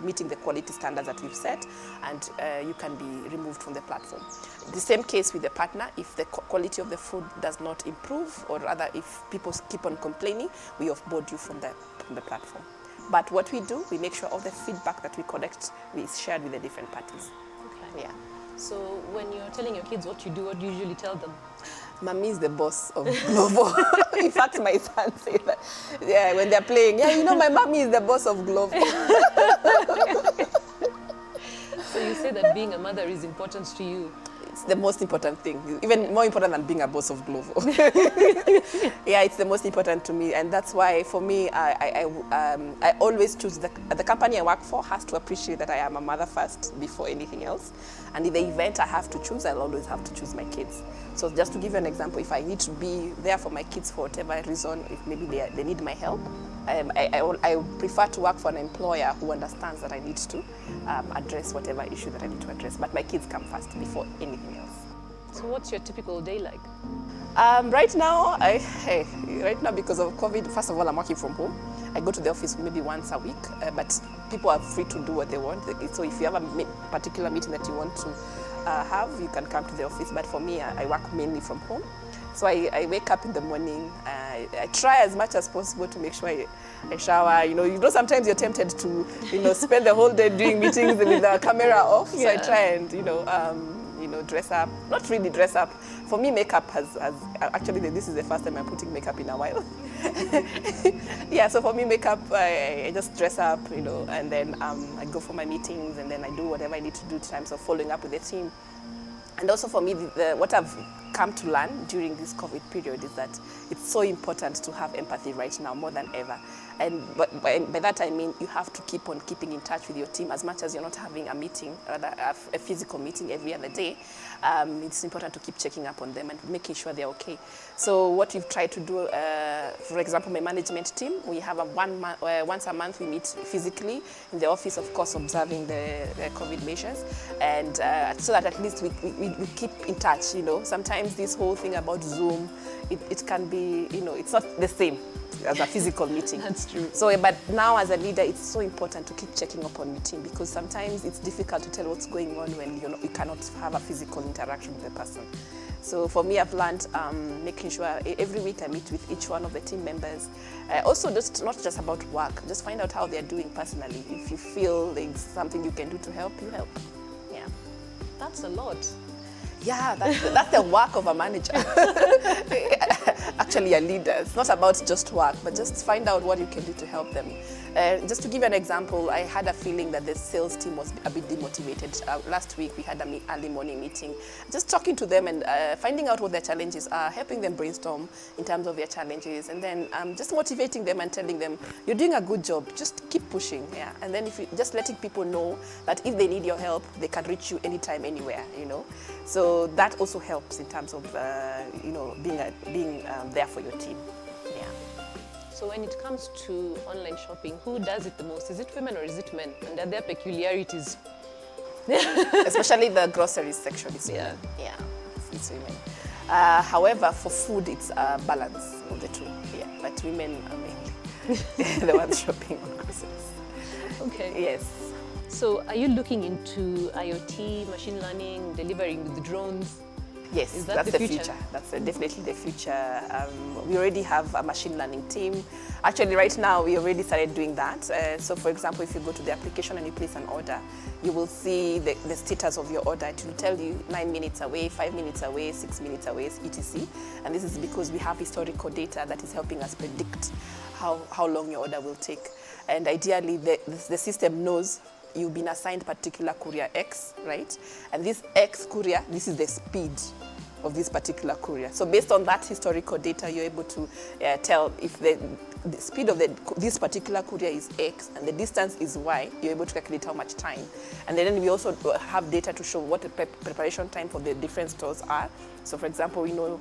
S6: meeting the quality standards that we've set, and you can be removed from the platform. The same case with the partner. If the quality of the food does not improve, or rather if people keep on complaining, we offboard you from the platform. But what we do, we make sure all the feedback that we collect is shared with the different parties.
S2: Okay.
S6: Yeah.
S2: So when you're telling your kids what you do, what do you usually tell them?
S6: Mommy is the boss of Glovo. In fact, my son says that. Yeah, when they're playing, yeah, you know, my mommy is the boss of Glovo.
S2: So you say that being a mother is important to you.
S6: It's the most important thing, even more important than being a boss of Glovo. Yeah, it's the most important to me, and that's why for me, I always choose the company I work for has to appreciate that I am a mother first before anything else. And in the event I have to choose, I'll always have to choose my kids. So just to give you an example, if I need to be there for my kids for whatever reason, if maybe they need my help, I prefer to work for an employer who understands that I need to address whatever issue that I need to address. But my kids come first before anything else.
S2: So what's your typical day like?
S6: Right now, because of COVID, first of all, I'm working from home. I go to the office maybe once a week, but people are free to do what they want. So if you have a particular meeting that you want to have, you can come to the office. But for me, I work mainly from home. So I wake up in the morning. I try as much as possible to make sure I shower. You know, sometimes you're tempted to, spend the whole day doing meetings with the camera off. Yeah. So I try and, dress up. Not really dress up. For me, makeup has actually, this is the first time I'm putting makeup in a while. Yeah, so for me, makeup, I just dress up, and then I go for my meetings, and then I do whatever I need to do in terms of following up with the team. And also for me, what I've come to learn during this COVID period is that it's so important to have empathy right now more than ever. And by that I mean you have to keep on keeping in touch with your team as much as you're not having a meeting, rather a physical meeting every other day. It's important to keep checking up on them and making sure they're okay. So what we've tried to do, for example, my management team, we have once a month we meet physically in the office, of course, observing the COVID measures, and so that at least we keep in touch. Sometimes this whole thing about Zoom, it can be, it's not the same as a physical meeting.
S2: That's true.
S6: So, but now as a leader, it's so important to keep checking up on your team, because sometimes it's difficult to tell what's going on when you cannot have a physical interaction with the person. So for me, I've learned making sure every week I meet with each one of the team members. Also, not just about work, just find out how they're doing personally. If you feel there's something you can do to help, you help. Yeah.
S2: That's a lot.
S6: Yeah, that's the work of a manager. Actually, a leader. It's not about just work, but just find out what you can do to help them. Just to give you an example, I had a feeling that the sales team was a bit demotivated. Last week, we had an early morning meeting, just talking to them and finding out what their challenges are, helping them brainstorm in terms of their challenges, and then just motivating them and telling them, you're doing a good job, just keep pushing. Yeah. And then if you just letting people know that if they need your help, they can reach you anytime, anywhere, you know. So that also helps in terms of, you know, being there for your team. Yeah.
S2: So when it comes to online shopping, who does it the most? Is it women or is it men? And are there peculiarities?
S6: Especially the groceries section is women. Yeah, it's women. However, for food, it's a balance of the two. Yeah, but women are mainly the ones shopping on groceries.
S2: Okay.
S6: Yes.
S2: So are you looking into IoT, machine learning, delivering with drones?
S6: Yes,
S2: Is that
S6: that's
S2: the
S6: the
S2: future?
S6: future. That's definitely the future. We already have a machine learning team. Actually, right now, we already started doing that. So, for example, if you go to the application and you place an order, you will see the status of your order. It will tell you 9 minutes away, 5 minutes away, 6 minutes away, etc. And this is because we have historical data that is helping us predict how long your order will take. And ideally, the system knows you've been assigned particular courier X, right? And this X courier, this is the speed of this particular courier. So based on that historical data, you're able to tell if the speed of this particular courier is X and the distance is Y, you're able to calculate how much time. And then we also have data to show what the preparation time for the different stores are. So for example, we know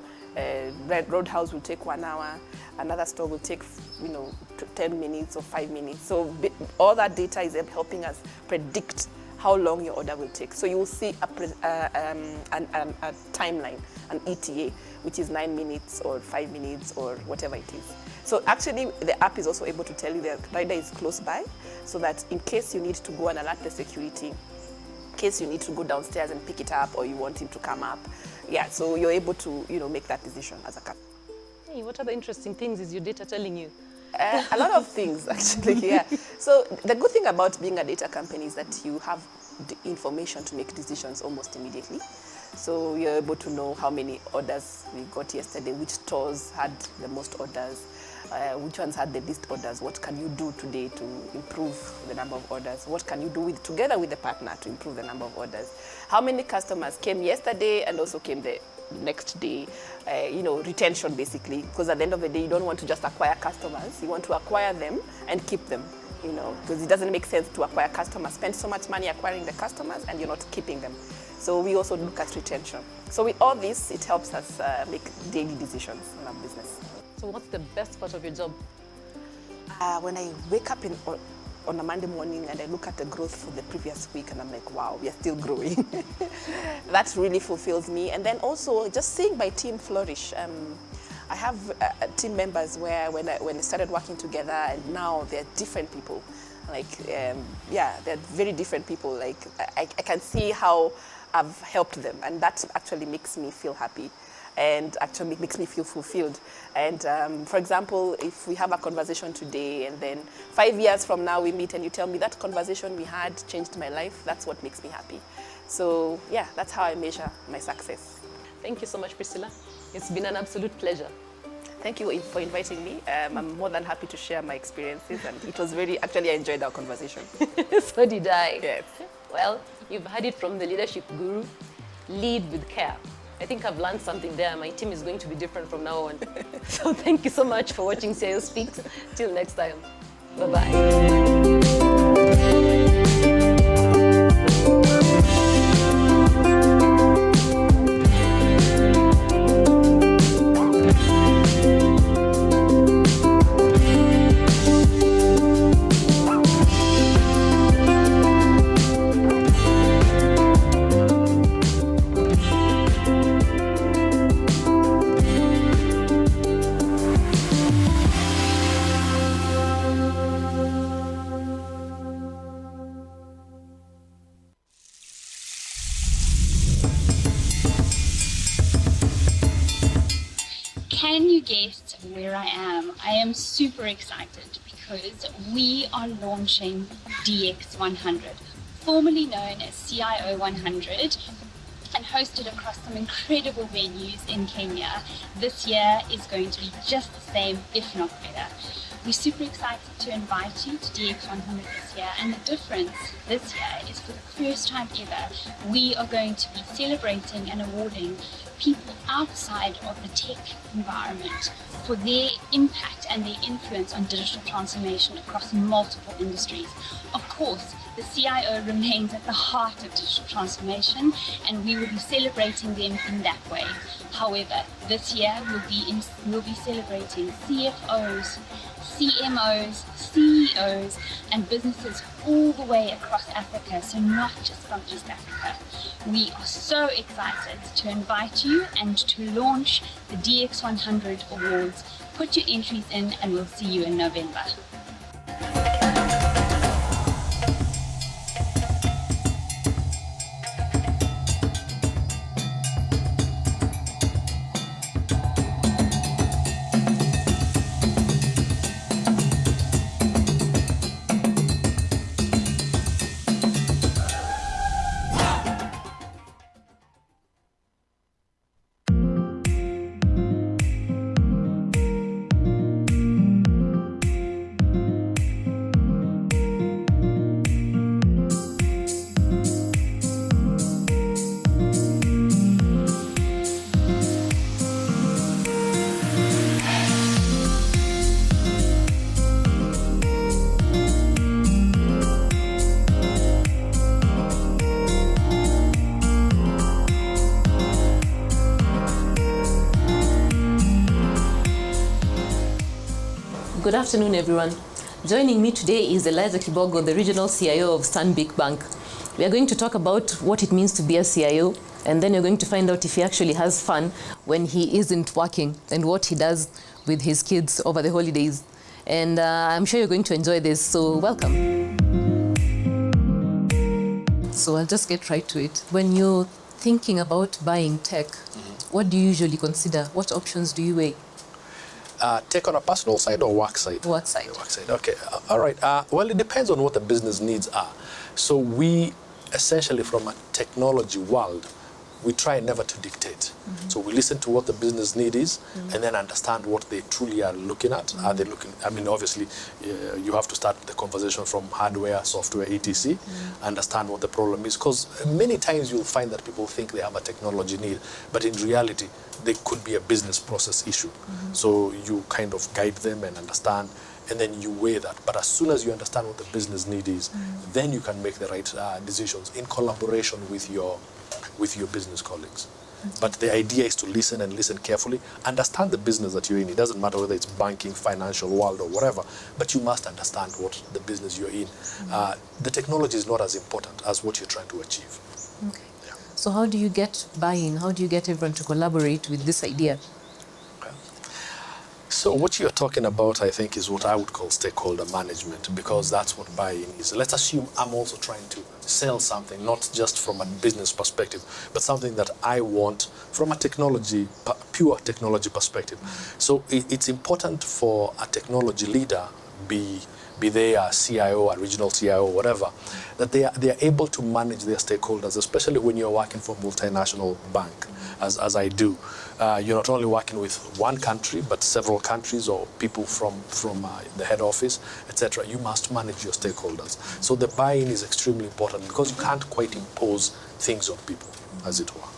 S6: Roadhouse will take 1 hour, another store will take 10 minutes or 5 minutes. So all that data is helping us predict how long your order will take. So you will see a timeline, an ETA, which is 9 minutes or 5 minutes or whatever it is. So actually the app is also able to tell you the rider is close by, so that in case you need to go and alert the security, in case you need to go downstairs and pick it up or you want him to come up, yeah, so you're able to make that decision as a customer.
S2: Hey, what other interesting things is your data telling you?
S6: A lot of things, actually, yeah. So the good thing about being a data company is that you have the information to make decisions almost immediately. So you're able to know how many orders we got yesterday, which stores had the most orders, which ones had the least orders, what can you do today to improve the number of orders, what can you do together with the partner to improve the number of orders, how many customers came yesterday and also came the next day, retention basically, because at the end of the day, you don't want to just acquire customers, you want to acquire them and keep them, because it doesn't make sense to acquire customers, spend so much money acquiring the customers and you're not keeping them. So we also look at retention. So with all this, it helps us make daily decisions in our business.
S2: So what's the best part of your job?
S6: When I wake up on a Monday morning and I look at the growth for the previous week and I'm like, wow, we are still growing. That really fulfills me. And then also just seeing my team flourish. I have team members where when I started working together and now they're different people. Like, they're very different people. Like, I can see how I've helped them, and that actually makes me feel happy and actually makes me feel fulfilled. And for example, if we have a conversation today and then 5 years from now we meet and you tell me that conversation we had changed my life, that's what makes me happy. So yeah, that's how I measure my success.
S2: Thank you so much, Priscilla. It's been an absolute pleasure.
S6: Thank you for inviting me. I'm more than happy to share my experiences, and it was actually I enjoyed our conversation.
S2: So did I.
S6: Yes.
S2: Well, you've heard it from the leadership guru, lead with care. I think I've learned something there. My team is going to be different from now on. So thank you so much for watching CIO Speaks. Till next time. Bye-bye.
S1: Can you guess where I am? I am super excited because we are launching DX100, formerly known as CIO 100. and hosted across some incredible venues in Kenya. This year is going to be just the same, if not better. We're super excited to invite you to DX100 this year, and the difference this year is for the first time ever, we are going to be celebrating and awarding people outside of the tech environment for their impact and their influence on digital transformation across multiple industries. Of course, the CIO remains at the heart of digital transformation, and we will be celebrating them in that way. However, this year we'll be celebrating CFOs, CMOs, CEOs, and businesses all the way across Africa, so not just from East Africa. We are so excited to invite you and to launch the DX100 Awards. Put your entries in and we'll see you in November.
S2: Good afternoon, everyone. Joining me today is Elijah Kibogo, the Regional CIO of Stanbic Bank. We are going to talk about what it means to be a CIO, and then you're going to find out if he actually has fun when he isn't working and what he does with his kids over the holidays. And I'm sure you're going to enjoy this, so welcome. So I'll just get right to it. When you're thinking about buying tech, what do you usually consider? What options do you weigh?
S7: Tech on a personal side or work side?
S2: Work side.
S7: Work side, okay. All right. Well, it depends on what the business needs are. So we, essentially from a technology world, we try never to dictate. So we listen to what the business need is and then understand what they truly are looking at. Are they looking, I mean, obviously, you have to start the conversation from hardware, software, etc. Understand what the problem is. Because many times you'll find that people think they have a technology need, but in reality, they could be a business process issue. So you kind of guide them and understand, and then you weigh that. But as soon as you understand what the business need is, then you can make the right decisions in collaboration with your business colleagues. But the idea is to listen and listen carefully, understand the business that you're in. It doesn't matter whether it's banking, financial world, or whatever, but you must understand what the business you're in. The technology is not as important as what you're trying to achieve.
S2: Okay. Yeah. So how do you get buy-in? How do you get everyone to collaborate with this idea?
S7: So what you're talking about, I think, is what I would call stakeholder management, because that's what buy-in is. Let's assume I'm also trying to sell something, not just from a business perspective, but something that I want from a pure technology perspective. So it's important for a technology leader, be they a CIO, a regional CIO, whatever, that they are able to manage their stakeholders, especially when you're working for a multinational bank, as I do. You're not only working with one country, but several countries or people from the head office, etc. You must manage your stakeholders. So the buy-in is extremely important because you can't quite impose things on people, as it were.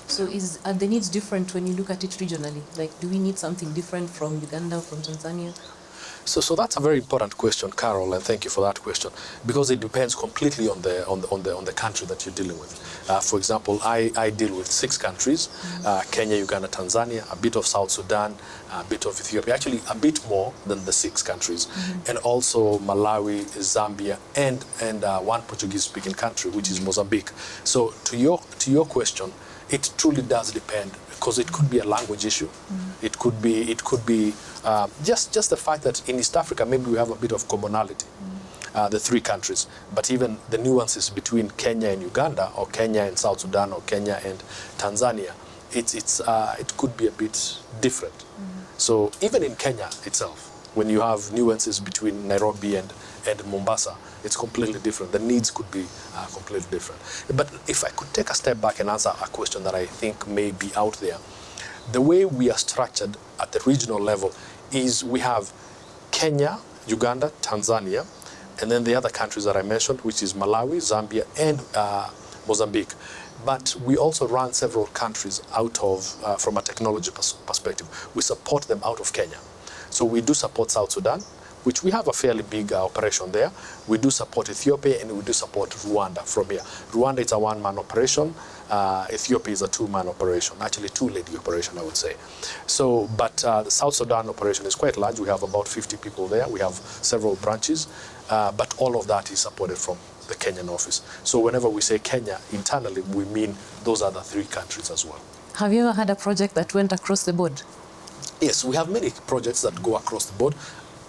S2: So are the needs different when you look at it regionally? Like, do we need something different from Uganda, from Tanzania?
S7: So that's a very important question, Carol, and thank you for that question, because it depends completely on the country that you're dealing with. For example, I deal with 6 countries: Kenya, Uganda, Tanzania, a bit of South Sudan, a bit of Ethiopia, actually a bit more than the 6 countries, and also Malawi, Zambia, and one Portuguese-speaking country, which is Mozambique. So to your question, it truly does depend, because it could be a language issue. It could be just the fact that in East Africa maybe we have a bit of commonality, the 3 countries, but even the nuances between Kenya and Uganda, or Kenya and South Sudan, or Kenya and Tanzania, it could be a bit different. So even in Kenya itself, when you have nuances between Nairobi and and in Mombasa, it's completely different. The needs could be completely different. But if I could take a step back and answer a question that I think may be out there, the way we are structured at the regional level is we have Kenya, Uganda, Tanzania, and then the other countries that I mentioned, which is Malawi, Zambia, and Mozambique. But we also run several countries out of, from a technology perspective, we support them out of Kenya. So we do support South Sudan, which we have a fairly big operation there. We do support Ethiopia, and we do support Rwanda from here. Rwanda is a one-man operation. Ethiopia is a two-man operation, actually two-lady operation, I would say. So, but the South Sudan operation is quite large. We have about 50 people there. We have several branches, but all of that is supported from the Kenyan office. So whenever we say Kenya internally, we mean those are the three countries as well.
S2: Have you ever had a project that went across the board?
S7: Yes, we have many projects that go across the board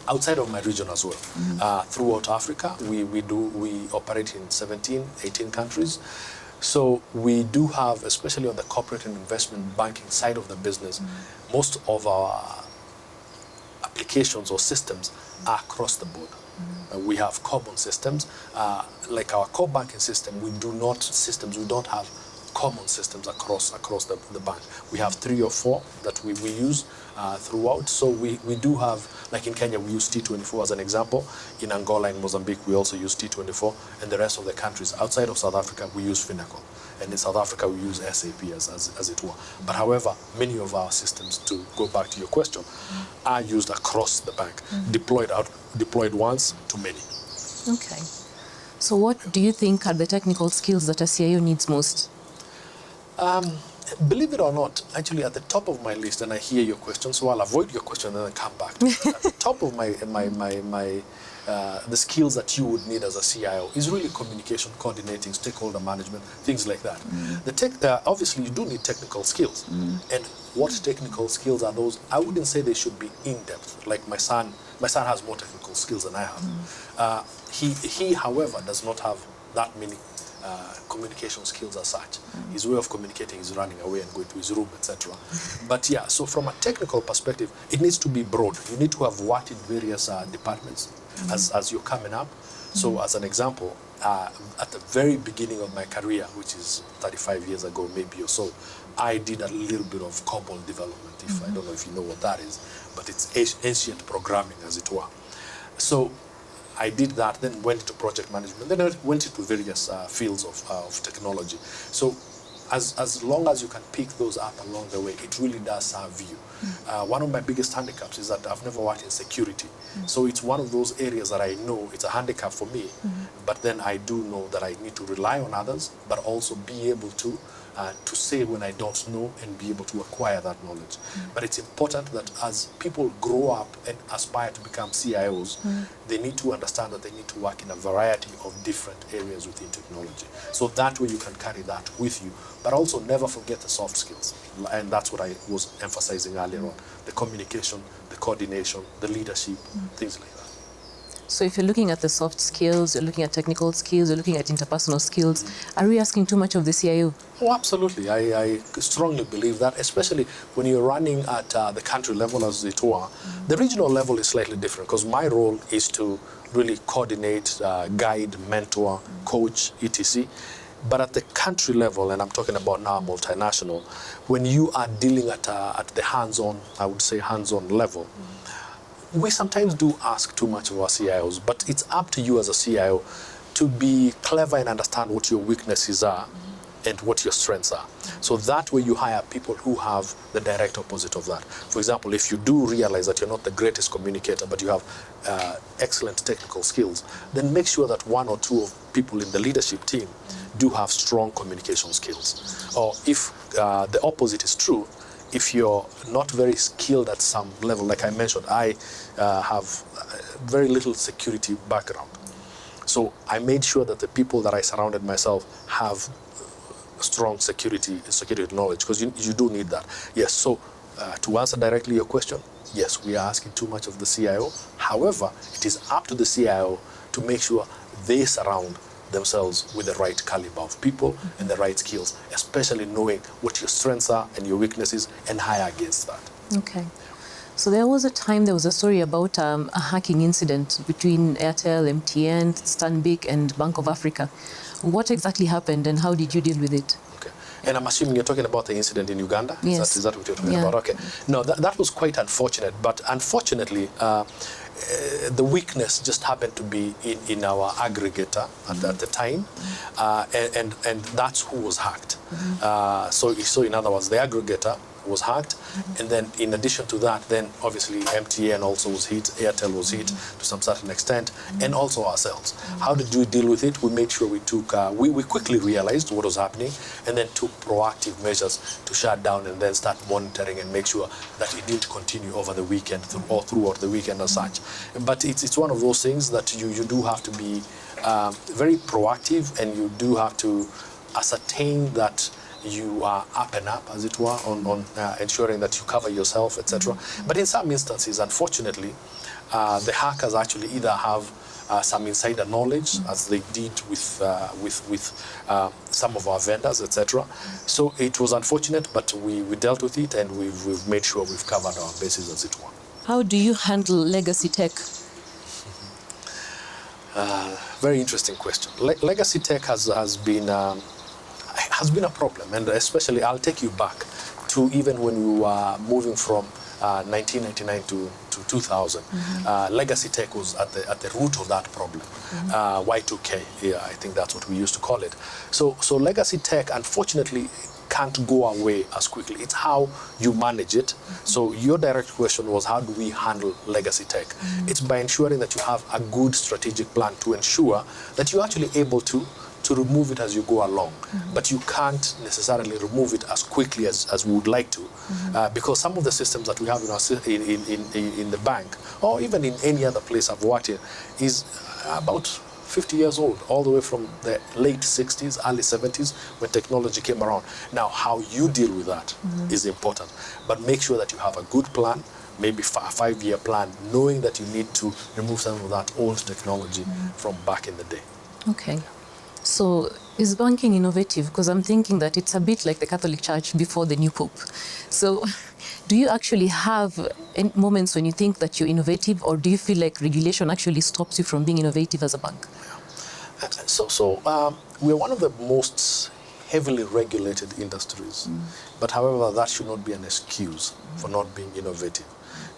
S7: outside of my region as well. Throughout Africa, we operate in 17, 18 countries. So we do have, especially on the corporate and investment banking side of the business, most of our applications or systems are across the board. We have common systems, like our core banking system. We don't have common systems across the bank. We have 3 or 4 that we use throughout. So we do have, like in Kenya, we use T24 as an example. In Angola and Mozambique, we also use T24. And the rest of the countries outside of South Africa, we use Finacle. And in South Africa, we use SAP as it were. But however, many of our systems, to go back to your question, are used across the bank, deployed once to many.
S2: Okay. So what do you think are the technical skills that a CIO needs most?
S7: Believe it or not, actually at the top of my list, and I hear your question, so I'll avoid your question and then come back. At the top of the skills that you would need as a CIO is really communication, coordinating, stakeholder management, things like that. Obviously, you do need technical skills. And what technical skills are those? I wouldn't say they should be in-depth. Like my son has more technical skills than I have. He, however, does not have that many communication skills as such. His way of communicating is running away and going to his room, etc. But yeah, so from a technical perspective, it needs to be broad. You need to have worked in various departments as you're coming up. So as an example, at the very beginning of my career, which is 35 years ago maybe or so, I did a little bit of COBOL development. I don't know if you know what that is, but it's ancient programming, as it were. So I did that, then went into project management, then I went into various fields of technology. So as long as you can pick those up along the way, it really does serve you. One of my biggest handicaps is that I've never worked in security. So it's one of those areas that I know it's a handicap for me, but then I do know that I need to rely on others, but also be able to say when I don't know and be able to acquire that knowledge. But it's important that as people grow up and aspire to become CIOs, they need to understand that they need to work in a variety of different areas within technology. So that way you can carry that with you, but also never forget the soft skills. And that's what I was emphasizing earlier on, the communication, the coordination, the leadership, things like that.
S2: So if you're looking at the soft skills, you're looking at technical skills, you're looking at interpersonal skills, are we asking too much of the CIO?
S7: Oh, absolutely. I strongly believe that, especially when you're running at the country level, as it were. The regional level is slightly different because my role is to really coordinate, guide, mentor, coach, etc. But at the country level, and I'm talking about now multinational, when you are dealing at the hands-on, I would say hands-on level, we sometimes do ask too much of our CIOs, but it's up to you as a CIO to be clever and understand what your weaknesses are and what your strengths are. So that way you hire people who have the direct opposite of that. For example, if you do realize that you're not the greatest communicator, but you have excellent technical skills, then make sure that 1 or 2 of people in the leadership team do have strong communication skills. Or if the opposite is true, if you're not very skilled at some level, like I mentioned, I have very little security background. So I made sure that the people that I surrounded myself have strong security knowledge, because you do need that. Yes, so to answer directly your question, yes, we are asking too much of the CIO. However, it is up to the CIO to make sure they surround themselves with the right caliber of people and the right skills, especially knowing what your strengths are and your weaknesses and hire against that.
S2: Okay. So there was a time, there was a story about a hacking incident between Airtel, MTN, Stanbic and Bank of Africa. What exactly happened and how did you deal with it?
S7: Okay. And I'm assuming you're talking about the incident in Uganda?
S2: Yes.
S7: Is that what you're talking about? Okay. No, that was quite unfortunate. But unfortunately, the weakness just happened to be in our aggregator at the time. And that's who was hacked. So in other words, the aggregator was hacked, and then in addition to that, then obviously MTN also was hit, Airtel was hit to some certain extent, and also ourselves. How did we deal with it? We made sure we took, we quickly realized what was happening, and then took proactive measures to shut down and then start monitoring and make sure that it didn't continue over the weekend or throughout the weekend as such. But it's one of those things that you do have to be very proactive, and you do have to ascertain that you are up and up, as it were, on ensuring that you cover yourself, etc. But in some instances, unfortunately, the hackers actually either have some insider knowledge, as they did with some of our vendors, etc. So it was unfortunate, but we dealt with it, and we've made sure we've covered our bases, as it were.
S2: How do you handle legacy tech?
S7: Very interesting question. Legacy tech has been a problem, and especially I'll take you back to even when we were moving from 1999 to 2000. Legacy tech was at the root of that problem. Y2K, yeah, I think that's what we used to call it. So legacy tech, unfortunately, can't go away as quickly. It's how you manage it. So your direct question was, how do we handle legacy tech? It's by ensuring that you have a good strategic plan to ensure that you're actually able to remove it as you go along. But you can't necessarily remove it as quickly as we would like to, because some of the systems that we have in the bank, or even in any other place I've worked in, is about 50 years old, all the way from the late 60s, early 70s, when technology came around. Now, how you deal with that is important, but make sure that you have a good plan, maybe a 5-year plan, knowing that you need to remove some of that old technology from back in the day.
S2: Okay. So is banking innovative? Because I'm thinking that it's a bit like the Catholic Church before the new Pope. So do you actually have moments when you think that you're innovative, or do you feel like regulation actually stops you from being innovative as a bank?
S7: So we're one of the most heavily regulated industries. But however, that should not be an excuse for not being innovative.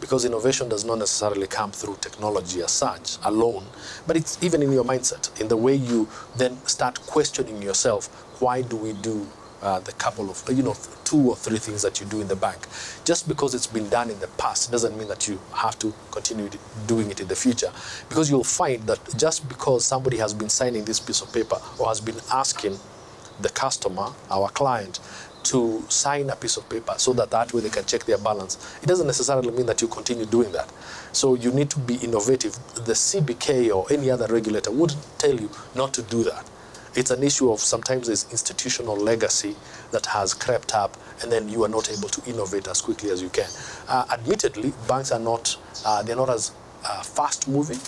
S7: Because innovation does not necessarily come through technology as such alone, but it's even in your mindset, in the way you then start questioning yourself, why do we do the couple of, 2 or 3 things that you do in the bank? Just because it's been done in the past doesn't mean that you have to continue doing it in the future. Because you'll find that just because somebody has been signing this piece of paper or has been asking the customer, our client, to sign a piece of paper so that way they can check their balance, it doesn't necessarily mean that you continue doing that. So you need to be innovative. The CBK or any other regulator wouldn't tell you not to do that. It's an issue of sometimes there's institutional legacy that has crept up, and then you are not able to innovate as quickly as you can. Admittedly, banks are not, they're not as fast moving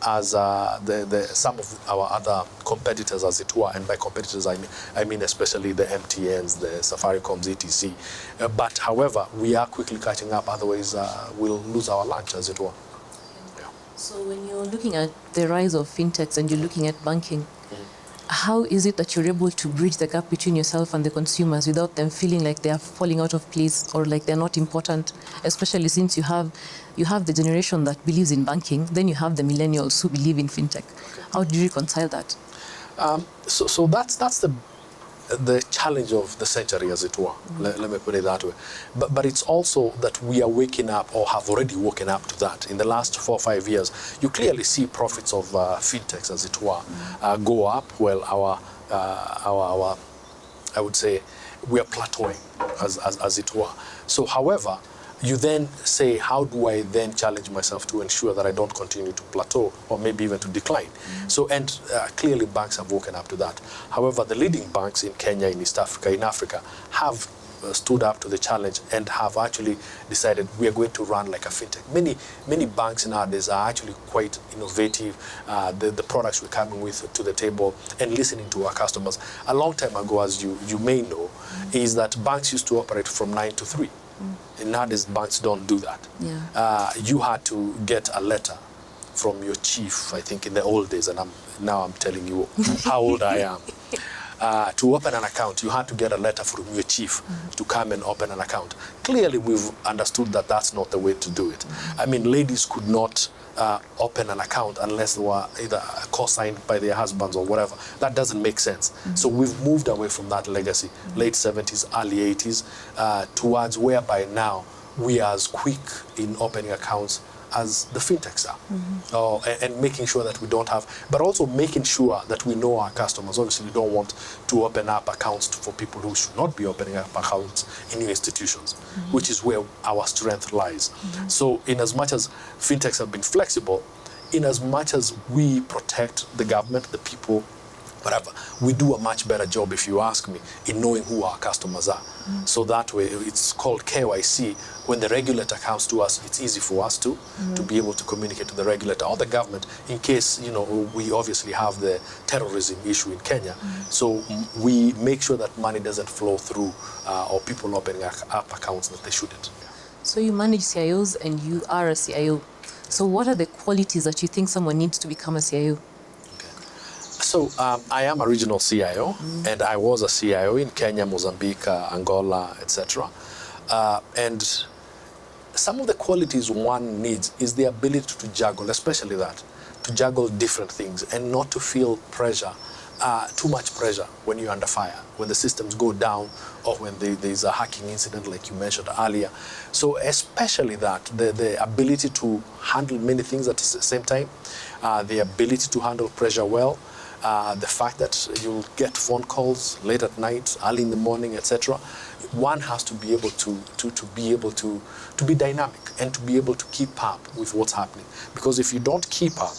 S7: as some of our other competitors, as it were. And by competitors, I mean especially the MTNs, the Safaricom's, etc. But however, we are quickly catching up, otherwise we'll lose our lunch, as it were. Yeah.
S2: So when you're looking at the rise of fintechs and you're looking at banking, how is it that you're able to bridge the gap between yourself and the consumers without them feeling like they are falling out of place or like they're not important, especially since you have the generation that believes in banking, then you have the millennials who believe in fintech. Okay. How do you reconcile that?
S7: So that's the challenge of the century, as it were. Let me put it that way. But it's also that we are waking up, or have already woken up to that. In the last 4 or 5 years, you clearly see profits of fintechs, as it were, go up. Well, our I would say we are plateauing, as it were. So, however, you then say, how do I then challenge myself to ensure that I don't continue to plateau or maybe even to decline? So, and clearly banks have woken up to that. However, the leading banks in Kenya, in East Africa, in Africa, have stood up to the challenge and have actually decided we are going to run like a fintech. Many banks nowadays are actually quite innovative. The products we're coming with to the table and listening to our customers. A long time ago, as you may know, is that banks used to operate from 9 to 3. Nowadays, banks don't do that.
S2: Yeah.
S7: You had to get a letter from your chief, I think in the old days, and now I'm telling you how old I am. To open an account, you had to get a letter from your chief to come and open an account. Clearly, we've understood that that's not the way to do it. I mean, ladies could not open an account unless they were either co-signed by their husbands or whatever. That doesn't make sense. So we've moved away from that legacy, late 70s, early 80s, towards whereby now we are as quick in opening accounts as the fintechs are, and making sure that we don't have, but also making sure that we know our customers. Obviously, we don't want to open up accounts for people who should not be opening up accounts in new institutions, which is where our strength lies. So in as much as fintechs have been flexible, in as much as we protect the government, the people, whatever, we do a much better job, if you ask me, in knowing who our customers are. So that way, it's called KYC. When the regulator comes to us, it's easy for us to be able to communicate to the regulator or the government in case, you know, we obviously have the terrorism issue in Kenya. So we make sure that money doesn't flow through or people opening up accounts that they shouldn't.
S2: So you manage CIOs and you are a CIO. So what are the qualities that you think someone needs to become a CIO?
S7: So I am a regional CIO, and I was a CIO in Kenya, Mozambique, Angola, etc. And some of the qualities one needs is the ability to juggle, especially that, to juggle different things and not to feel pressure, too much pressure when you're under fire, when the systems go down or when there's a hacking incident like you mentioned earlier. So especially that, the ability to handle many things at the same time, the ability to handle pressure well, the fact that you'll get phone calls late at night, early in the morning, etc. One has to be able to be dynamic and to be able to keep up with what's happening. Because if you don't keep up,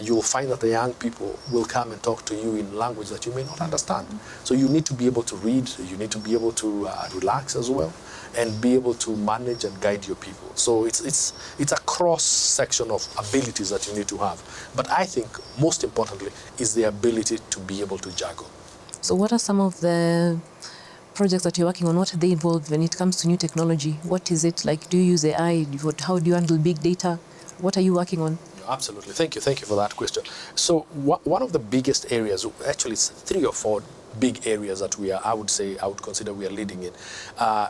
S7: you'll find that the young people will come and talk to you in language that you may not understand. So you need to be able to read, you need to be able to relax as well, and be able to manage and guide your people. So it's a cross-section of abilities that you need to have. But I think most importantly is the ability to be able to juggle.
S2: So what are some of the projects that you're working on? What are they involved when it comes to new technology? What is it like? Do you use AI? How do you handle big data? What are you working on?
S7: Absolutely. Thank you for that question. So one of the biggest areas, actually it's 3 or 4 big areas that I would consider we are leading in,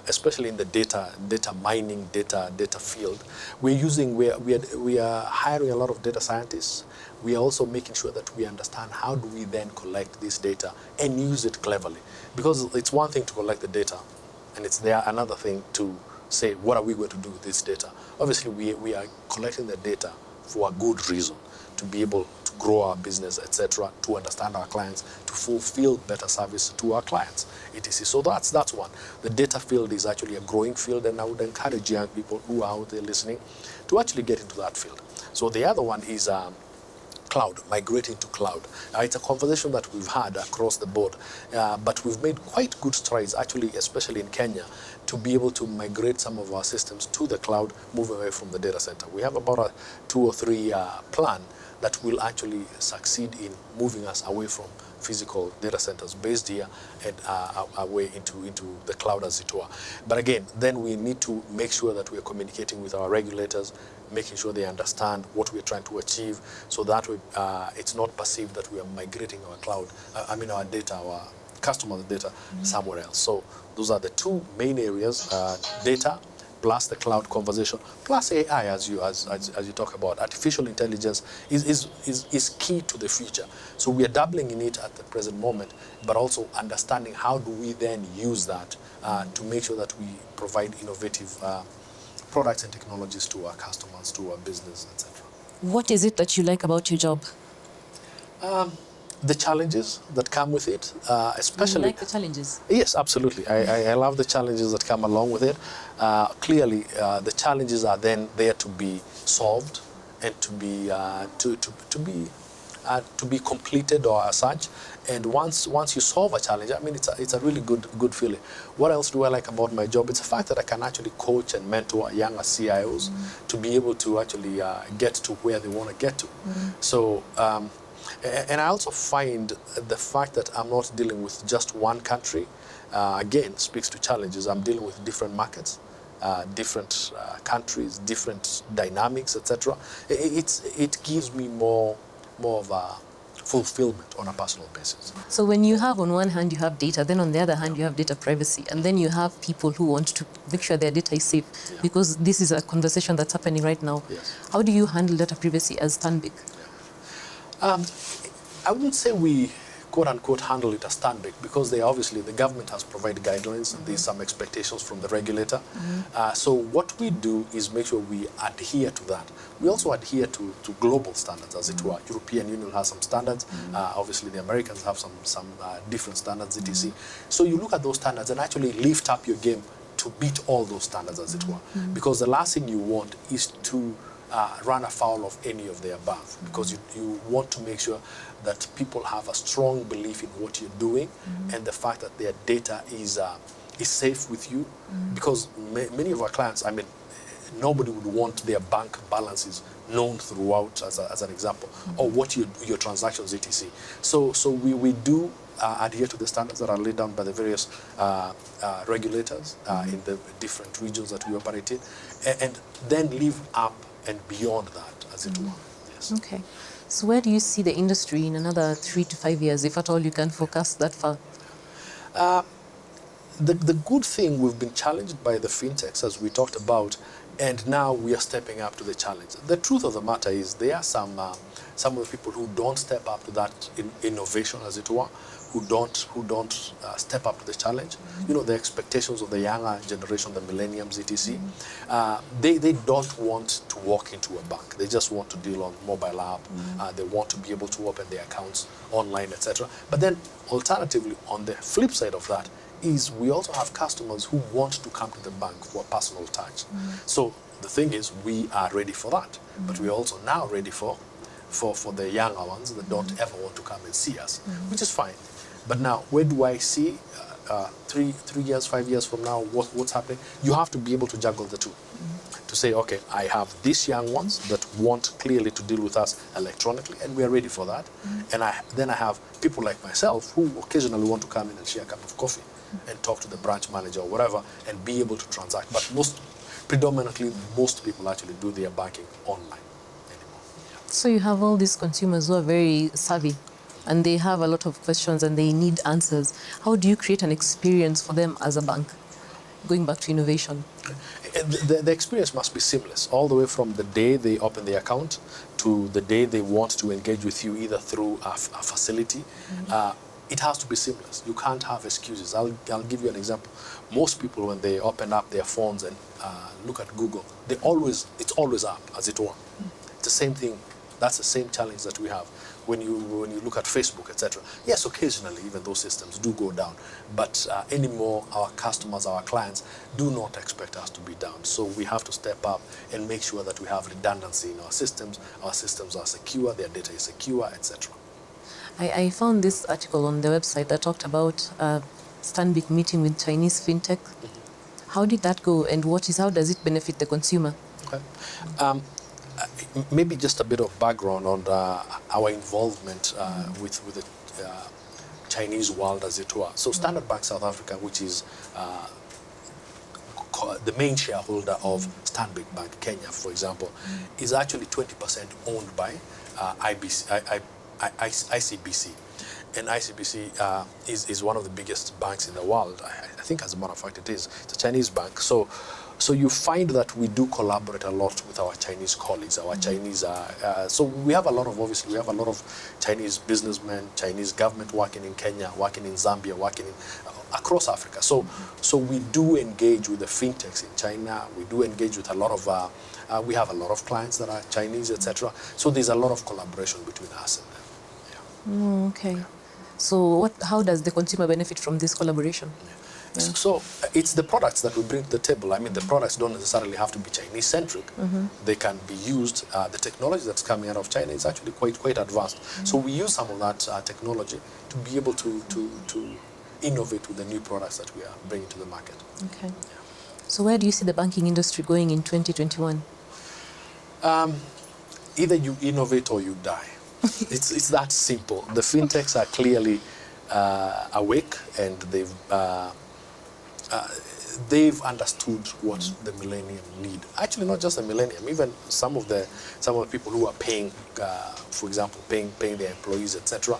S7: especially in the data mining, data field. We are hiring a lot of data scientists. We are also making sure that we understand how do we then collect this data and use it cleverly. Because it's one thing to collect the data, and it's another thing to say, what are we going to do with this data? Obviously, we are collecting the data for a good reason, to be able to grow our business, etc., to understand our clients, to fulfill better service to our clients, etc. So that's one. The data field is actually a growing field, and I would encourage young people who are out there listening to actually get into that field. So the other one is cloud, migrating to cloud. It's a conversation that we've had across the board, but we've made quite good strides, actually, especially in Kenya, to be able to migrate some of our systems to the cloud, move away from the data center. We have about a 2 or 3 plan that will actually succeed in moving us away from physical data centers based here and away into the cloud, as it were. But again, then we need to make sure that we are communicating with our regulators, making sure they understand what we're trying to achieve, so that it's not perceived that we are migrating our data, our customer data somewhere else. So those are the 2 main areas, data plus the cloud conversation, plus AI, as you talk about. Artificial intelligence is key to the future. So we are dabbling in it at the present moment, but also understanding how do we then use that to make sure that we provide innovative products and technologies to our customers, to our business, etc.
S2: What is it that you like about your job?
S7: The challenges that come with it, especially...
S2: You like the challenges?
S7: Yes, absolutely. I love the challenges that come along with it. Clearly, the challenges are then there to be solved and to be completed or as such. And once you solve a challenge, I mean, it's a really good feeling. What else do I like about my job? It's the fact that I can actually coach and mentor younger CIOs to be able to actually get to where they want to get to. So. And I also find the fact that I'm not dealing with just one country, again, speaks to challenges. I'm dealing with different markets, different countries, different dynamics, etc. It gives me more of a fulfillment on a personal basis.
S2: So when you have, on one hand, you have data, then on the other hand, you have data privacy, and then you have people who want to make sure their data is safe, because this is a conversation that's happening right now.
S7: Yes.
S2: How do you handle data privacy as Stanbic?
S7: I wouldn't say we quote-unquote handle it as Stanbic, because obviously the government has provided guidelines and there's some expectations from the regulator. So what we do is make sure we adhere to that. We also adhere to global standards, as it were. European Union has some standards. Obviously the Americans have some different standards, etc. So you look at those standards and actually lift up your game to beat all those standards, as it were. Because the last thing you want is to run afoul of any of the above, because you want to make sure that people have a strong belief in what you're doing and the fact that their data is safe with you. Because many of our clients, I mean, nobody would want their bank balances known throughout, as an example, or what your transactions, etc. So we do adhere to the standards that are laid down by the various regulators in the different regions that we operate in, and then live up and beyond that, as it were. Yes.
S2: Okay. So where do you see the industry in another 3 to 5 years, if at all you can forecast that far?
S7: The good thing, we've been challenged by the fintechs, as we talked about, and now we are stepping up to the challenge. The truth of the matter is there are some of the people who don't step up to that innovation, as it were, who don't step up to the challenge. You know, the expectations of the younger generation, the millenniums, etc. They don't want to walk into a bank. They just want to deal on mobile app. They want to be able to open their accounts online, etc. But then, alternatively, on the flip side of that, is we also have customers who want to come to the bank for a personal touch. So the thing is, we are ready for that, but we're also now ready for the younger ones that don't ever want to come and see us, which is fine. But now, where do I see 3 years, 5 years from now, what's happening? You have to be able to juggle the two. To say, okay, I have these young ones that want clearly to deal with us electronically, and we are ready for that. And then I have people like myself who occasionally want to come in and share a cup of coffee and talk to the branch manager or whatever and be able to transact. But predominantly, most people actually do their banking online anymore. Yeah.
S2: So you have all these consumers who are very savvy, and they have a lot of questions and they need answers. How do you create an experience for them as a bank? Going back to innovation.
S7: The experience must be seamless, all the way from the day they open the account to the day they want to engage with you, either through a facility. It has to be seamless. You can't have excuses. I'll give you an example. Most people, when they open up their phones and look at Google, it's always up, as it were. It's the same thing. That's the same challenge that we have. When you look at Facebook, etc. Yes, occasionally even those systems do go down, but anymore our customers, our clients do not expect us to be down. So we have to step up and make sure that we have redundancy in our systems are secure, their data is secure, etc.
S2: I found this article on the website that talked about Stanbic meeting with Chinese fintech. How did that go, and how does it benefit the consumer?
S7: Okay. Maybe just a bit of background on our involvement with the Chinese world, as it were. So Standard Bank South Africa, which is the main shareholder of Stanbic Bank Kenya, for example, is actually 20% owned by ICBC. And ICBC is one of the biggest banks in the world. I think, as a matter of fact, it is. It's a Chinese bank. So you find that we do collaborate a lot with our Chinese colleagues, our Chinese. So we have a lot of Chinese businessmen, Chinese government working in Kenya, working in Zambia, working across Africa. So we do engage with the fintechs in China. We do engage with a lot of. We have a lot of clients that are Chinese, etc. So there's a lot of collaboration between us and them. Yeah.
S2: Okay. So how does the consumer benefit from this collaboration?
S7: Yeah. So it's the products that we bring to the table. I mean, the products don't necessarily have to be Chinese-centric. They can be used. The technology that's coming out of China is actually quite advanced. So we use some of that technology to be able to innovate with the new products that we are bringing to the market.
S2: Okay. Yeah. So where do you see the banking industry going in 2021?
S7: Either you innovate or you die. It's that simple. The fintechs are clearly awake, and they've understood what the millennium need. Actually, not just the millennium, even some of the people who are paying, for example, paying their employees, etc.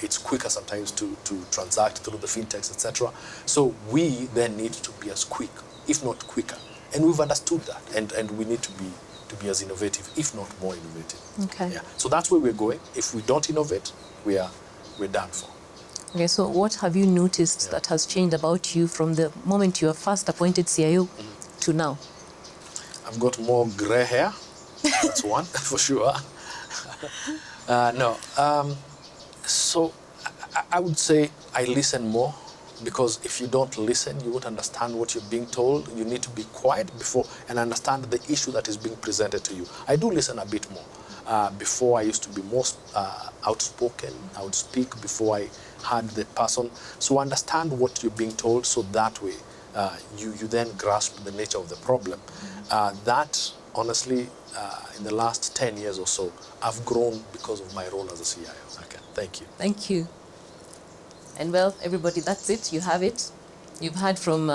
S7: It's quicker sometimes to transact through the fintechs, etc. So we then need to be as quick, if not quicker, and we've understood that, and we need to be as innovative, if not more innovative.
S2: Okay.
S7: Yeah. So that's where we're going. If we don't innovate, we're done for.
S2: Okay, so what have you noticed that has changed about you from the moment you were first appointed CIO to now?
S7: I've got more gray hair. That's one, for sure. So I would say I listen more, because if you don't listen, you won't understand what you're being told. You need to be quiet before and understand the issue that is being presented to you. I do listen a bit more. Before I used to be more outspoken. I would speak before I had the person. So understand what you're being told, so that way you then grasp the nature of the problem. That, honestly, in the last 10 years or so, I've grown because of my role as a CIO. Okay, thank you.
S2: Thank you. And well, everybody, that's it. You have it. You've heard from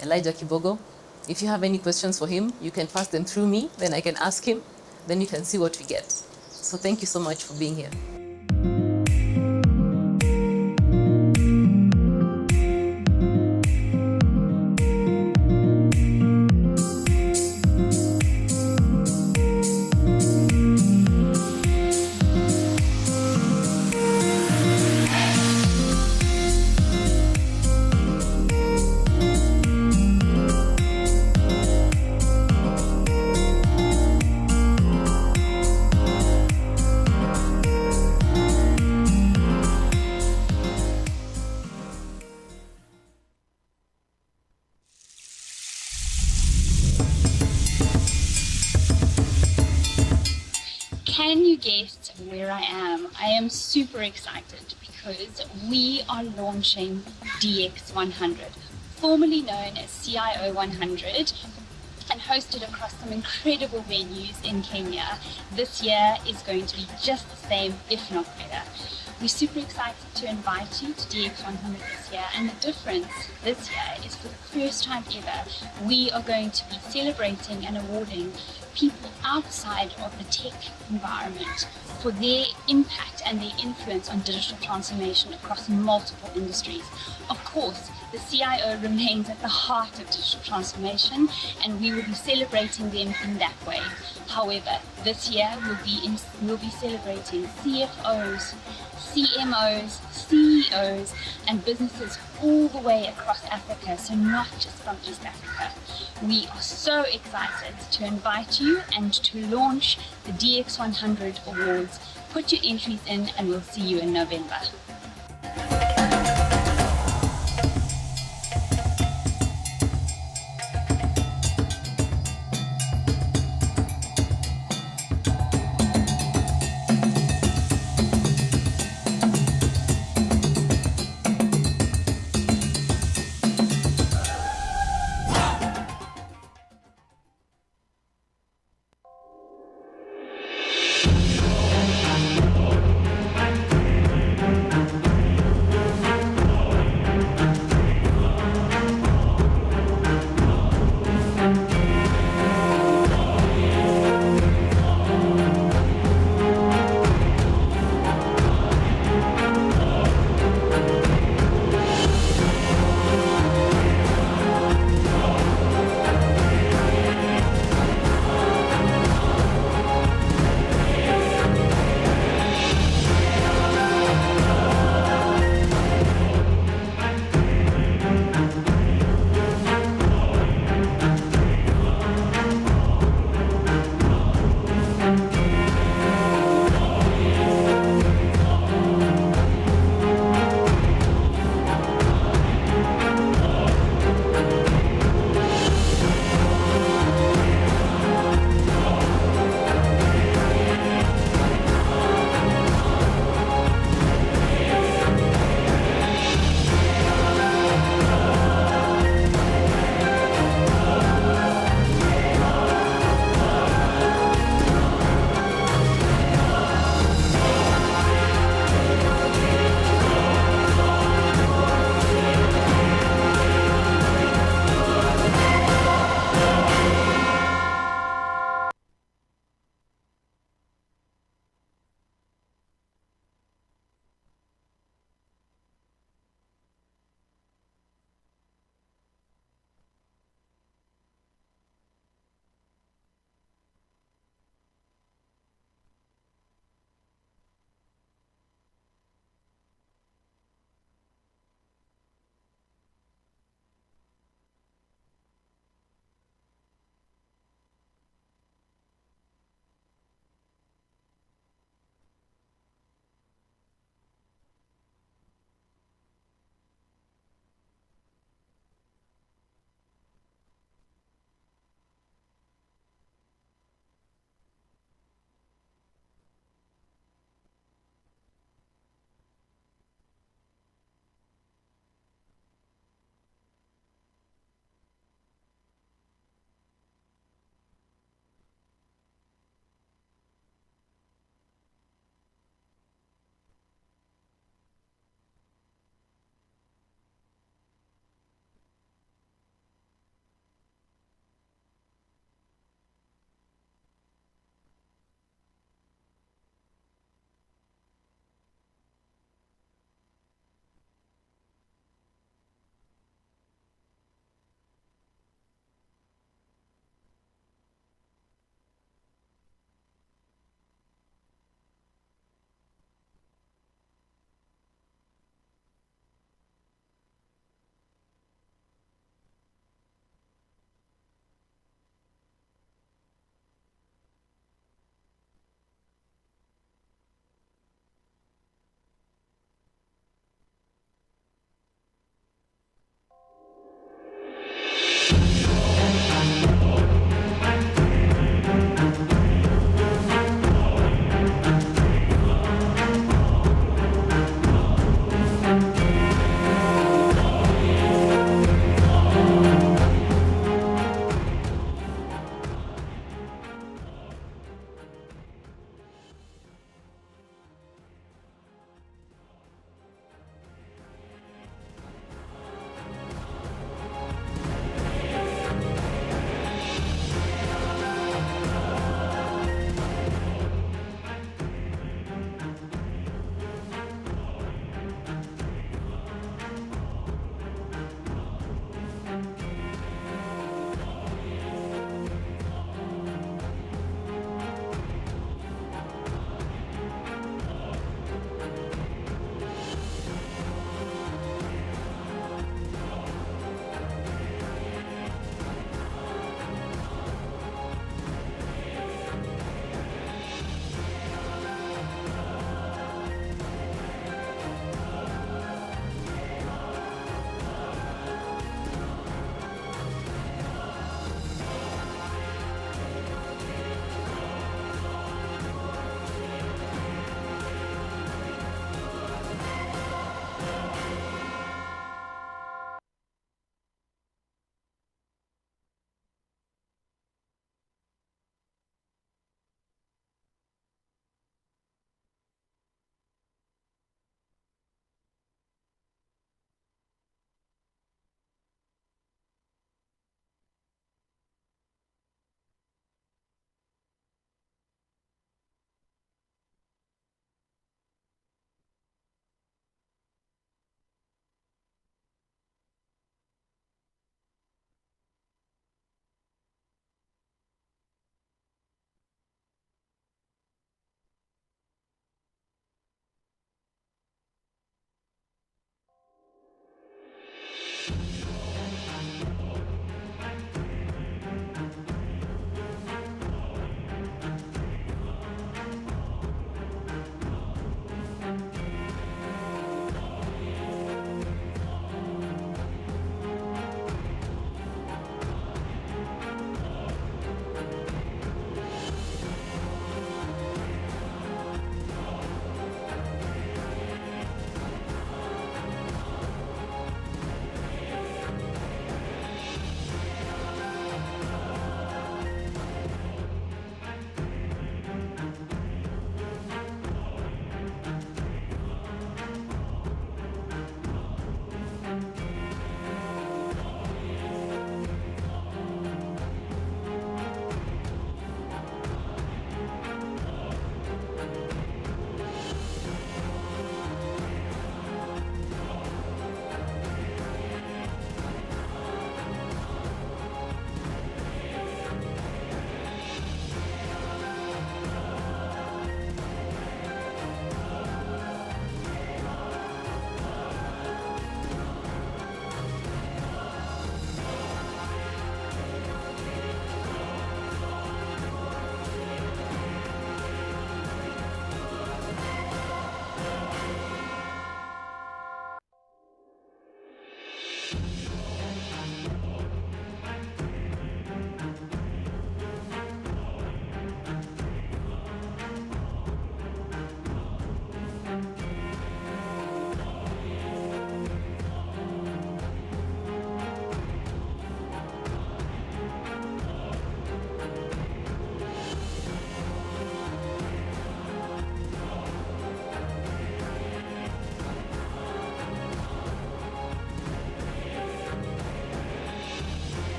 S2: Elijah Kibogo. If you have any questions for him, you can pass them through me. Then I can ask him. Then you can see what we get. So thank you so much for being here.
S1: Can you guess where I am? I am super excited because we are launching DX100, formerly known as CIO 100, and hosted across some incredible venues in Kenya. This year is going to be just the same, if not better. We're super excited to invite you to DX100 this year, and the difference this year is, for the first time ever, we are going to be celebrating and awarding people outside of the tech environment for their impact and their influence on digital transformation across multiple industries. Of course, the CIO remains at the heart of digital transformation, and we will be celebrating them in that way. However, this year we'll be celebrating CFOs, CMOs, CEOs, and businesses all the way across Africa, so not just from East Africa. We are so excited to invite you and to launch the DX100 Awards. Put your entries in and we'll see you in November.